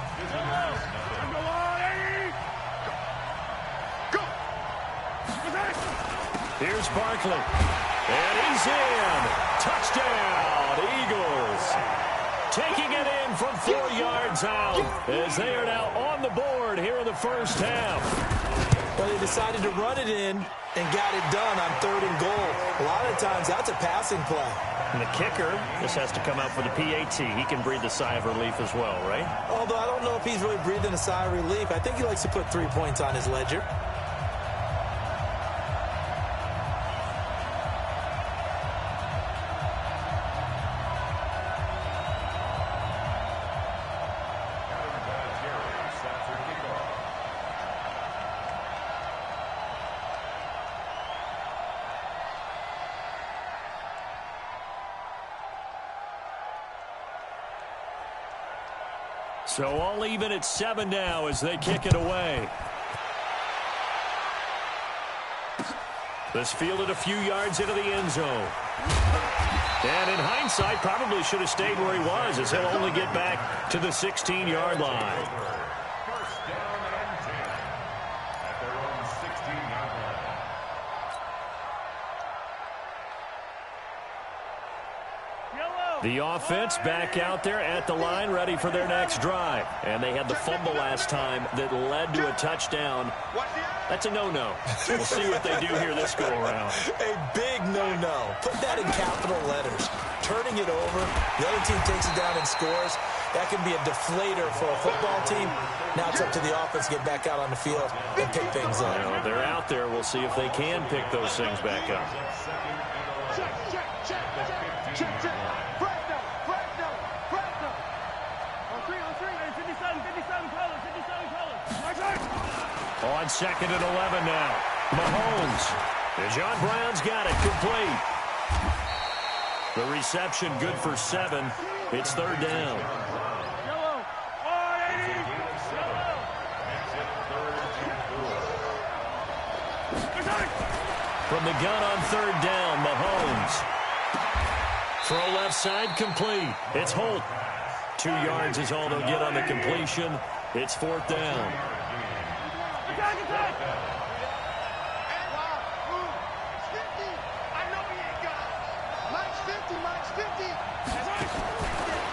Here's Barkley. And he's in. Touchdown, Eagles. Taking it in from 4 yards out as they are now on the board here in the first half. Well, they decided to run it in and got it done on 3rd and goal. A lot of times, that's a passing play. And the kicker just has to come out for the PAT. He can breathe a sigh of relief as well, right? Although I don't know if he's really breathing a sigh of relief. I think he likes to put 3 points on his ledger. So all even at 7 now as they kick it away. This fielded a few yards into the end zone. And in hindsight, probably should have stayed where he was, as he'll only get back to the 16-yard line. First down and 10 at their own 16-yard line. The offense back out there at the line, ready for their next drive. And they had the fumble last time that led to a touchdown. That's a no-no. We'll see what they do here this go-around. A big no-no. Put that in capital letters. Turning it over, the other team takes it down and scores. That can be a deflator for a football team. Now it's up to the offense to get back out on the field and pick things up. Well, they're out there. We'll see if they can pick those things back up. Check. On 2nd and 11 now. Mahomes. And John Brown's got it complete. The reception good for 7. It's 3rd down. From the gun on 3rd down, Mahomes. Throw left side complete. It's Holt. 2 yards is all they'll get on the completion. It's 4th down.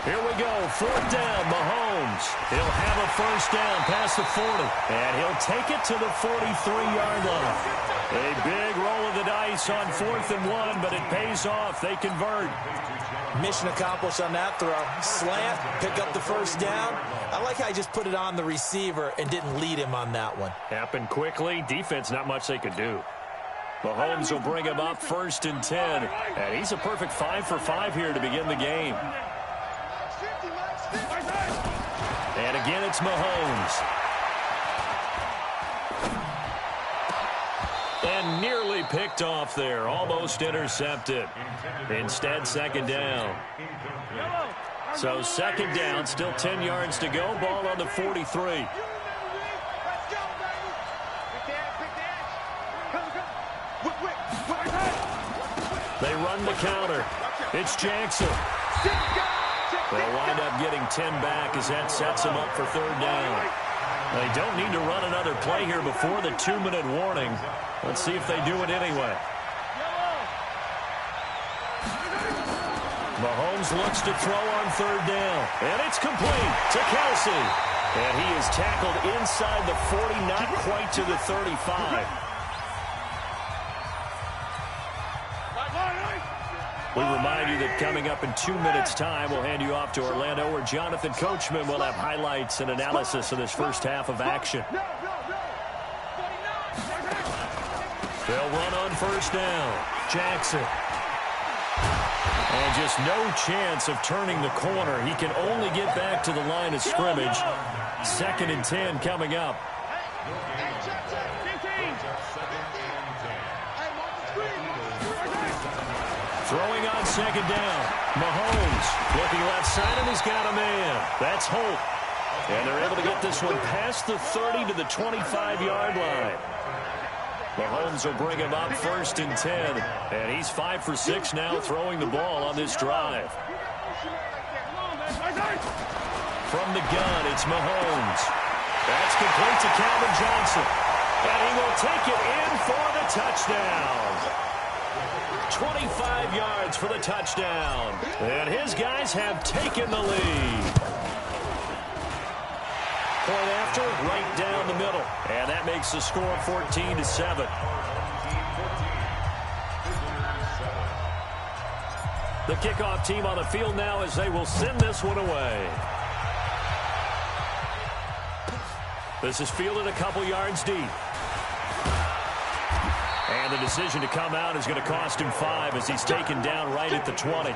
Here we go, 4th down, Mahomes. He'll have a first down past the 40, and he'll take it to the 43-yard line. A big roll of the dice on 4th and 1, but it pays off. They convert. Mission accomplished on that throw. Slant, pick up the first down. I like how he just put it on the receiver and didn't lead him on that one. Happened quickly. Defense, not much they could do. Mahomes will bring him up 1st and 10, and he's a perfect 5 for 5 here to begin the game. And again, it's Mahomes. And nearly picked off there. Almost intercepted. Instead, 2nd down. So 2nd down, still 10 yards to go. Ball on the 43. They run the counter. It's Jackson. They'll wind up getting 10 back as that sets them up for 3rd down. They don't need to run another play here before the 2-minute warning. Let's see if they do it anyway. Mahomes looks to throw on 3rd down. And it's complete to Kelsey. And he is tackled inside the 40, not quite to the 35. We remind you that coming up in 2 minutes' time, we'll hand you off to Orlando, where Jonathan Coachman will have highlights and analysis of this first half of action. They'll run on 1st down. Jackson. And just no chance of turning the corner. He can only get back to the line of scrimmage. 2nd and 10 coming up. Throwing on 2nd down. Mahomes looking left side, and he's got a man. That's Holt. And they're able to get this one past the 30 to the 25-yard line. Mahomes will bring him up 1st and 10. And he's 5 for 6 now throwing the ball on this drive. From the gun, it's Mahomes. That's complete to Calvin Johnson. And he will take it in for the touchdown. 25 yards for the touchdown. And his guys have taken the lead. Point after, right down the middle. And that makes the score 14-7. The kickoff team on the field now as they will send this one away. This is fielded a couple yards deep. And the decision to come out is going to cost him 5 as he's taken down right at the 20.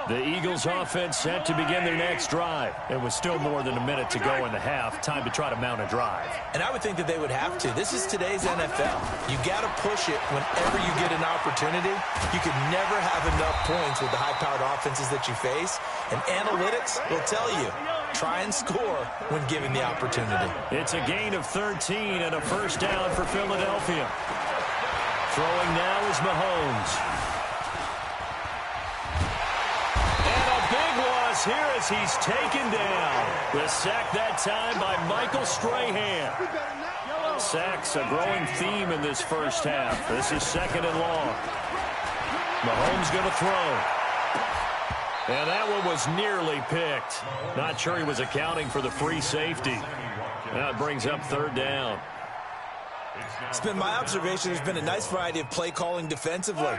The Eagles offense set to begin their next drive. It was still more than a minute to go in the half. Time to try to mount a drive. And I would think that they would have to. This is today's NFL. You got to push it whenever you get an opportunity. You could never have enough points with the high-powered offenses that you face. And analytics will tell you, try and score when given the opportunity. It's a gain of 13 and a first down for Philadelphia. Throwing now is Mahomes. And a big loss here as he's taken down. The sack that time by Michael Strahan. Sacks a growing theme in this first half. This is second and long. Mahomes going to throw. And that one was nearly picked. Not sure he was accounting for the free safety. Now it brings up third down. It's been my observation there's been a nice variety of play calling defensively.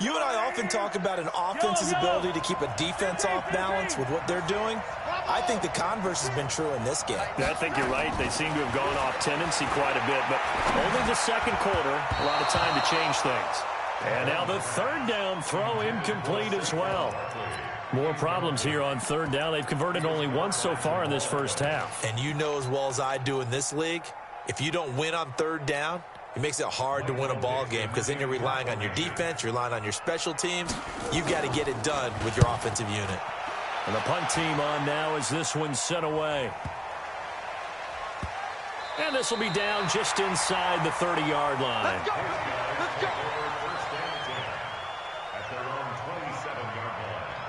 You and I often talk about an offense's ability to keep a defense off balance with what they're doing. I think the converse has been true in this game. I think you're right. They seem to have gone off tendency quite a bit, but only the second quarter, a lot of time to change things. And now the third down throw incomplete as well. More problems here on third down. They've converted only once so far in this first half. And you know as well as I do in this league, if you don't win on third down, it makes it hard to win a ball game because then you're relying on your defense, you're relying on your special teams. You've got to get it done with your offensive unit. And the punt team on now as this one's sent away. And this will be down just inside the 30-yard line. Let's go. Let's go. First down 10 at their own 27-yard line.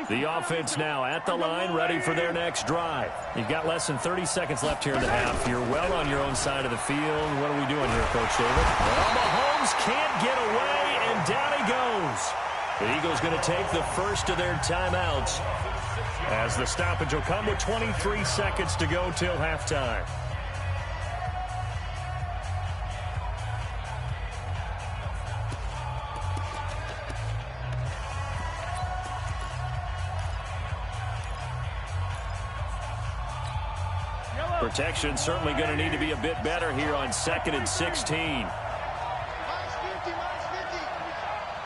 The offense now at the line, ready for their next drive. You've got less than 30 seconds left here in the half. You're well on your own side of the field. What are we doing here, Coach David? Well, Mahomes can't get away, and down he goes. The Eagles going to take the first of their timeouts as the stoppage will come with 23 seconds to go till halftime. Protection certainly going to need to be a bit better here on 2nd and 16. -50,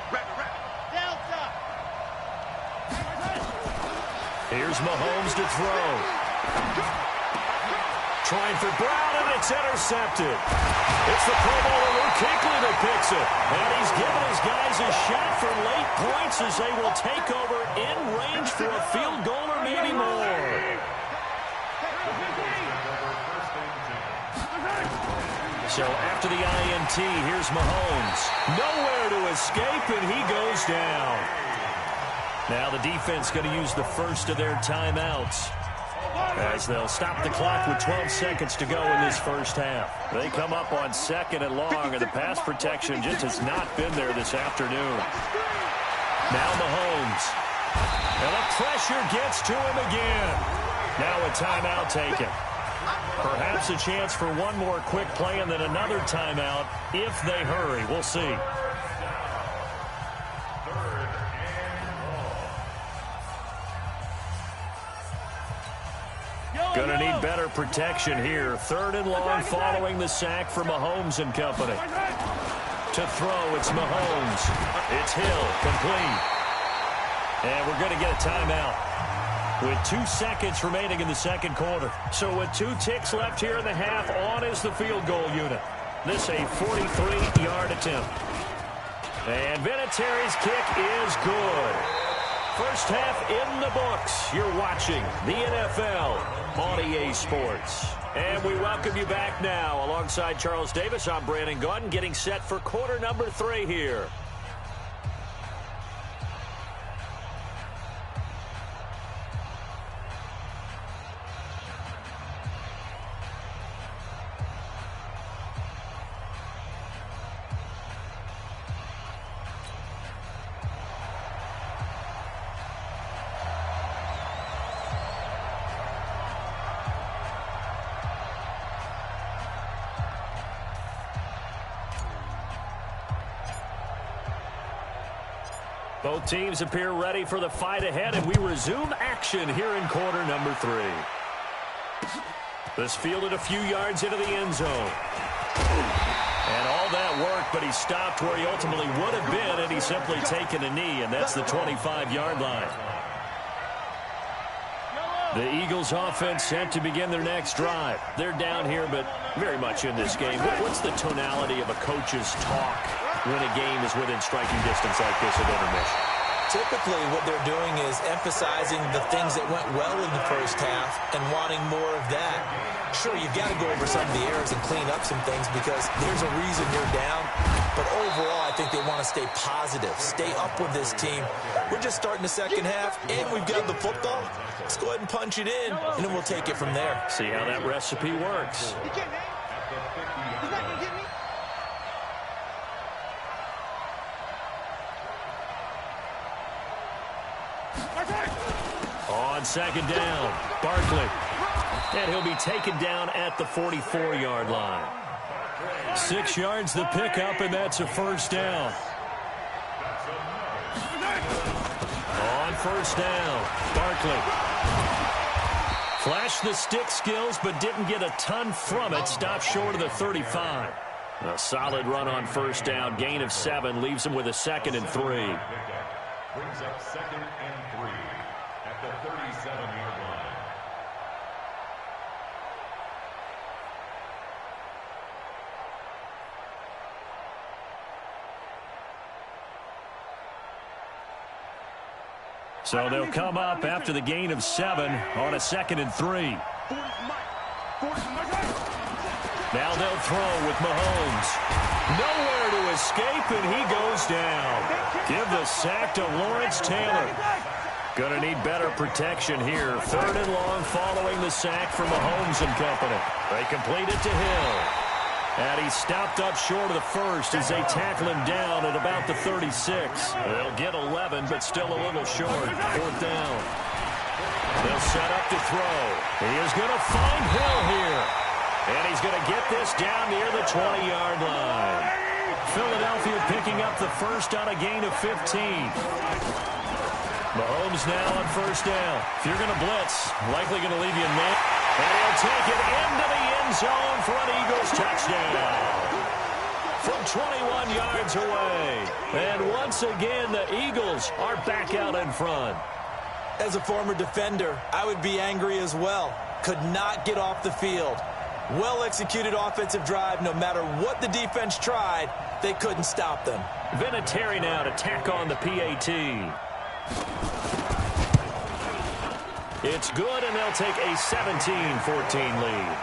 -50. Delta. Here's Mahomes to throw. Trying for Brown, and it's intercepted. It's the Pro Bowler Luke Kuechly that picks it. And he's given his guys a shot for late points as they will take over in range for a field goal or maybe more. So after the INT, here's Mahomes. Nowhere to escape, and he goes down. Now the defense going to use the first of their timeouts as they'll stop the clock with 12 seconds to go in this first half. They come up on 2nd and long, and the pass protection just has not been there this afternoon. Now Mahomes. And the pressure gets to him again. Now a timeout taken. Perhaps a chance for one more quick play and then another timeout if they hurry. We'll see. Going to need better protection here. 3rd and long following the sack for Mahomes and company. To throw, it's Mahomes. It's Hill, complete. And we're going to get a timeout with 2 seconds remaining in the second quarter. So with 2 ticks left here in the half, on is the field goal unit. This a 43-yard attempt. And Vinatieri's kick is good. First half in the books. You're watching the NFL on EA Sports. And we welcome you back now. Alongside Charles Davis, I'm Brandon Gaudin, getting set for quarter number 3 here. Both teams appear ready for the fight ahead, and we resume action here in quarter number 3. This fielded a few yards into the end zone. And all that work, but he stopped where he ultimately would have been had he simply taken a knee, and that's the 25-yard line. The Eagles offense set to begin their next drive. They're down here, but very much in this game. What's the tonality of a coach's talk when a game is within striking distance like this at intermission? Typically, what they're doing is emphasizing the things that went well in the first half and wanting more of that. Sure, you've got to go over some of the errors and clean up some things because there's a reason you're down. But overall, I think they want to stay positive, stay up with this team. We're just starting the second half, and we've got the football. Let's go ahead and punch it in, and then we'll take it from there. See how that recipe works. He can't hang. He's not going to get me. On second down, Barkley. And he'll be taken down at the 44-yard line. 6 yards the pickup, and that's a first down. On first down, Barkley. Flashed the stick skills, but didn't get a ton from it. Stopped short of the 35. A solid run on first down. Gain of 7 leaves him with a 2nd and 3. Brings up 2nd and 3 at the 37-yard line. So they'll come up after the gain of 7 on a 2nd and 3. Now they'll throw with Mahomes. Nowhere to escape, and he goes down. Give the sack to Lawrence Taylor. Going to need better protection here. 3rd and long following the sack from Mahomes and company. They complete it to Hill. And he stopped up short of the first as they tackle him down at about the 36. They'll get 11, but still a little short. 4th down. They'll set up to throw. He is going to find Hill here. And he's going to get this down near the 20-yard line. Philadelphia picking up the first on a gain of 15. Mahomes now on first down. If you're going to blitz, likely going to leave you in man. And he'll take it into the end zone for an Eagles touchdown. From 21 yards away. And once again, the Eagles are back out in front. As a former defender, I would be angry as well. Could not get off the field. Well-executed offensive drive. No matter what the defense tried, they couldn't stop them. Vinatieri now to tack on the PAT. It's good, and they'll take a 17-14 lead.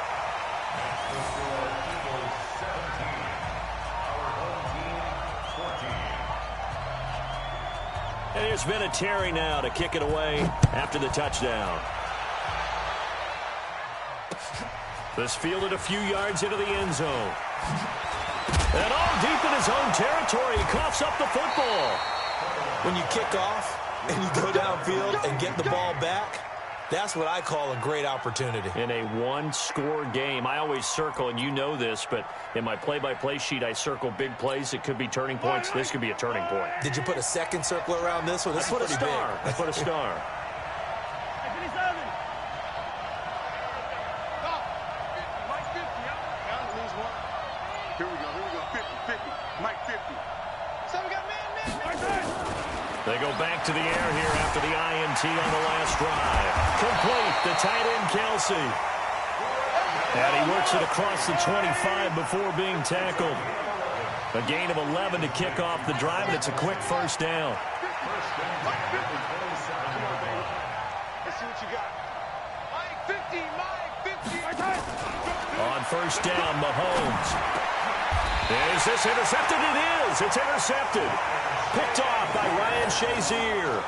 And here's Vinatieri now to kick it away after the touchdown. This fielded a few yards into the end zone. And all deep in his own territory, he coughs up the football. When you kick off and you go downfield and get the ball back, that's what I call a great opportunity. In a one-score game, I always circle, and you know this, but in my play-by-play sheet, I circle big plays. It could be turning points. This could be a turning point. Did you put a second circle around this one? This is pretty big. I put a star. Here we go. 50-50. Mike 50. So we got man. They go back to the air here after the INT on the last drive. Complete, the tight end, Kelsey. And he works it across the 25 before being tackled. A gain of 11 to kick off the drive, and it's a quick first down. Let's see what you got. Mike 50. On first down, Mahomes. Is this intercepted? It is. It's intercepted. Picked off by Ryan Shazier.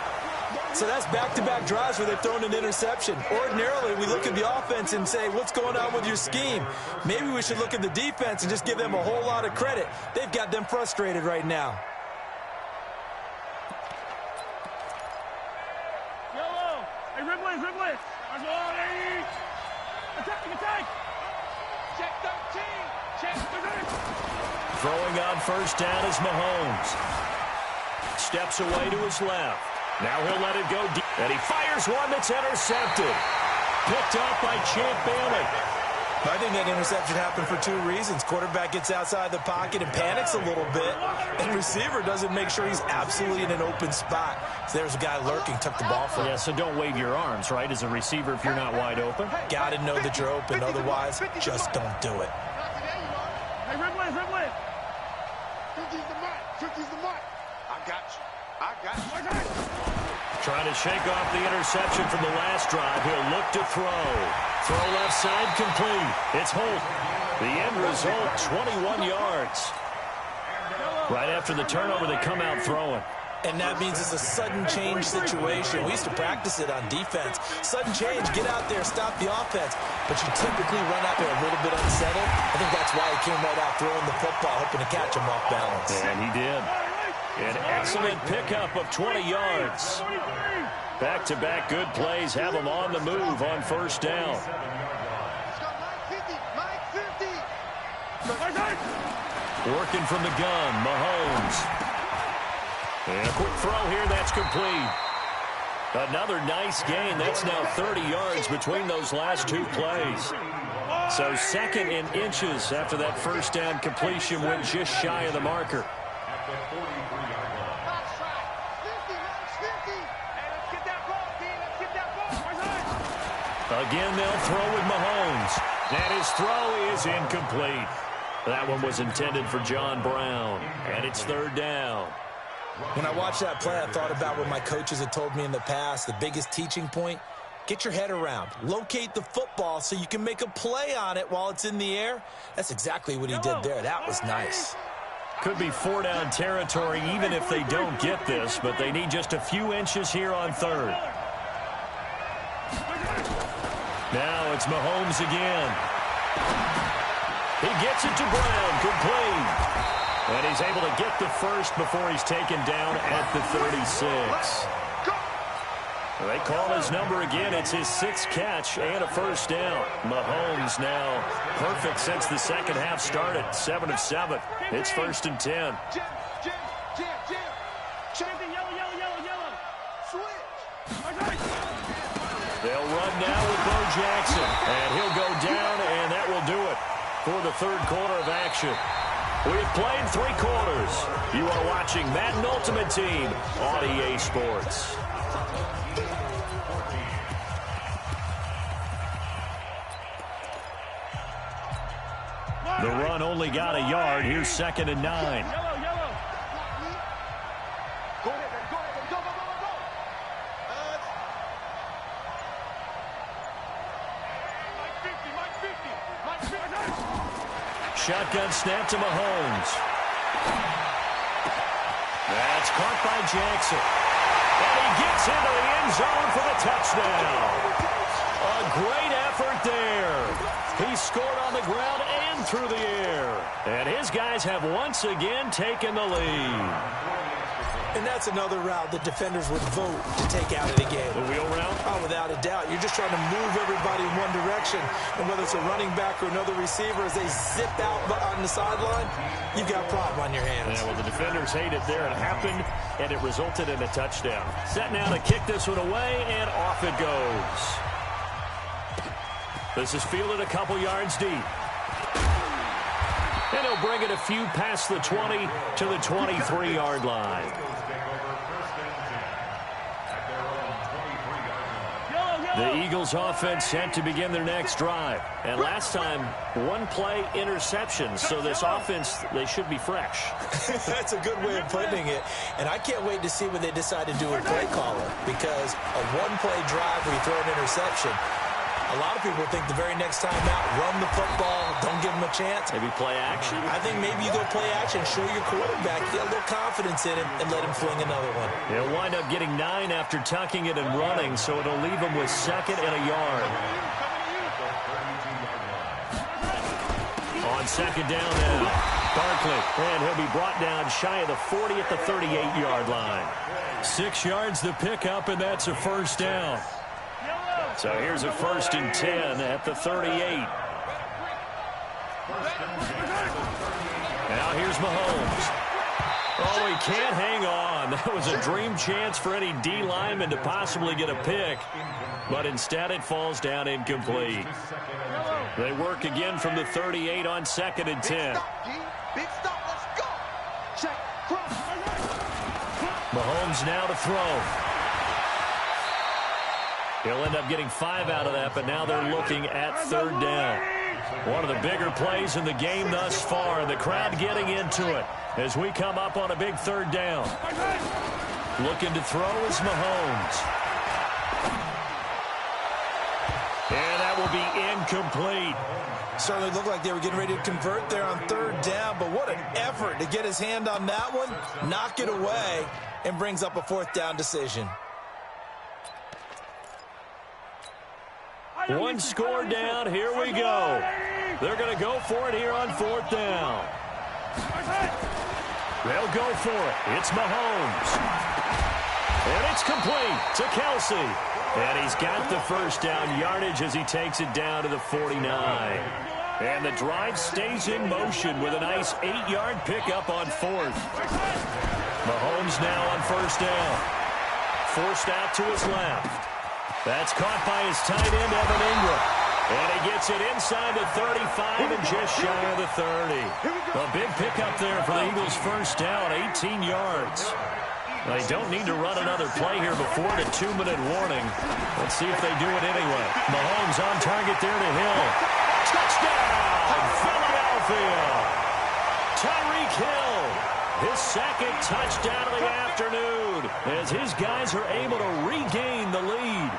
So that's back-to-back drives where they've thrown an interception. Ordinarily, we look at the offense and say, what's going on with your scheme? Maybe we should look at the defense and just give them a whole lot of credit. They've got them frustrated right now. Yellow. Hey, Riblets. Attack. Check 13. Check 13. Throwing on first down is Mahomes. steps away to his left. Now he'll let it go deep. And he fires one that's intercepted. Picked off by Champ Bailey. I think that interception happened for two reasons. Quarterback gets outside the pocket and panics a little bit, and receiver doesn't make sure he's absolutely in an open spot. So there's a guy lurking, took the ball from him. Yeah, so don't wave your arms, right, as a receiver if you're not wide open. Got to know that you're open. Otherwise, just don't do it. Hey, red wave, red wave. 50's the mic, 50's the mic. I got you. I got you. Trying to shake off the interception from the last drive. He'll look to throw. Throw left side complete. It's Holt. The end result, 21 yards. Right after the turnover, they come out throwing. And that means it's a sudden change situation. We used to practice it on defense. Sudden change, get out there, stop the offense. But you typically run out there a little bit unsettled. I think that's why he came right out throwing the football, hoping to catch him off balance. And he did. An excellent pickup of 20 yards. Back-to-back good plays have him on the move on first down. Let's go, Mike 50, Mike 50. Working from the gun, Mahomes. And a quick throw here, that's complete. Another nice gain. That's now 30 yards between those last two plays. So second in inches after that first down completion went just shy of the marker. Again, they'll throw with Mahomes. And his throw is incomplete. That one was intended for John Brown. And it's third down. When I watched that play, I thought about what my coaches had told me in the past. The biggest teaching point, get your head around. Locate the football so you can make a play on it while it's in the air. That's exactly what he did there. That was nice. Could be four-down territory even if they don't get this, but they need just a few inches here on third. Now it's Mahomes again. He gets it to Brown, complete. And he's able to get the first before he's taken down at the 36. They call his number again. It's his sixth catch and a first down. Mahomes now perfect since the second half started. 7 of 7. It's first and 10. They'll run now with Bo Jackson. And he'll go down, and that will do it for the third quarter of action. We've played 3 quarters. You are watching Madden Ultimate Team on EA Sports. The run only got a yard. Here's second and 9. Shotgun snap to Mahomes. That's caught by Jackson. And he gets into the end zone for the touchdown. A great effort there. He scored on the ground and through the air. And his guys have once again taken the lead. And that's another route that defenders would vote to take out of the game. The wheel route? Oh, without a doubt. You're just trying to move everybody in one direction. And whether it's a running back or another receiver, as they zip out on the sideline, you've got a problem on your hands. Yeah, well, the defenders hate it there. It happened, and it resulted in a touchdown. Set now to kick this one away, and off it goes. This is fielded a couple yards deep. And he'll bring it a few past the 20 to the 23-yard line. The Eagles offense set to begin their next drive. And last time, one play interception. So this offense, they should be fresh. That's a good way of putting it. And I can't wait to see what they decide to do with play caller. Because a one-play drive where you throw an interception, a lot of people think the very next time out, run the football, don't give them a chance. Maybe play action? I think maybe you go play action, show your quarterback, get a little confidence in him, and let him fling another one. He'll wind up getting 9 after tucking it and running, so it'll leave him with second and a yard. On second down now, Barkley, and he'll be brought down shy of the 40 at the 38-yard line. 6 yards the pickup, and that's a first down. So here's a first and 10 at the 38. Now here's Mahomes. Oh, he can't hang on. That was a dream chance for any D lineman to possibly get a pick. But instead it falls down incomplete. They work again from the 38 on 2nd and 10. Big stop, let's go. Check, cross. Mahomes now to throw. He'll end up getting 5 out of that, but now they're looking at 3rd down. One of the bigger plays in the game thus far, and the crowd getting into it as we come up on a big 3rd down. Looking to throw is Mahomes. And that will be incomplete. Certainly looked like they were getting ready to convert there on 3rd down, but what an effort to get his hand on that one, knock it away, and brings up a 4th down decision. One score down, here we go. They're going to go for it here on 4th down. They'll go for it. It's Mahomes. And it's complete to Kelsey. And he's got the 1st down yardage as he takes it down to the 49. And the drive stays in motion with a nice 8-yard pickup on 4th. Mahomes now on 1st down. Forced out to his left. That's caught by his tight end, Evan Ingram. And he gets it inside the 35 and just shy of the 30. A big pickup there for the Eagles' 1st down, 18 yards. They don't need to run another play here before the 2-minute warning. Let's see if they do it anyway. Mahomes on target there to Hill. Touchdown, Philadelphia. Tyreek Hill, his 2nd touchdown of the afternoon as his guys are able to regain the lead.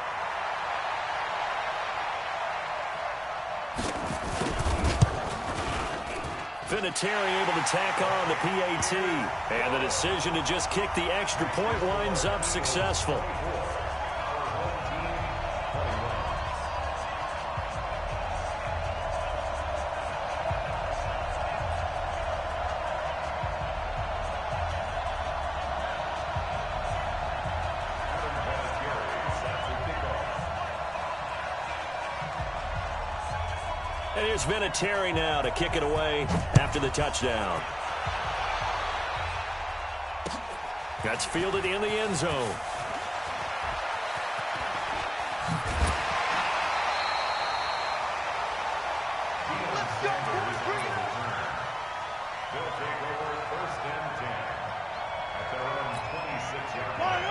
Vinatieri able to tack on the PAT. And the decision to just kick the extra point winds up successful. And here's Vinatieri now to kick it away after the touchdown. That's fielded in the end zone.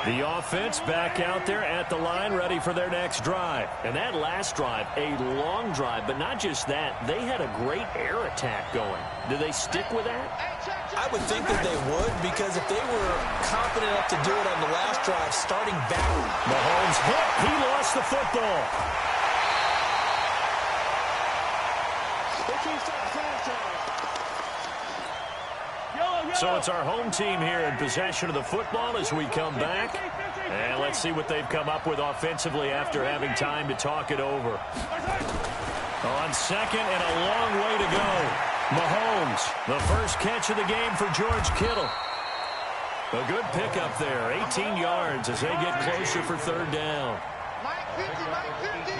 The offense back out there at the line, ready for their next drive. And that last drive, a long drive, but not just that. They had a great air attack going. Do they stick with that? I would think that they would, because if they were confident enough to do it on the last drive, starting back. Mahomes hit. He lost the football. So it's our home team here in possession of the football as we come back. And let's see what they've come up with offensively after having time to talk it over. On 2nd and a long way to go. Mahomes, the first catch of the game for George Kittle. A good pickup there, 18 yards as they get closer for 3rd down. Mike 50, Mike 50.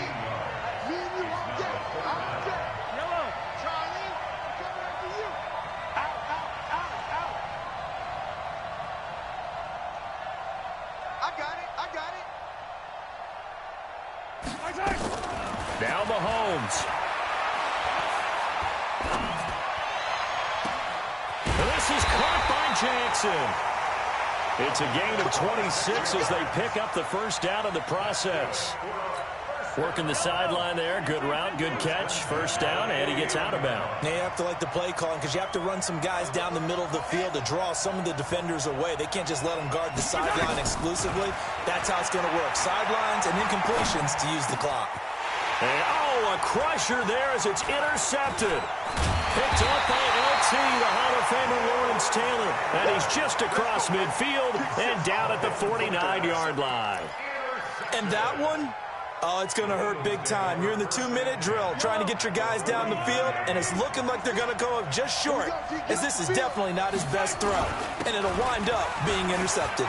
Me and you on deck. On deck. Yellow, Charlie, coming after you. Out, out, out, out. I got it, I got it. Now Mahomes. This is caught by Jackson. It's a gain of 26 as they pick up the 1st down in the process. Working the sideline there. Good route, good catch. 1st down, and he gets out of bounds. Now you have to like the play calling, because you have to run some guys down the middle of the field to draw some of the defenders away. They can't just let them guard the sideline exclusively. That's how it's going to work. Sidelines and incompletions to use the clock. And, oh, a crusher there as it's intercepted. Picked up by LT, the Hall of Famer Lawrence Taylor. And he's just across midfield and down at the 49-yard line. And that one, oh, it's going to hurt big time. You're in the 2-minute drill trying to get your guys down the field, and it's looking like they're going to go up just short, as this is definitely not his best throw. And it'll wind up being intercepted.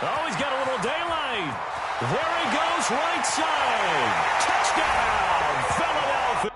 Oh, he's got a little daylight. There he goes, right side. Touchdown, Philadelphia.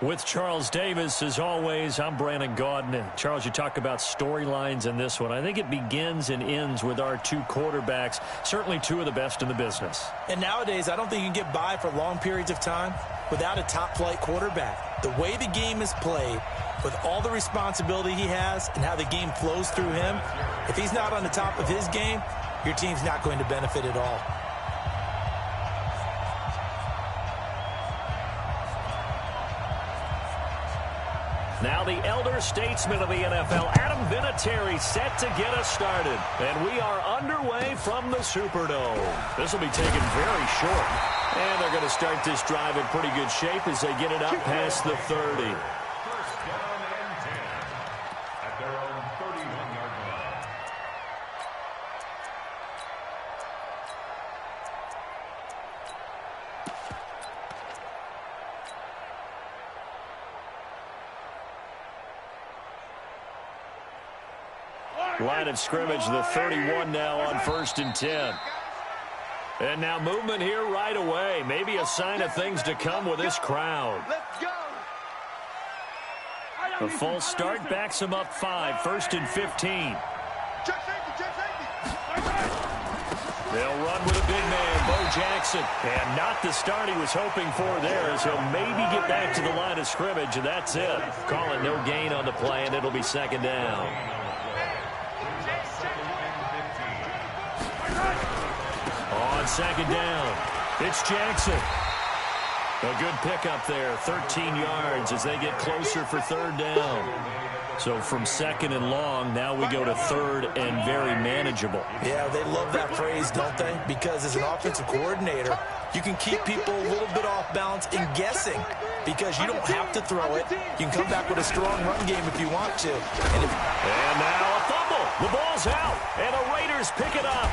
With Charles Davis, as always, I'm Brandon Gaudin. Charles, you talk about storylines in this one. I think it begins and ends with our two quarterbacks, certainly two of the best in the business. And nowadays, I don't think you can get by for long periods of time without a top-flight quarterback. The way the game is played, with all the responsibility he has and how the game flows through him, if he's not on the top of his game, your team's not going to benefit at all. Now the elder statesman of the NFL, Madden Mut20, set to get us started. And we are underway from the Superdome. This will be taken very short. And they're going to start this drive in pretty good shape as they get it up past the 30. First down and 10 at their own 31-yard line. Line of scrimmage, the 31 now on 1st and 10. And now movement here right away. Maybe a sign of things to come with this crowd. Let's go. A false start backs him up 5, 1st and 15. Check safety. They'll run with a big man, Bo Jackson. And not the start he was hoping for there, as he'll maybe get back to the line of scrimmage, and that's it. Call it no gain on the play, and it'll be 2nd down. On 2nd down, it's Jackson. A good pickup there, 13 yards as they get closer for 3rd down. So from 2nd and long, now we go to 3rd and very manageable. Yeah, they love that phrase, don't they? Because as an offensive coordinator, you can keep people a little bit off balance and guessing because you don't have to throw it. You can come back with a strong run game if you want to. And now a fumble. The ball's out, and the Raiders pick it up.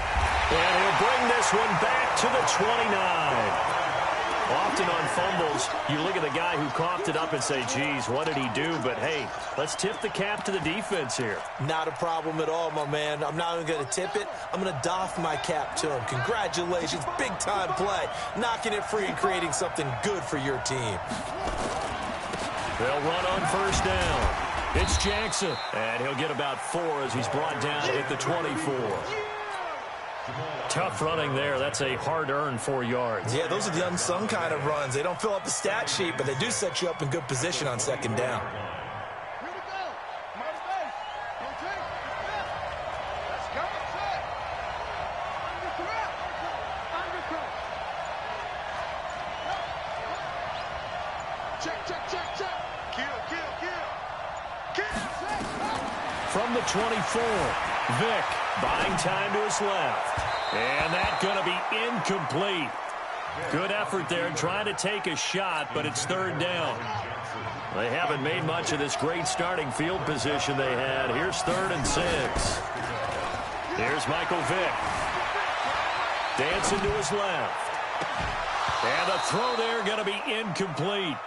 And he'll bring this one back to the 29. Often on fumbles, you look at the guy who coughed it up and say, geez, what did he do? But, hey, let's tip the cap to the defense here. Not a problem at all, my man. I'm not even going to tip it. I'm going to doff my cap to him. Congratulations. Big-time play. Knocking it free and creating something good for your team. They'll run on 1st down. It's Jackson. And he'll get about 4 as he's brought down at the 24. Tough running there. That's a hard-earned 4 yards. Yeah, those are the unsung kind of runs. They don't fill up the stat sheet, but they do set you up in good position on 2nd down. Here we go. Motivate. Don't take. Let's go. Set. Under threat. Under threat. Check. Kill. From the 24, Vick buying time to his left. And that's going to be incomplete. Good effort there trying to take a shot, but it's 3rd down. They haven't made much of this great starting field position they had. Here's 3rd and 6. Here's Michael Vick. Dancing to his left. And the throw there going to be incomplete.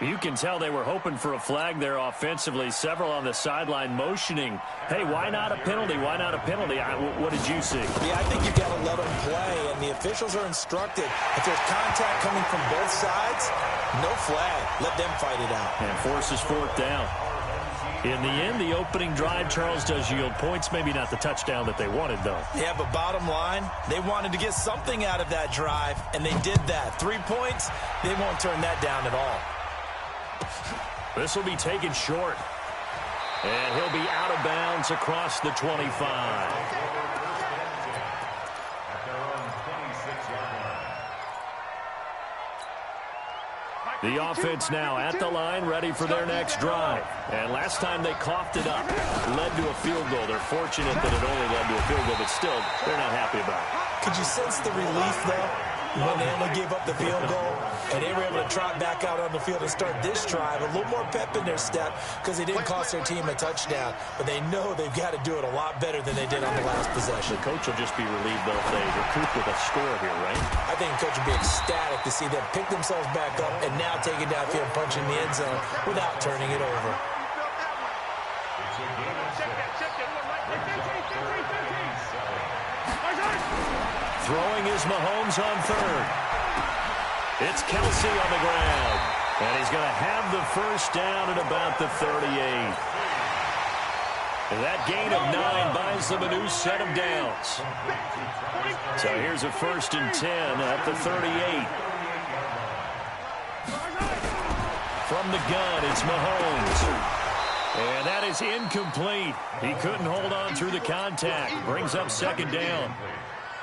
You can tell they were hoping for a flag there offensively. Several on the sideline motioning. Hey, why not a penalty? Why not a penalty? What did you see? Yeah, I think you've got to let them play, and the officials are instructed. If there's contact coming from both sides, no flag. Let them fight it out. And forces 4th down. In the end, the opening drive, Charles, does yield points. Maybe not the touchdown that they wanted, though. Yeah, but bottom line, they wanted to get something out of that drive, and they did that. 3 points, they won't turn that down at all. This will be taken short. And he'll be out of bounds across the 25. The offense now at the line, ready for their next drive. And last time they coughed it up, led to a field goal. They're fortunate that it only led to a field goal, but still, they're not happy about it. Could you sense the relief, though, when they only gave up the field goal and they were able to trot back out on the field and start this drive? A little more pep in their step because they didn't cost their team a touchdown, but they know they've got to do it a lot better than they did on the last possession. The coach will just be relieved, though, if they recoup with a score here, right? I think the coach will be ecstatic to see them pick themselves back up and now take it downfield and punch in the end zone without turning it over. Throwing is Mahomes on 3rd. It's Kelsey on the ground. And he's going to have the first down at about the 38. And that gain of 9 buys them a new set of downs. So here's a 1st and 10 at the 38. From the gun, it's Mahomes. And that is incomplete. He couldn't hold on through the contact. Brings up 2nd down.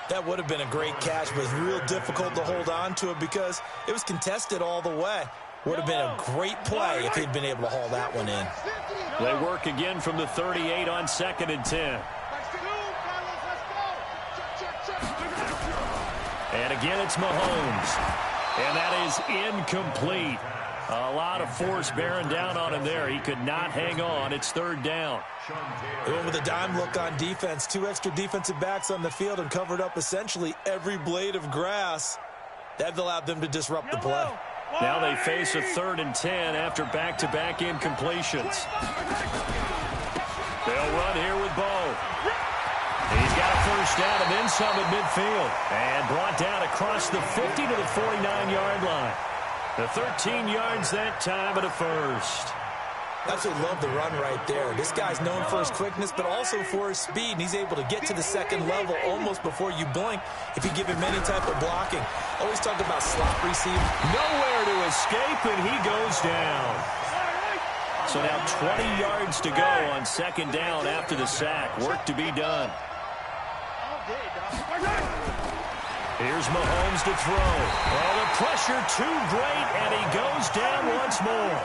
That would have been a great catch, but it was real difficult to hold on to it because it was contested all the way. Would have been a great play if he'd been able to haul that one in. They work again from the 38 on 2nd and 10. And again, it's Mahomes. And that is incomplete. A lot of force bearing down on him there. He could not hang on. It's 3rd down. They went with a dime look on defense. 2 extra defensive backs on the field and covered up essentially every blade of grass. That allowed them to disrupt the play. Now they face a 3rd and 10 after back-to-back incompletions. They'll run here with Bo. He's got a first down and then some at midfield. And brought down across the 50 to the 49-yard line. The 13 yards that time at a first. Absolutely love the run right there. This guy's known for his quickness, but also for his speed. And he's able to get to the 2nd level almost before you blink if you give him any type of blocking. Always talk about slot receive. Nowhere to escape, and he goes down. So now 20 yards to go on 2nd down after the sack. Work to be done. Here's Mahomes to throw. Well, the pressure too great, and he goes down once more.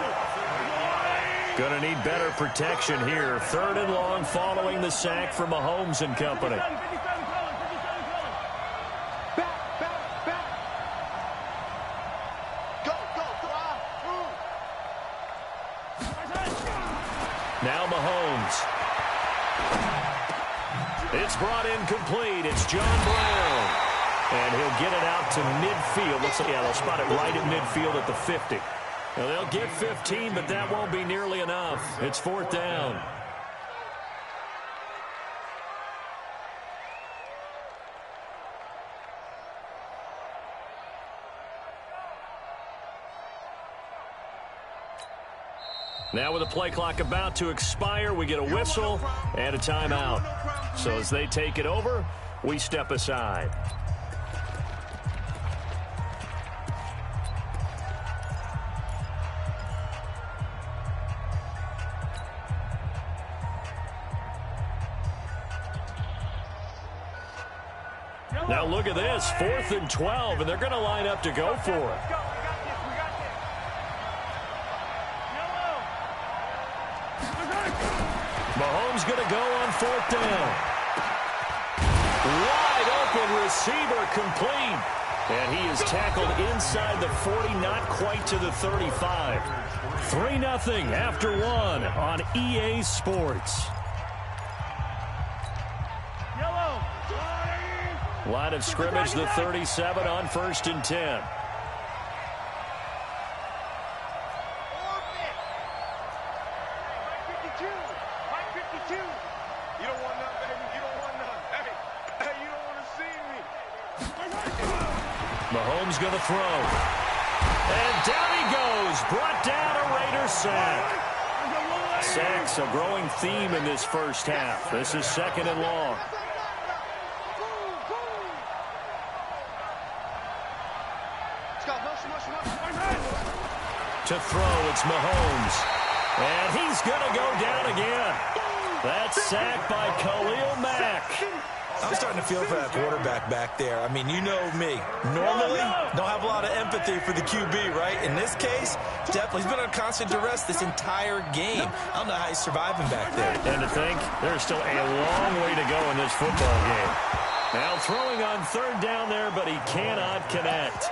Going to need better protection here. 3rd and long following the sack for Mahomes and company. Now Mahomes. It's brought in complete. It's John Brown. And he'll get it out to midfield. Looks like, yeah, they'll spot it right at midfield at the 50. Now, they'll get 15, but that won't be nearly enough. It's 4th down. Now with the play clock about to expire, we get a whistle and a timeout. So as they take it over, we step aside. Now look at this, 4th and 12, and they're going to line up to go for it. Mahomes going to go on 4th down. Wide open receiver complete. And he is tackled inside the 40, not quite to the 35. 3-0 after 1 on EA Sports. Line of scrimmage, the 37 on 1st and 10. Mahomes going to throw. And down he goes. Brought down a Raider sack. Sacks a growing theme in this first half. This is 2nd and long. To throw, it's Mahomes. And he's going to go down again. That's sacked by Khalil Mack. I'm starting to feel for that quarterback back there. I mean, you know me. Normally, don't have a lot of empathy for the QB, right? In this case, definitely. He's been on constant duress this entire game. I don't know how he's surviving back there. And to think, there's still a long way to go in this football game. Now throwing on 3rd down there, but he cannot connect.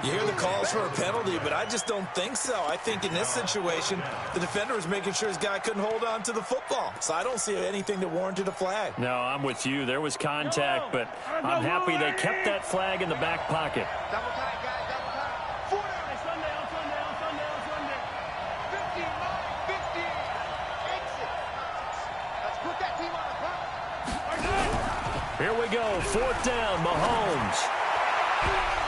You hear the calls for a penalty, but I just don't think so. I think in this situation, the defender was making sure his guy couldn't hold on to the football. So I don't see anything that warranted a flag. No, I'm with you. There was contact, but I'm happy they kept that flag in the back pocket. Double time, guys, double time. Sunday, on Sunday, on Sunday, on Sunday. 50, exit. Let's put that team on the clock. Here we go, 4th down, Mahomes.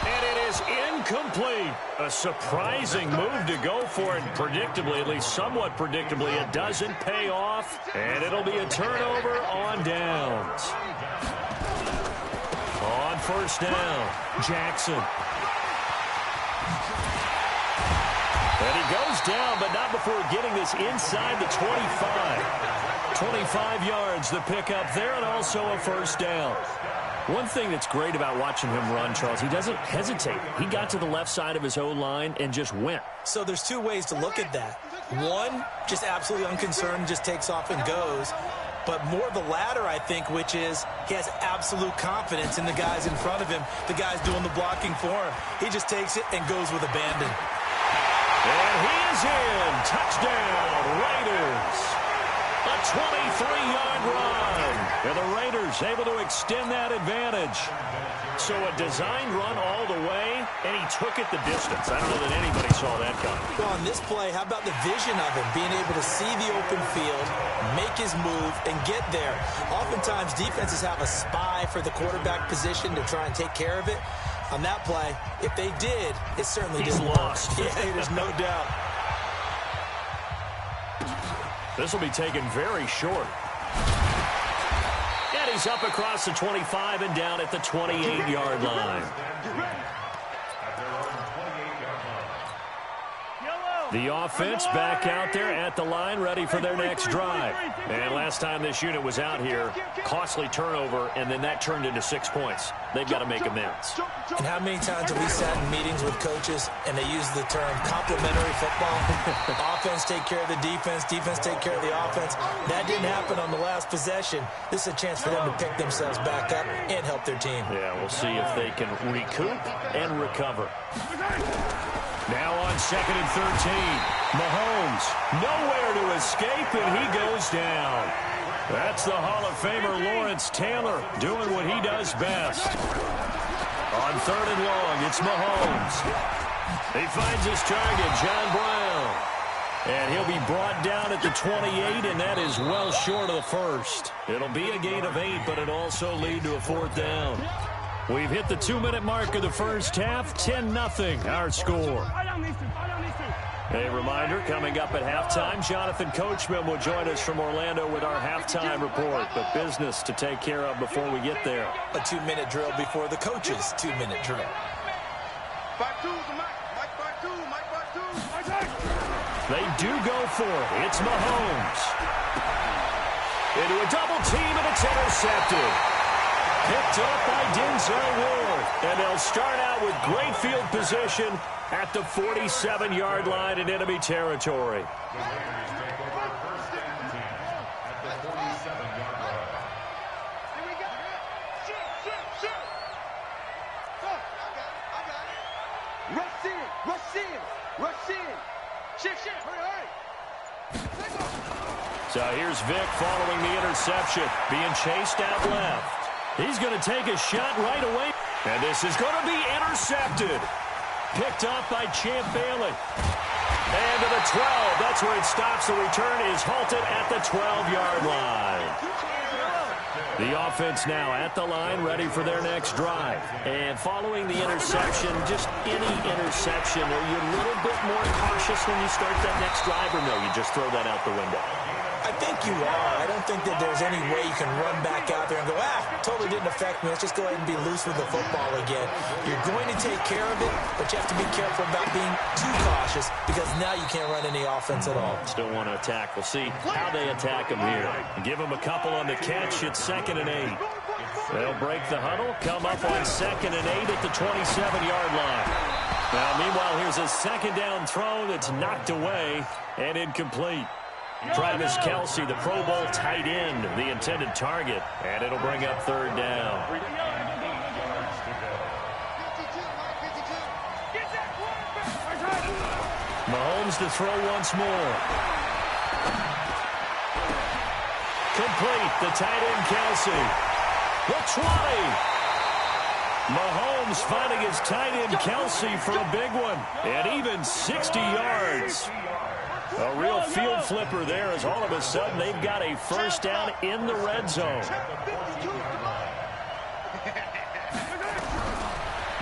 And And it is incomplete. A surprising move to go for it. Predictably, at least somewhat predictably, it doesn't pay off. And it'll be a turnover on downs. On first down, Jackson. And he goes down, but not before getting this inside the 25. 25 yards, the pickup there, and also a first down. One thing that's great about watching him run, Charles, he doesn't hesitate. He got to the left side of his O-line and just went. So there's two ways to look at that. One, just absolutely unconcerned, just takes off and goes. But more the latter, I think, which is he has absolute confidence in the guys in front of him, the guys doing the blocking for him. He just takes it and goes with abandon. And he is in. Touchdown, Raiders. A 23-yard run. And the Raiders able to extend that advantage. So a designed run all the way, and he took it the distance. I don't know that anybody saw that coming. Well, on this play, how about the vision of him, being able to see the open field, make his move, and get there. Oftentimes, defenses have a spy for the quarterback position to try and take care of it. On that play, if they did, it certainly didn't lost. Yeah, there's no doubt. This will be taken very short. And he's up across the 25 and down at the 28-yard line. The offense back out there at the line, ready for their next drive. And last time this unit was out here, costly turnover, and then that turned into 6 points. They've got to make amends. And how many times have we sat in meetings with coaches and they use the term complementary football? Offense take care of the defense, defense take care of the offense. That didn't happen on the last possession. This is a chance for them to pick themselves back up and help their team. Yeah, we'll see if they can recoup and recover. Now on 2nd and 13, Mahomes nowhere to escape, and he goes down. That's the Hall of Famer Lawrence Taylor doing what he does best. On 3rd and long, it's Mahomes. He finds his target, John Brown. And he'll be brought down at the 28, and that is well short of the first. It'll be a gain of 8, but it'll also lead to a 4th down. We've hit the 2-minute mark of the first half, 10-0 our score. A reminder, coming up at halftime, Jonathan Coachman will join us from Orlando with our halftime report, but business to take care of before we get there. A 2-minute drill before the coach's 2-minute drill. 5-2, Mike 5-2, Mike 5-2. They do go for it. It's Mahomes. Into a double team, and it's intercepted. Picked up by Denzel Ward. And they'll start out with great field position at the 47-yard line in enemy territory. The Raiders take over 1st and 10 at the 47-yard line. Here we go. Shoot. I got it. Rush in. Shit. Hurry. So here's Vic following the interception. Being chased out left. He's going to take a shot right away. And this is going to be intercepted. Picked up by Champ Bailey. And to the 12. That's where it stops. The return is halted at the 12-yard line. The offense now at the line, ready for their next drive. And following the interception, just any interception, are you a little bit more cautious when you start that next drive, or no, you just throw that out the window? I think you are. I don't think that there's any way you can run back out there and go, totally didn't affect me. Let's just go ahead and be loose with the football again. You're going to take care of it, but you have to be careful about being too cautious because now you can't run any offense at all. Still want to attack. We'll see how they attack him here. Give him a couple on the catch. It's 2nd and 8. They'll break the huddle, come up on 2nd and 8 at the 27-yard line. Now, meanwhile, here's a 2nd down throw that's knocked away and incomplete. Travis Kelce, the Pro Bowl tight end, the intended target, and it'll bring up 3rd down. Mahomes to throw once more. Complete, the tight end Kelce. The 20. Mahomes finding his tight end Kelce for a big one, and even 60 yards. A real field flipper there as all of a sudden they've got a 1st down in the red zone.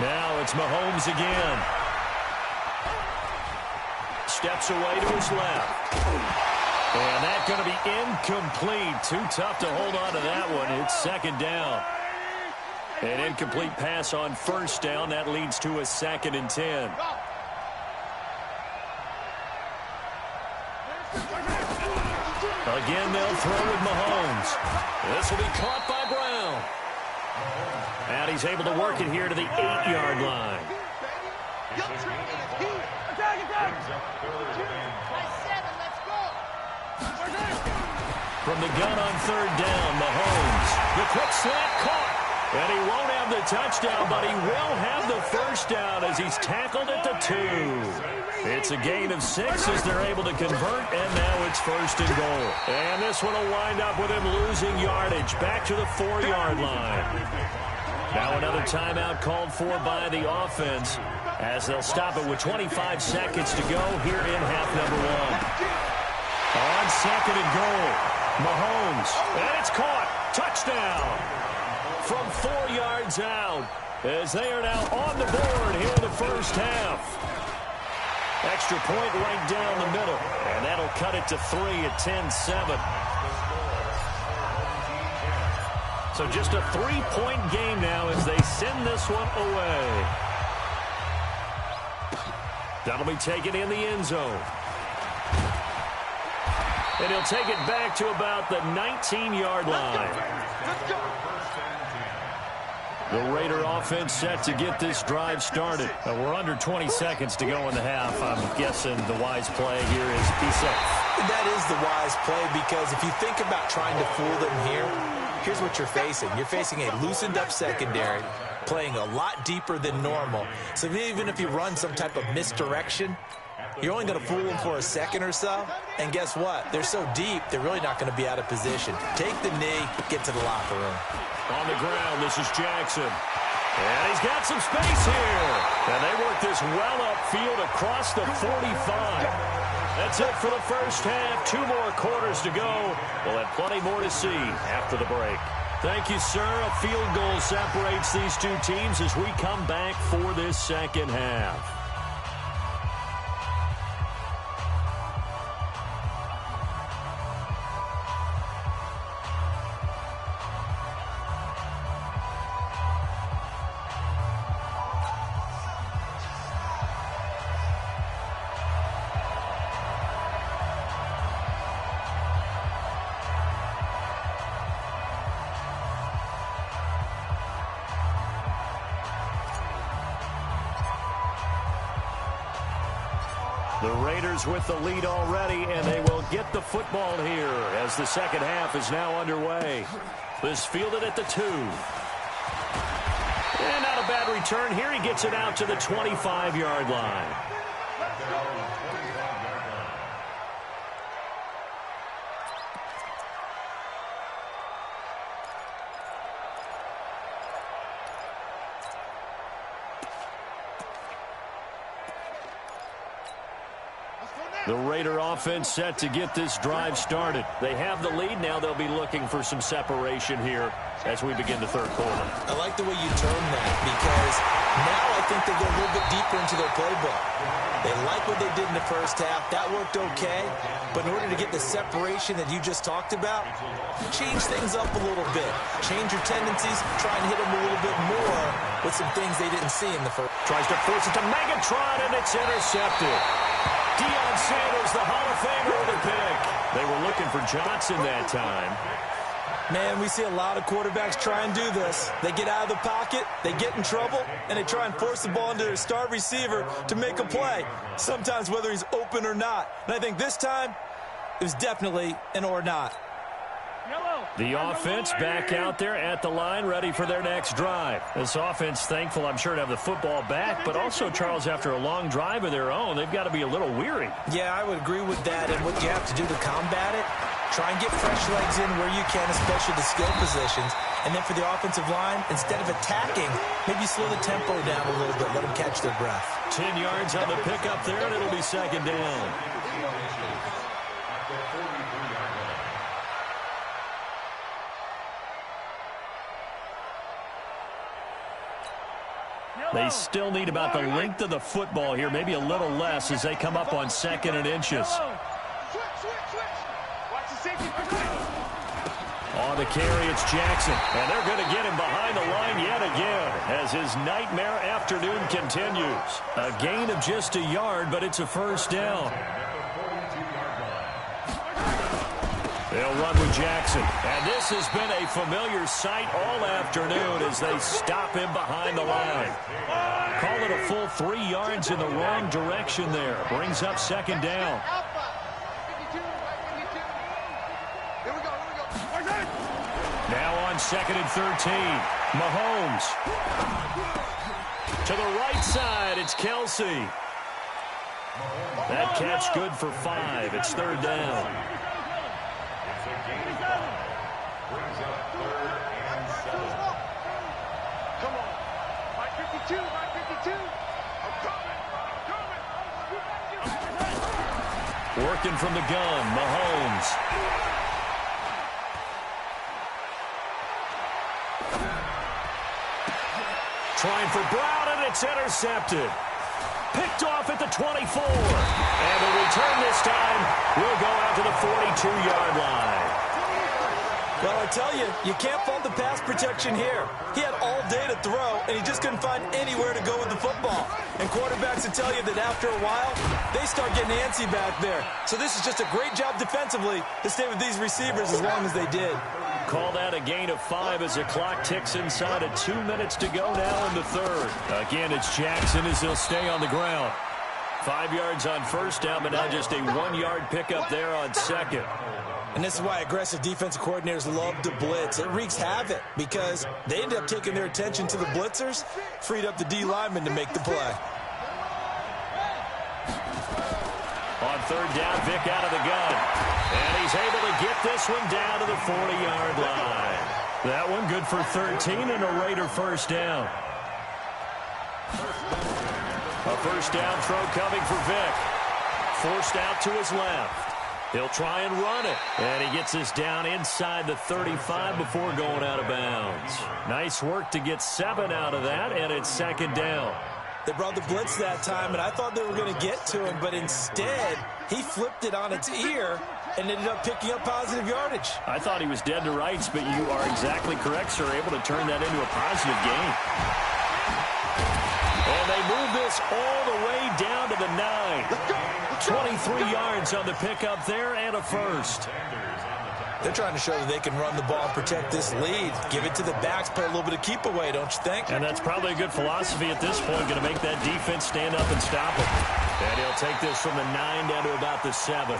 Now it's Mahomes again. Steps away to his left. And that's going to be incomplete. Too tough to hold on to that one. It's second down. An incomplete pass on first down. That leads to a 2nd and 10. Again, they'll throw with Mahomes. This will be caught by Brown. And he's able to work it here to the 8-yard line. From the gun on third down, Mahomes. The quick slant caught. And he won't have the touchdown, but he will have the first down as he's tackled at the 2. It's a gain of 6 as they're able to convert, and now it's 1st and goal. And this one will wind up with him losing yardage back to the 4-yard line. Now another timeout called for by the offense as they'll stop it with 25 seconds to go here in half number 1. On 2nd and goal, Mahomes, and it's caught. Touchdown from 4 yards out as they are now on the board here in the first half. Extra point right down the middle, and that'll cut it to 3 at 10-7. So just a 3-point game now as they send this one away. That'll be taken in the end zone. And he'll take it back to about the 19-yard line. The Raider offense set to get this drive started. We're under 20 seconds to go in the half. I'm guessing the wise play here is be safe. That is the wise play because if you think about trying to fool them here, here's what you're facing. You're facing a loosened up secondary, playing a lot deeper than normal. So even if you run some type of misdirection, you're only going to fool them for a second or so. And guess what? They're so deep, they're really not going to be out of position. Take the knee, get to the locker room. On the ground, this is Jackson. And he's got some space here. And they work this well upfield across the 45. That's it for the first half. 2 more quarters to go. We'll have plenty more to see after the break. Thank you, sir. A field goal separates these two teams as we come back for this second half. The Raiders with the lead already, and they will get the football here as the second half is now underway. This fielded at the 2. And not a bad return here. He gets it out to the 25-yard line. The Raider offense set to get this drive started. They have the lead. Now they'll be looking for some separation here as we begin the third quarter. I like the way you term that because now I think they go a little bit deeper into their playbook. They like what they did in the first half. That worked okay. But in order to get the separation that you just talked about, change things up a little bit. Change your tendencies. Try and hit them a little bit more with some things they didn't see in the first. Tries to force it to Megatron, and it's intercepted. Deion Sanders, the Hall of Famer, with a pick. They were looking for Johnson that time. Man, we see a lot of quarterbacks try and do this. They get out of the pocket, they get in trouble, and they try and force the ball into their star receiver to make a play, sometimes whether he's open or not. And I think this time, it was definitely an or not. The offense back out there at the line, ready for their next drive. This offense, thankful, I'm sure, to have the football back, but also, Charles, after a long drive of their own, they've got to be a little weary. Yeah, I would agree with that, and what you have to do to combat it, try and get fresh legs in where you can, especially the skill positions. And then for the offensive line, instead of attacking, maybe slow the tempo down a little bit, let them catch their breath. 10 yards on the pickup there, and it'll be second down. They still need about the length of the football here, maybe a little less as they come up on 2nd and inches. On the carry, it's Jackson. And they're going to get him behind the line yet again as his nightmare afternoon continues. A gain of just a yard, but it's a first down. They'll run with Jackson. And this has been a familiar sight all afternoon as they stop him behind the line. Call it a full 3 yards in the wrong direction there. Brings up 2nd down. Now on 2nd and 13. Mahomes. To the right side, it's Kelsey. That catch good for 5. It's 3rd down. Brings up 3rd and 7. Come on. My 52, my 52. I'm coming. Working from the gun, Mahomes. Trying for Brown, and it's intercepted. Picked off at the 24. And the return this time will go out to the 42-yard line. Well, I tell you, you can't fault the pass protection here. He had all day to throw, and he just couldn't find anywhere to go with the football. And quarterbacks will tell you that after a while, they start getting antsy back there. So this is just a great job defensively to stay with these receivers as long as they did. Call that a gain of 5 as the clock ticks inside of 2 minutes to go now in the 3rd. Again, it's Jackson as he'll stay on the ground. 5 yards on 1st down, but now just a 1-yard pickup there on 2nd. And this is why aggressive defensive coordinators love to blitz. It wreaks havoc because they end up taking their attention to the blitzers, freed up the D lineman to make the play. On 3rd down, Vic out of the gun. And he's able to get this one down to the 40-yard line. That one good for 13 and a Raider first down. A first down throw coming for Vic. Forced out to his left. He'll try and run it. And he gets this down inside the 35 before going out of bounds. Nice work to get 7 out of that, and it's 2nd down. They brought the blitz that time, and I thought they were going to get to him, but instead, he flipped it on its ear and ended up picking up positive yardage. I thought he was dead to rights, but you are exactly correct, sir. Able to turn that into a positive gain. And they move this all the way down to the 9. 23 yards on the pickup there and a first. They're trying to show that they can run the ball and protect this lead. Give it to the backs, play a little bit of keep away, don't you think? And that's probably a good philosophy at this point. Going to make that defense stand up and stop them. And he'll take this from the 9 down to about the 7.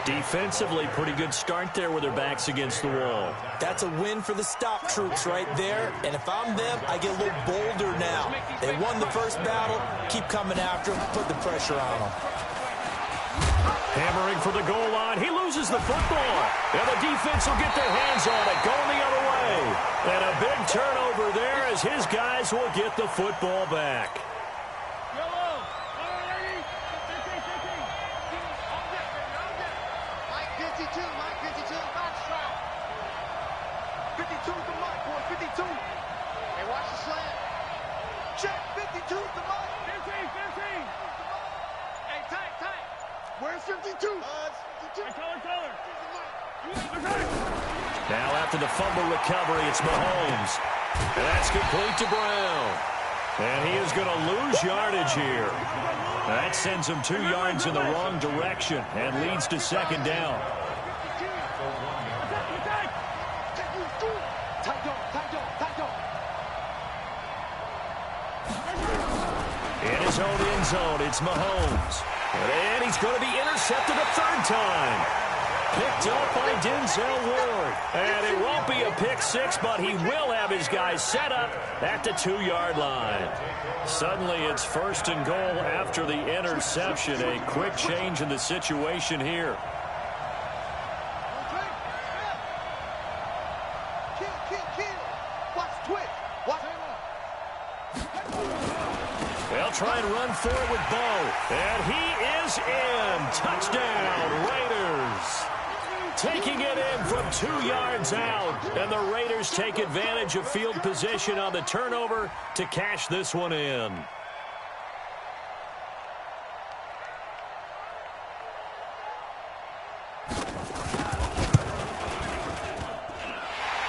Defensively, pretty good start there with their backs against the wall. That's a win for the stop troops right there. And if I'm them, I get a little bolder now. They won the first battle. Keep coming after them. Put the pressure on them. Hammering for the goal line. He loses the football. And the defense will get their hands on it. Going the other way. And a big turnover there as his guys will get the football back. Now after the fumble recovery, it's Mahomes. And that's complete to Brown. And he is going to lose yardage here. That sends him 2 yards in the wrong direction and leads to 2nd down. In his own end zone, it's Mahomes. And he's going to be intercepted a 3rd time. Picked up by Denzel Ward. And it won't be a pick 6, but he will have his guys set up at the 2-yard line. Suddenly it's 1st and goal after the interception. A quick change in the situation here. They'll try and run for it with Bo. And he is in. Touchdown, Raiders. taking it in from 2 yards out. And the Raiders take advantage of field position on the turnover to cash this one in.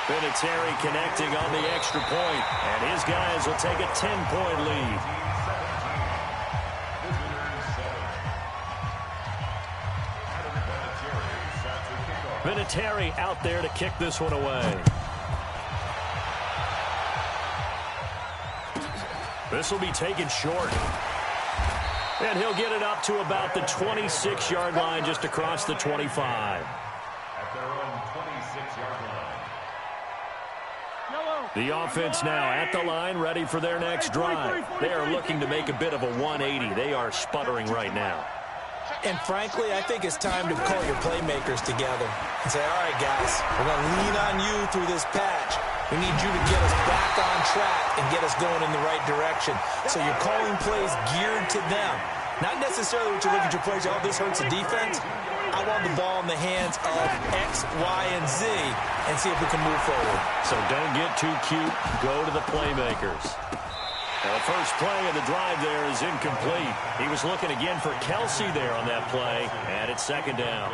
Vinatieri connecting on the extra point, and his guys will take a 10-point lead. Vinatieri out there to kick this one away. This will be taken short. And he'll get it up to about the 26-yard line, just across the 25. At their own 26-yard line. The offense now at the line, ready for their next drive. They are looking to make a bit of a 180. They are sputtering right now. And frankly, I think it's time to call your playmakers together and say, all right, guys, we're going to lean on you through this patch. We need you to get us back on track and get us going in the right direction. So you're calling plays geared to them. Not necessarily what you look at your plays, oh, this hurts the defense. I want the ball in the hands of X, Y, and Z and see if we can move forward. So don't get too cute. Go to the playmakers. Now the first play of the drive there is incomplete. He was looking again for Kelsey there on that play, and it's second down.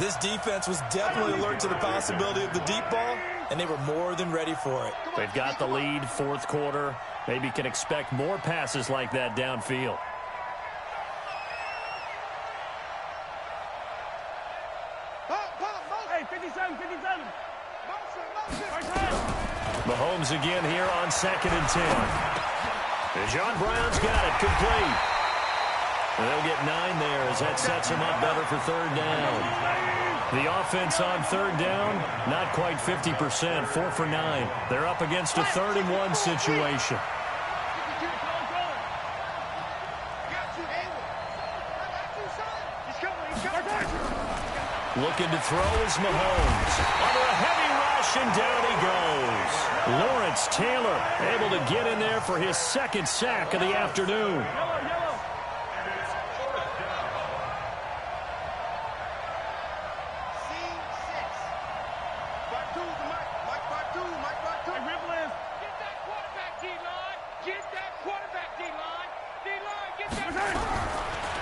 This defense was definitely alert to the possibility of the deep ball, and they were more than ready for it. They've got the lead, fourth quarter. Maybe can expect more passes like that downfield. Mahomes again here on 2nd and 10. And John Brown's got it complete. And they'll get 9 there as that sets him up better for third down. The offense on third down, not quite 50%, 4 for 9. They're up against a 3rd and 1 situation. Looking to throw is Mahomes. Under a heavy rush, and down he goes. Lawrence Taylor able to get in there for his 2nd sack of the afternoon.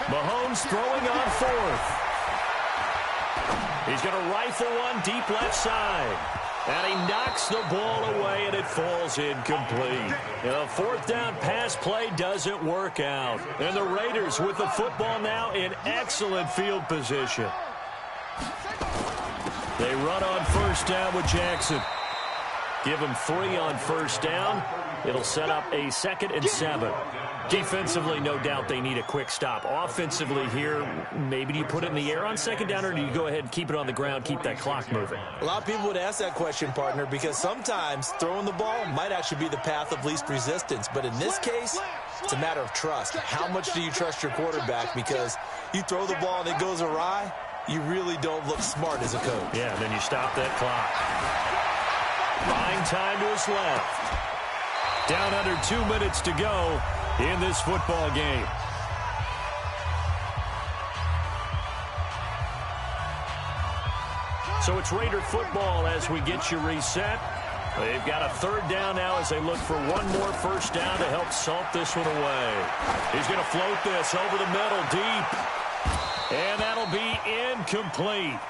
Mahomes throwing on 4th. He's going to rifle one deep left side. And he knocks the ball away, and it falls incomplete. The 4th down pass play doesn't work out. And the Raiders with the football now in excellent field position. They run on 1st down with Jackson. Give him 3 on 1st down. It'll set up a 2nd and 7. Defensively, no doubt they need a quick stop. Offensively here, maybe do you put it in the air on 2nd down, or do you go ahead and keep it on the ground, keep that clock moving? A lot of people would ask that question, partner, because sometimes throwing the ball might actually be the path of least resistance. But in this case, it's a matter of trust. How much do you trust your quarterback? Because you throw the ball and it goes awry, you really don't look smart as a coach. Yeah, and then you stop that clock. Buying time to his left. Down under 2 minutes to go in this football game. So it's Raider football as we get you reset. They've got a 3rd down now as they look for one more 1st down to help salt this one away. He's going to float this over the middle deep. And that'll be incomplete.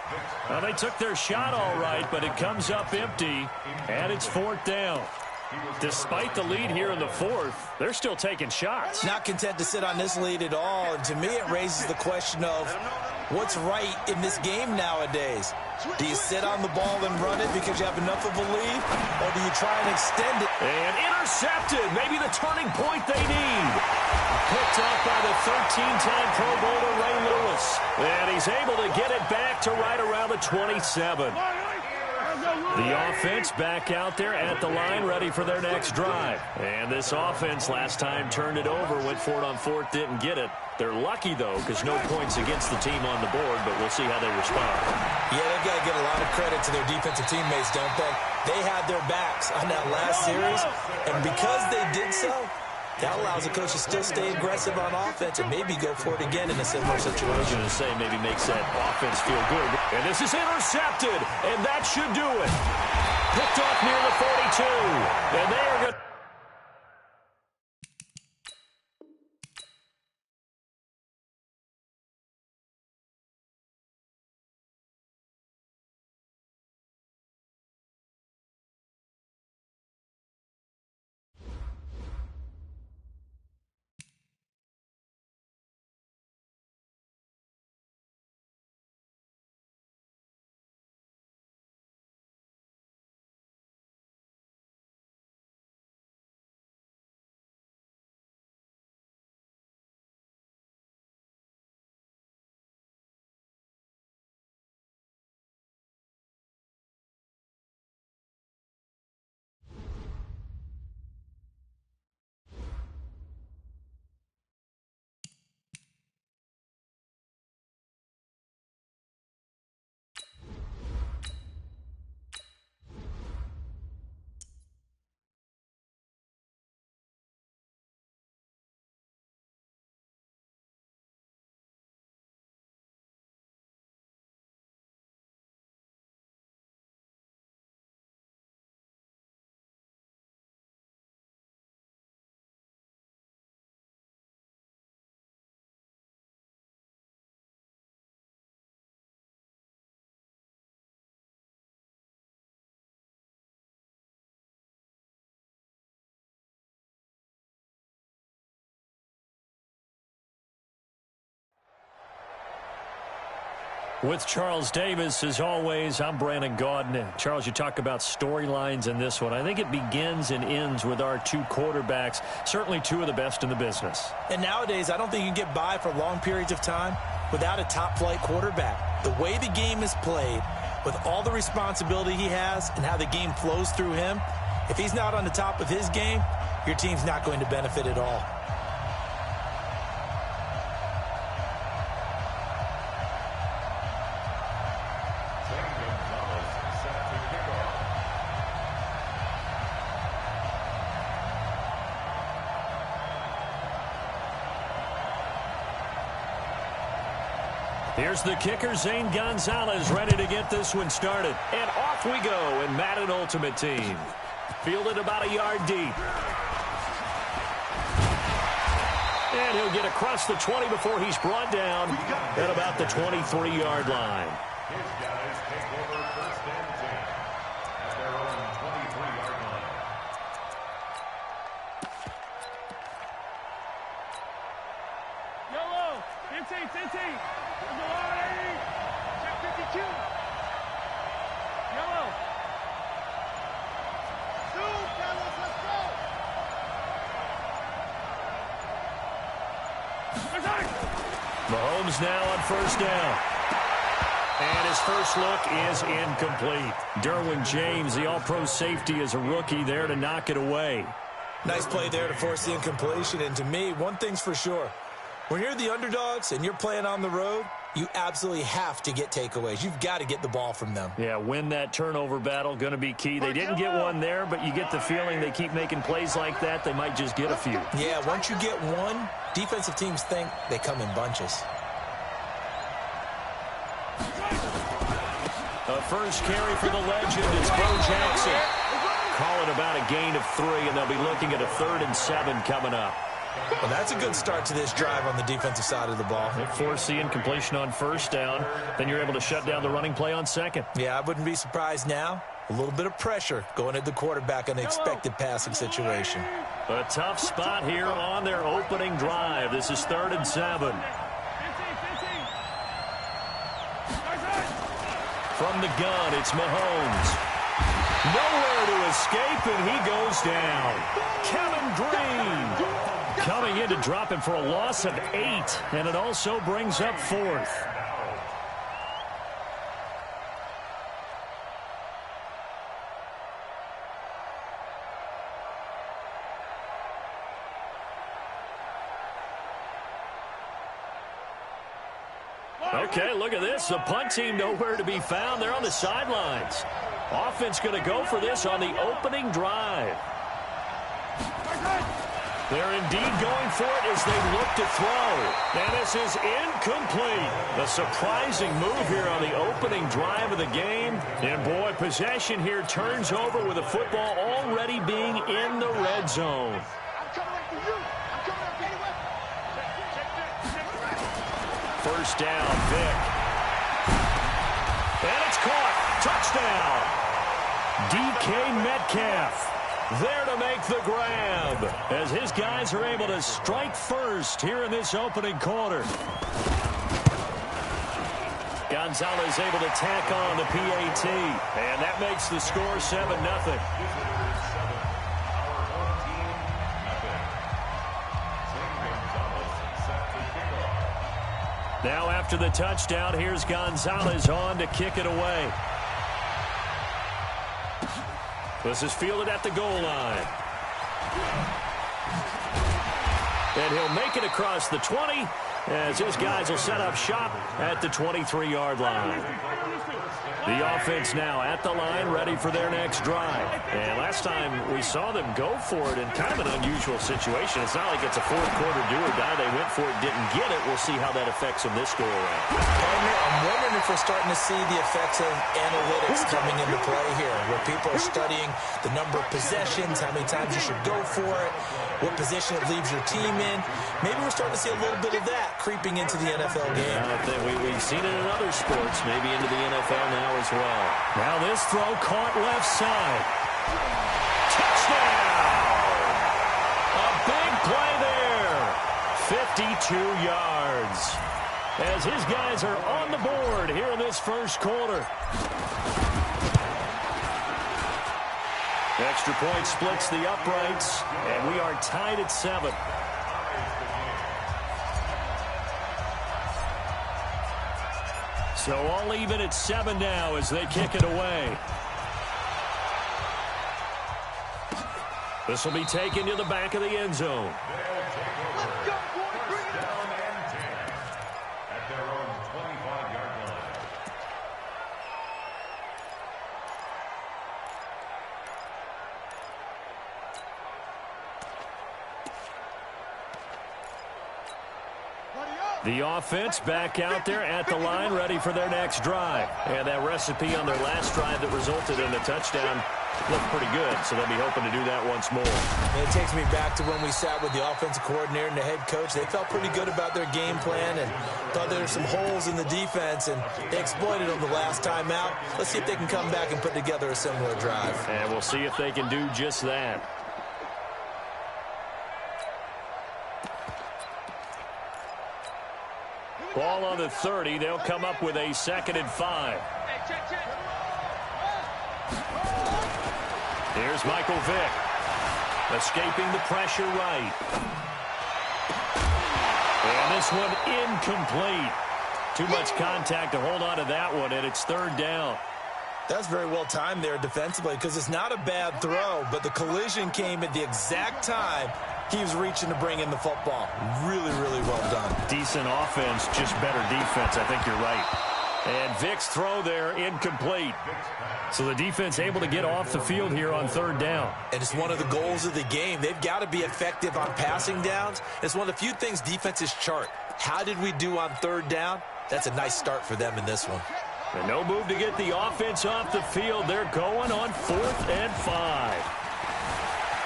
Now, they took their shot all right, but it comes up empty, and it's 4th down. Despite the lead here in the 4th, they're still taking shots. Not content to sit on this lead at all. And to me, it raises the question of what's right in this game nowadays. Do you sit on the ball and run it because you have enough of a lead, or do you try and extend it? And intercepted. Maybe the turning point they need. Picked up by the 13-time Pro Bowler Ray Lewis. And he's able to get it back to right around the 27. The offense back out there at the line, ready for their next drive. And this offense last time turned it over, went for it on 4th, didn't get it. They're lucky, though, because no points against the team on the board, but we'll see how they respond. Yeah, they've got to give a lot of credit to their defensive teammates, don't they? They had their backs on that last series, and because they did so, That allows the coach to still stay aggressive on offense and maybe go for it again in a similar situation. I was going to say maybe makes that offense feel good. And this is intercepted, and that should do it. Picked off near the 42, and they are going to... With Charles Davis, as always, I'm Brandon Gaudin. Charles, you talk about storylines in this one. I think it begins and ends with our two quarterbacks, certainly two of the best in the business. And nowadays, I don't think you can get by for long periods of time without a top-flight quarterback. The way the game is played, with all the responsibility he has and how the game flows through him, if he's not on the top of his game, your team's not going to benefit at all. Here's the kicker, Zane Gonzalez, ready to get this one started. And off we go in Madden Ultimate Team. Fielded about a yard deep. And he'll get across the 20 before he's brought down at about the 23-yard line. His guys take over first and 10 at their own 23-yard line. Yellow, 15. Check 52. Yellow. Shoot, fellas, let's go. Mahomes now on first down. And his first look is incomplete. Derwin James, the all-pro safety, is a rookie there to knock it away. Nice play there to force the incompletion. And to me, one thing's for sure. When you're the underdogs and you're playing on the road, you absolutely have to get takeaways. You've got to get the ball from them. Yeah, win that turnover battle, going to be key. They didn't get one there, but you get the feeling they keep making plays like that, they might just get a few. Yeah, once you get one, defensive teams think they come in bunches. A first carry for the legend. It's Bo Jackson. Call it about a gain of 3, and they'll be looking at a 3rd and 7 coming up. Well, that's a good start to this drive on the defensive side of the ball. They force the incompletion on first down. Then you're able to shut down the running play on second. Yeah, I wouldn't be surprised now. A little bit of pressure going at the quarterback on the expected passing situation. A tough spot here on their opening drive. This is 3rd and 7. From the gun, it's Mahomes. Nowhere to escape, and he goes down. Kevin Green coming in to drop him for a loss of 8, and it also brings up 4th. Okay, look at this. The punt team nowhere to be found. They're on the sidelines. Offense going to go for this on the opening drive. They're indeed going for it as they look to throw. And this is incomplete. A surprising move here on the opening drive of the game. And, boy, possession here turns over with the football already being in the red zone. First down, Vic. And it's caught. Touchdown. DK Metcalf there to make the grab as his guys are able to strike first here in this opening quarter. Gonzalez able to tack on the PAT, and that makes the score 7-0. Now after the touchdown, here's Gonzalez on to kick it away. This is fielded at the goal line. And he'll make it across the 20 as his guys will set up shop at the 23-yard line. The offense now at the line, ready for their next drive. And last time we saw them go for it in kind of an unusual situation. It's not like it's a fourth-quarter do-or-die. They went for it, didn't get it. We'll see how that affects them this go-around. Partner, I'm wondering if we're starting to see the effects of analytics coming into play here, where people are studying the number of possessions, how many times you should go for it, what position it leaves your team in. Maybe we're starting to see a little bit of that creeping into the NFL game. I think we've seen it in other sports, maybe into the NFL now as well. Now this throw caught left side. Touchdown! A big play there. 52 yards. As his guys are on the board here in this first quarter. Extra point splits the uprights, and we are tied at 7. So all even at 7 now as they kick it away. This will be taken to the back of the end zone. The offense back out there at the line, ready for their next drive. And that recipe on their last drive that resulted in a touchdown looked pretty good, so they'll be hoping to do that once more. And it takes me back to when we sat with the offensive coordinator and the head coach. They felt pretty good about their game plan and thought there were some holes in the defense, and they exploited them the last time out. Let's see if they can come back and put together a similar drive. And we'll see if they can do just that. Ball on the 30. They'll come up with a 2nd and 5. Here's Michael Vick. Escaping the pressure right. And this one incomplete. Too much contact to hold on to that one, and it's 3rd down. That's very well timed there defensively because it's not a bad throw, but the collision came at the exact time he was reaching to bring in the football. Really, really well done. Decent offense, just better defense. I think you're right. And Vick's throw there incomplete. So the defense able to get off the field here on 3rd down. And it's one of the goals of the game. They've got to be effective on passing downs. It's one of the few things defenses chart. How did we do on 3rd down? That's a nice start for them in this one. And no move to get the offense off the field. They're going on 4th and 5.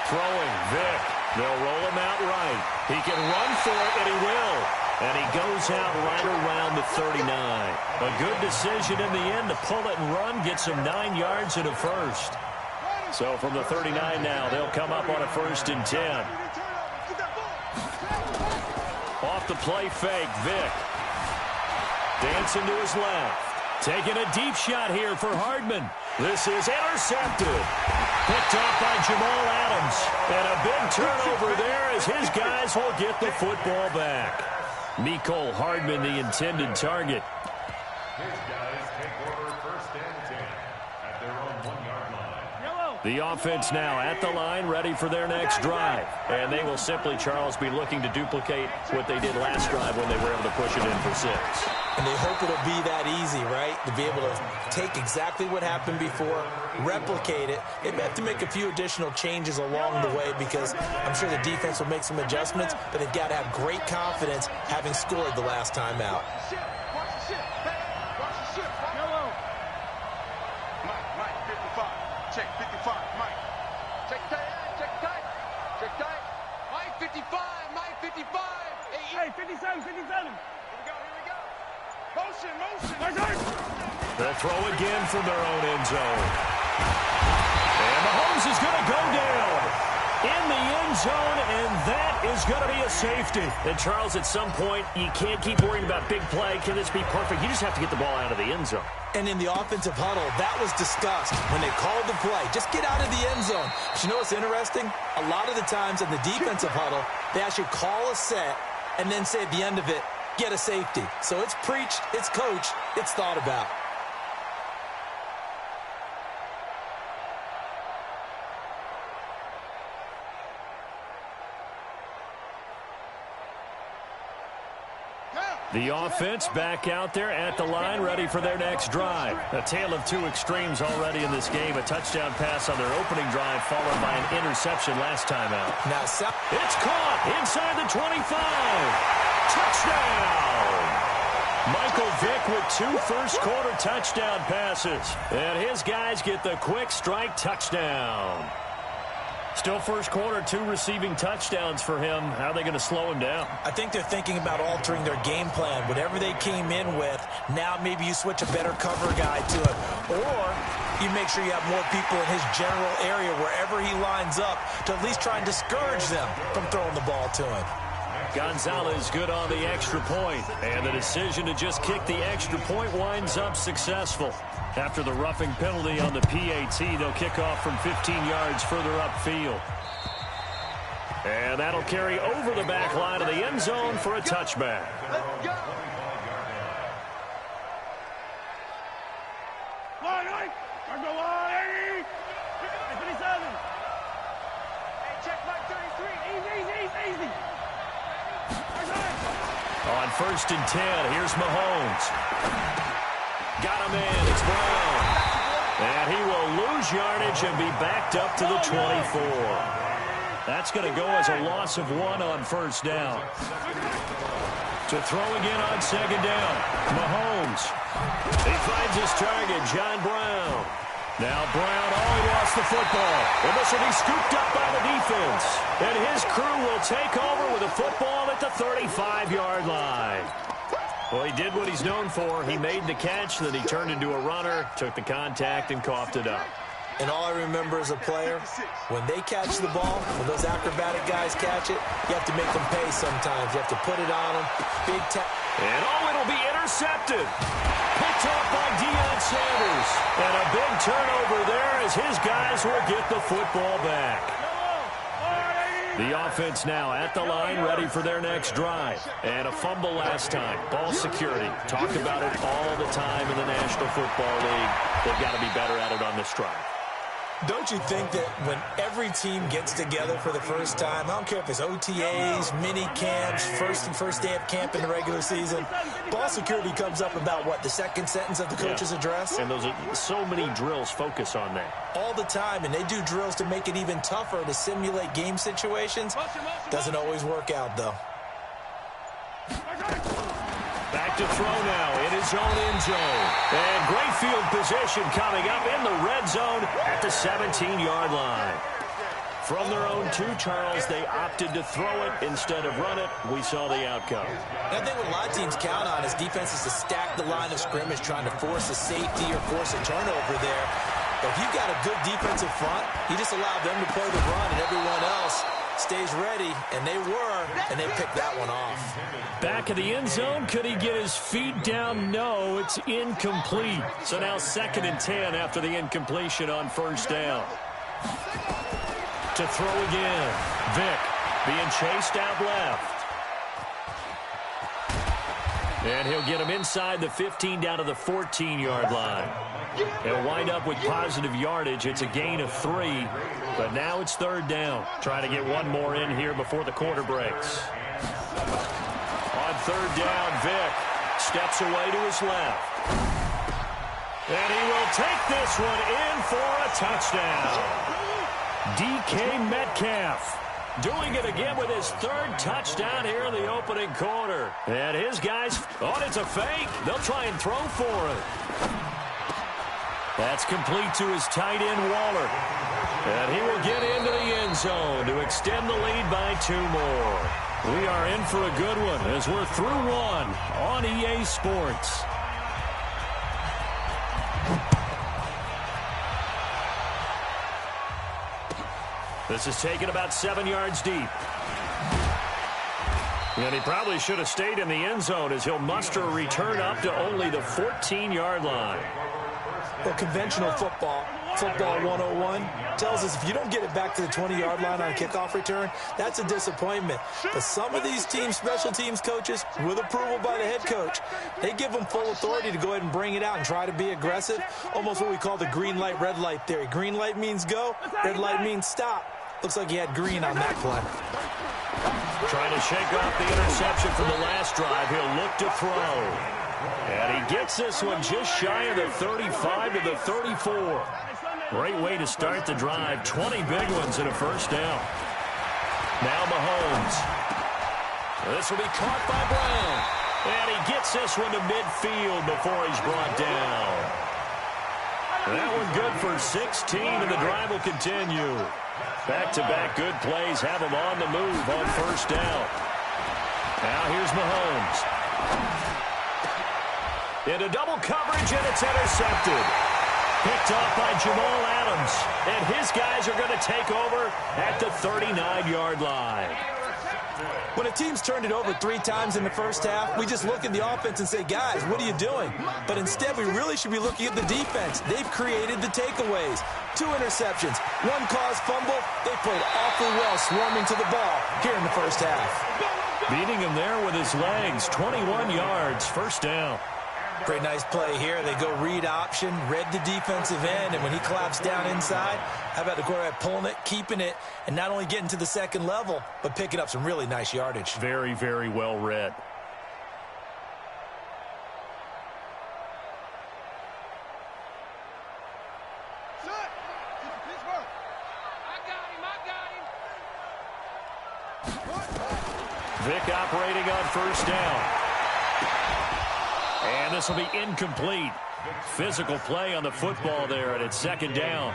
Throwing Vick. They'll roll him out right. He can run for it, and he will. And he goes out right around the 39. A good decision in the end to pull it and run, get some 9 yards and a first. So from the 39 now, they'll come up on a 1st and 10. Off the play fake, Vick. Dancing to his left. Taking a deep shot here for Hardman. This is intercepted. Picked off by Jamal Adams. And a big turnover there as his guys will get the football back. Mecole Hardman, the intended target. His guys take over 1st and 10 at their own 1-yard line. The offense now at the line, ready for their next drive. And they will simply, Charles, be looking to duplicate what they did last drive when they were able to push it in for 6. And they hope it'll be that easy, right? To be able to take exactly what happened before, replicate it. They may have to make a few additional changes along the way because I'm sure the defense will make some adjustments, but they've got to have great confidence having scored the last time out. Mike, 55. Check 55, Mike. Check tight. Mike 55, Mike 55. Hey, 57. Here we go. Motion. They'll throw again from their own end zone. And Mahomes is going to go down in the end zone, and that is going to be a safety. And, Charles, at some point, you can't keep worrying about big play. Can this be perfect? You just have to get the ball out of the end zone. And in the offensive huddle, that was discussed when they called the play. Just get out of the end zone. But you know what's interesting? A lot of the times in the defensive huddle, they actually call a set and then say at the end of it, get a safety. So it's preached, it's coached, it's thought about. The offense back out there at the line, ready for their next drive. A tale of two extremes already in this game. A touchdown pass on their opening drive, followed by an interception last time out. Now, it's caught inside the 25. Touchdown! Michael Vick with 2 first-quarter touchdown passes. And his guys get the quick strike touchdown. Still first quarter, 2 receiving touchdowns for him. How are they going to slow him down? I think they're thinking about altering their game plan. Whatever they came in with, now maybe you switch a better cover guy to it. Or you make sure you have more people in his general area wherever he lines up to at least try and discourage them from throwing the ball to him. Gonzalez good on the extra point, and the decision to just kick the extra point winds up successful. After the roughing penalty on the PAT, they'll kick off from 15 yards further upfield. And that'll carry over the back line of the end zone for a touchback. On 1st and 10, here's Mahomes. Got him in, it's Brown. And he will lose yardage and be backed up to the 24. That's going to go as a loss of 1 on 1st down. To throw again on 2nd down, Mahomes. He finds his target, John Brown. Now Brown, he lost the football. And this will be scooped up by the defense. And his crew will take over with a football at the 35-yard line. Well, he did what he's known for. He made the catch, then he turned into a runner, took the contact, and coughed it up. And all I remember as a player, when they catch the ball, when those acrobatic guys catch it, you have to make them pay sometimes. You have to put it on them. Big tap. And it'll be intercepted. Picked off by Deion Sanders. And a big turnover there as his guys will get the football back. The offense now at the line, ready for their next drive. And a fumble last time. Ball security. Talked about it all the time in the National Football League. They've got to be better at it on this drive. Don't you think that when every team gets together for the first time, I don't care if it's OTAs, mini camps, first day of camp in the regular season, ball security comes up about what, the second sentence of the coach's address? And those are so many drills focus on that. All the time, and they do drills to make it even tougher to simulate game situations. Doesn't always work out, though. Back to throw now in his own end zone. And great field position coming up in the red zone at the 17-yard line. From their own 2, Charles, they opted to throw it instead of run it. We saw the outcome. I think what a lot of teams count on is defenses to stack the line of scrimmage, trying to force a safety or force a turnover there. But if you've got a good defensive front, you just allow them to play the run and everyone else stays ready, and they were, and they picked that one off. Back of the end zone, could he get his feet down? No, it's incomplete. So now 2nd and 10 after the incompletion on 1st down. To throw again, Vick being chased out left. And he'll get him inside the 15 down to the 14-yard line. He'll wind up with positive yardage. It's a gain of 3, but now it's third down. Trying to get one more in here before the quarter breaks. On third down, Vic steps away to his left. And he will take this one in for a touchdown. DK Metcalf doing it again with his third touchdown here in the opening quarter. And his guys, oh, it's a fake. They'll try and throw for it. That's complete to his tight end, Waller. And he will get into the end zone to extend the lead by 2 more. We are in for a good one as we're through one on EA Sports. This is taken about 7 yards deep. And he probably should have stayed in the end zone as he'll muster a return up to only the 14-yard line. Well, conventional football 101, tells us if you don't get it back to the 20-yard line on a kickoff return, that's a disappointment. But some of these teams, special teams coaches, with approval by the head coach, they give them full authority to go ahead and bring it out and try to be aggressive, almost what we call the green light, red light theory. Green light means go, red light means stop. Looks like he had green on that play. Trying to shake off the interception from the last drive. He'll look to throw. And he gets this one just shy of the 35 to the 34. Great way to start the drive. 20 big ones and a first down. Now Mahomes. This will be caught by Brown. And he gets this one to midfield before he's brought down. That one good for 16, and the drive will continue. Back-to-back good plays have him on the move on first down. Now here's Mahomes. Into double coverage, and it's intercepted. Picked off by Jamal Adams. And his guys are going to take over at the 39-yard line. When a team's turned it over 3 times in the first half, we just look at the offense and say, guys, what are you doing? But instead, we really should be looking at the defense. They've created the takeaways. 2 interceptions, 1 caused fumble. They played awfully well swarming to the ball here in the first half. Beating him there with his legs, 21 yards, first down. Pretty nice play here. They go read option, read the defensive end, and when he collapsed down inside, how about the quarterback pulling it, keeping it, and not only getting to the second level, but picking up some really nice yardage. Very, very well read. Vic operating on first down. And this will be incomplete. Physical play on the football there, and it's second down.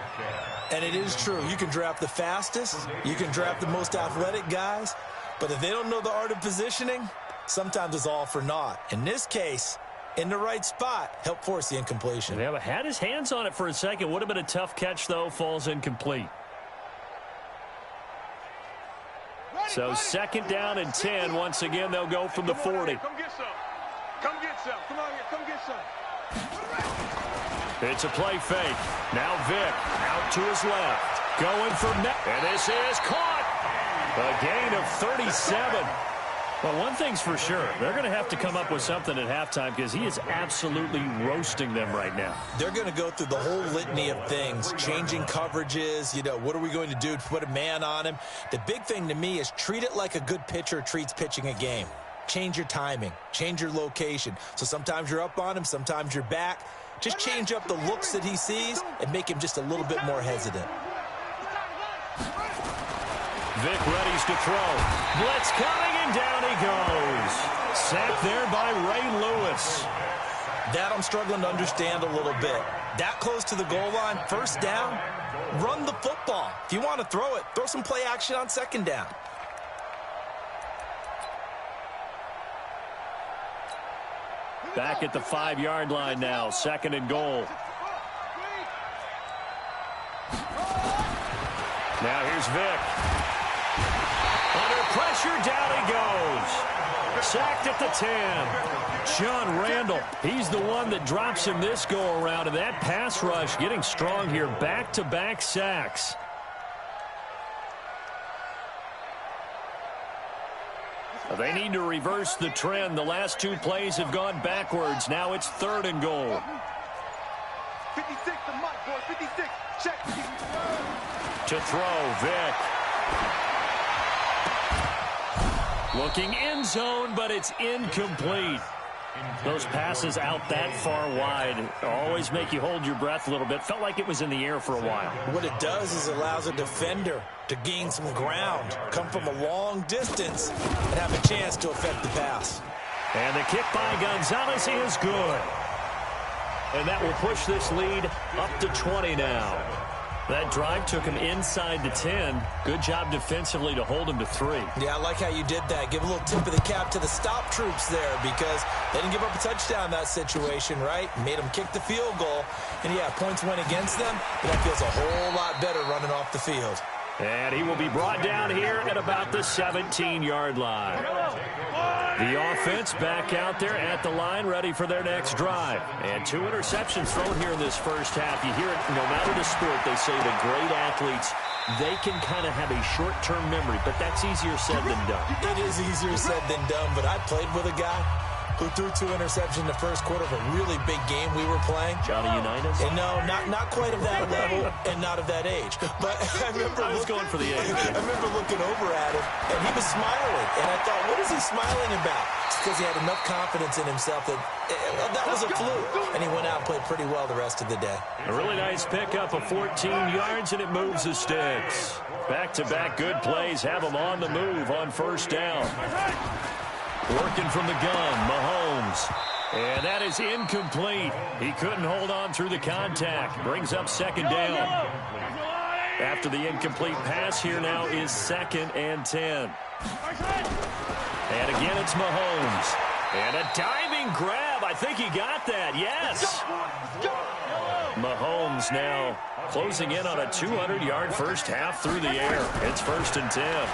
And it is true. You can draft the fastest. You can draft the most athletic guys. But if they don't know the art of positioning, sometimes it's all for naught. In this case, in the right spot, help force the incompletion. Yeah, but had his hands on it for a second. Would have been a tough catch, though. Falls incomplete. So second down and 10. Once again, they'll go from the 40. Come get some. Come get some. Come on here. Come get some. It's a play fake. Now Vic out to his left. Going for Met. And this is caught. A gain of 37. Well, one thing's for sure. They're going to have to come up with something at halftime because he is absolutely roasting them right now. They're going to go through the whole litany of things, changing coverages, what are we going to do to put a man on him? The big thing to me is treat it like a good pitcher treats pitching a game. Change your timing, change your location. So sometimes you're up on him, sometimes you're back. Just change up the looks that he sees and make him just a little bit more hesitant. Vic readies to throw. Blitz coming, and down he goes. Sacked there by Ray Lewis. That I'm struggling to understand a little bit. That close to the goal line, first down, run the football. If you want to throw it, throw some play action on second down. Back at the 5-yard line now, second and goal. Now here's Vic. Under pressure, down he goes. Sacked at the 10. John Randall, he's the one that drops him this go-around, and that pass rush getting strong here. Back-to-back sacks. They need to reverse the trend. The last two plays have gone backwards. Now it's 3rd and goal. 56 to Mike, boy. 56. Check. To throw, Vic. Looking end zone, but it's incomplete. Those passes out that far wide always make you hold your breath a little bit. Felt like it was in the air for a while. What it does is allows a defender to gain some ground, come from a long distance, and have a chance to affect the pass. And the kick by Gonzalez is good. And that will push this lead up to 20 now. That drive took him inside the 10. Good job defensively to hold him to 3. Yeah, I like how you did that. Give a little tip of the cap to the stop troops there because they didn't give up a touchdown in that situation, right? Made them kick the field goal. And, yeah, points went against them, but that feels a whole lot better running off the field. And he will be brought down here at about the 17-yard line. The offense back out there at the line, ready for their next drive. And 2 interceptions thrown here in this first half. You hear it, no matter the sport, they say the great athletes, they can kind of have a short-term memory, but that's easier said than done. It is easier said than done, but I played with a guy who threw 2 interceptions in the first quarter of a really big game we were playing. Johnny Unitas? And no, not quite of that level and not of that age. But I remember I was going for the age. I remember looking over at him, and he was smiling. And I thought, what is he smiling about? It's because he had enough confidence in himself that that was a fluke. And he went out and played pretty well the rest of the day. A really nice pickup of 14 yards, and it moves the sticks. Back-to-back good plays have them on the move on first down. Working from the gun, Mahomes. And that is incomplete. He couldn't hold on through the contact. Brings up 2nd down. After the incomplete pass, here now is 2nd and 10. And again, it's Mahomes. And a diving grab. I think he got that. Yes. Mahomes now closing in on a 200-yard first half through the air. It's 1st and 10.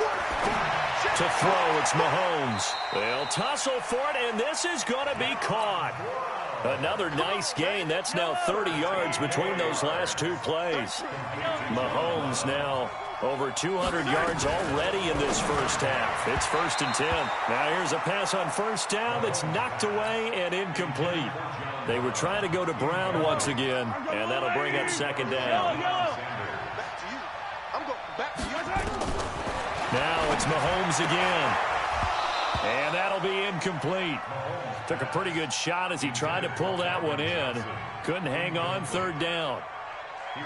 To throw, it's Mahomes. They'll tussle for it, and this is going to be caught. Another nice gain. That's now 30 yards between those last 2 plays. Mahomes now over 200 yards already in this first half. It's 1st and 10. Now here's a pass on first down that's knocked away and incomplete. They were trying to go to Brown once again, and that'll bring up 2nd down. Back to you. I'm going back to you. Now it's Mahomes again. And that'll be incomplete. Took a pretty good shot as he tried to pull that one in. Couldn't hang on, 3rd down.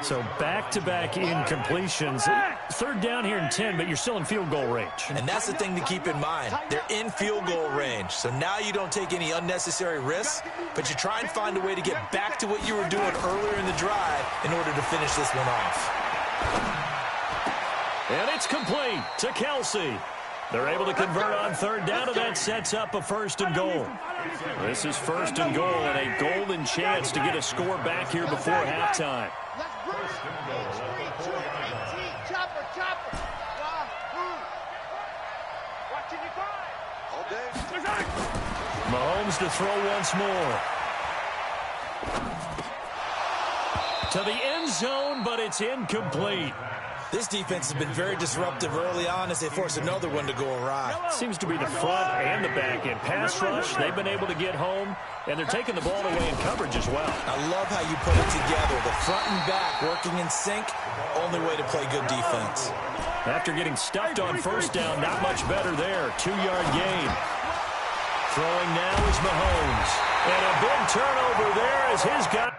So back-to-back incompletions. 3rd down here in 10, but you're still in field goal range. And that's the thing to keep in mind. They're in field goal range. So now you don't take any unnecessary risks, but you try and find a way to get back to what you were doing earlier in the drive in order to finish this one off. And it's complete to Kelsey. They're able to convert on 3rd down, and that sets up a 1st and goal. This is 1st and goal and a golden chance to get a score back here before halftime. Mahomes to throw once more. To the end zone, but it's incomplete. This defense has been very disruptive early on as they force another one to go awry. Seems to be the front and the back end. Pass rush, they've been able to get home, and they're taking the ball away in coverage as well. I love how you put it together. The front and back working in sync, only way to play good defense. After getting stuffed on first down, not much better there. 2-yard gain. Throwing now is Mahomes. And a big turnover there as his guy...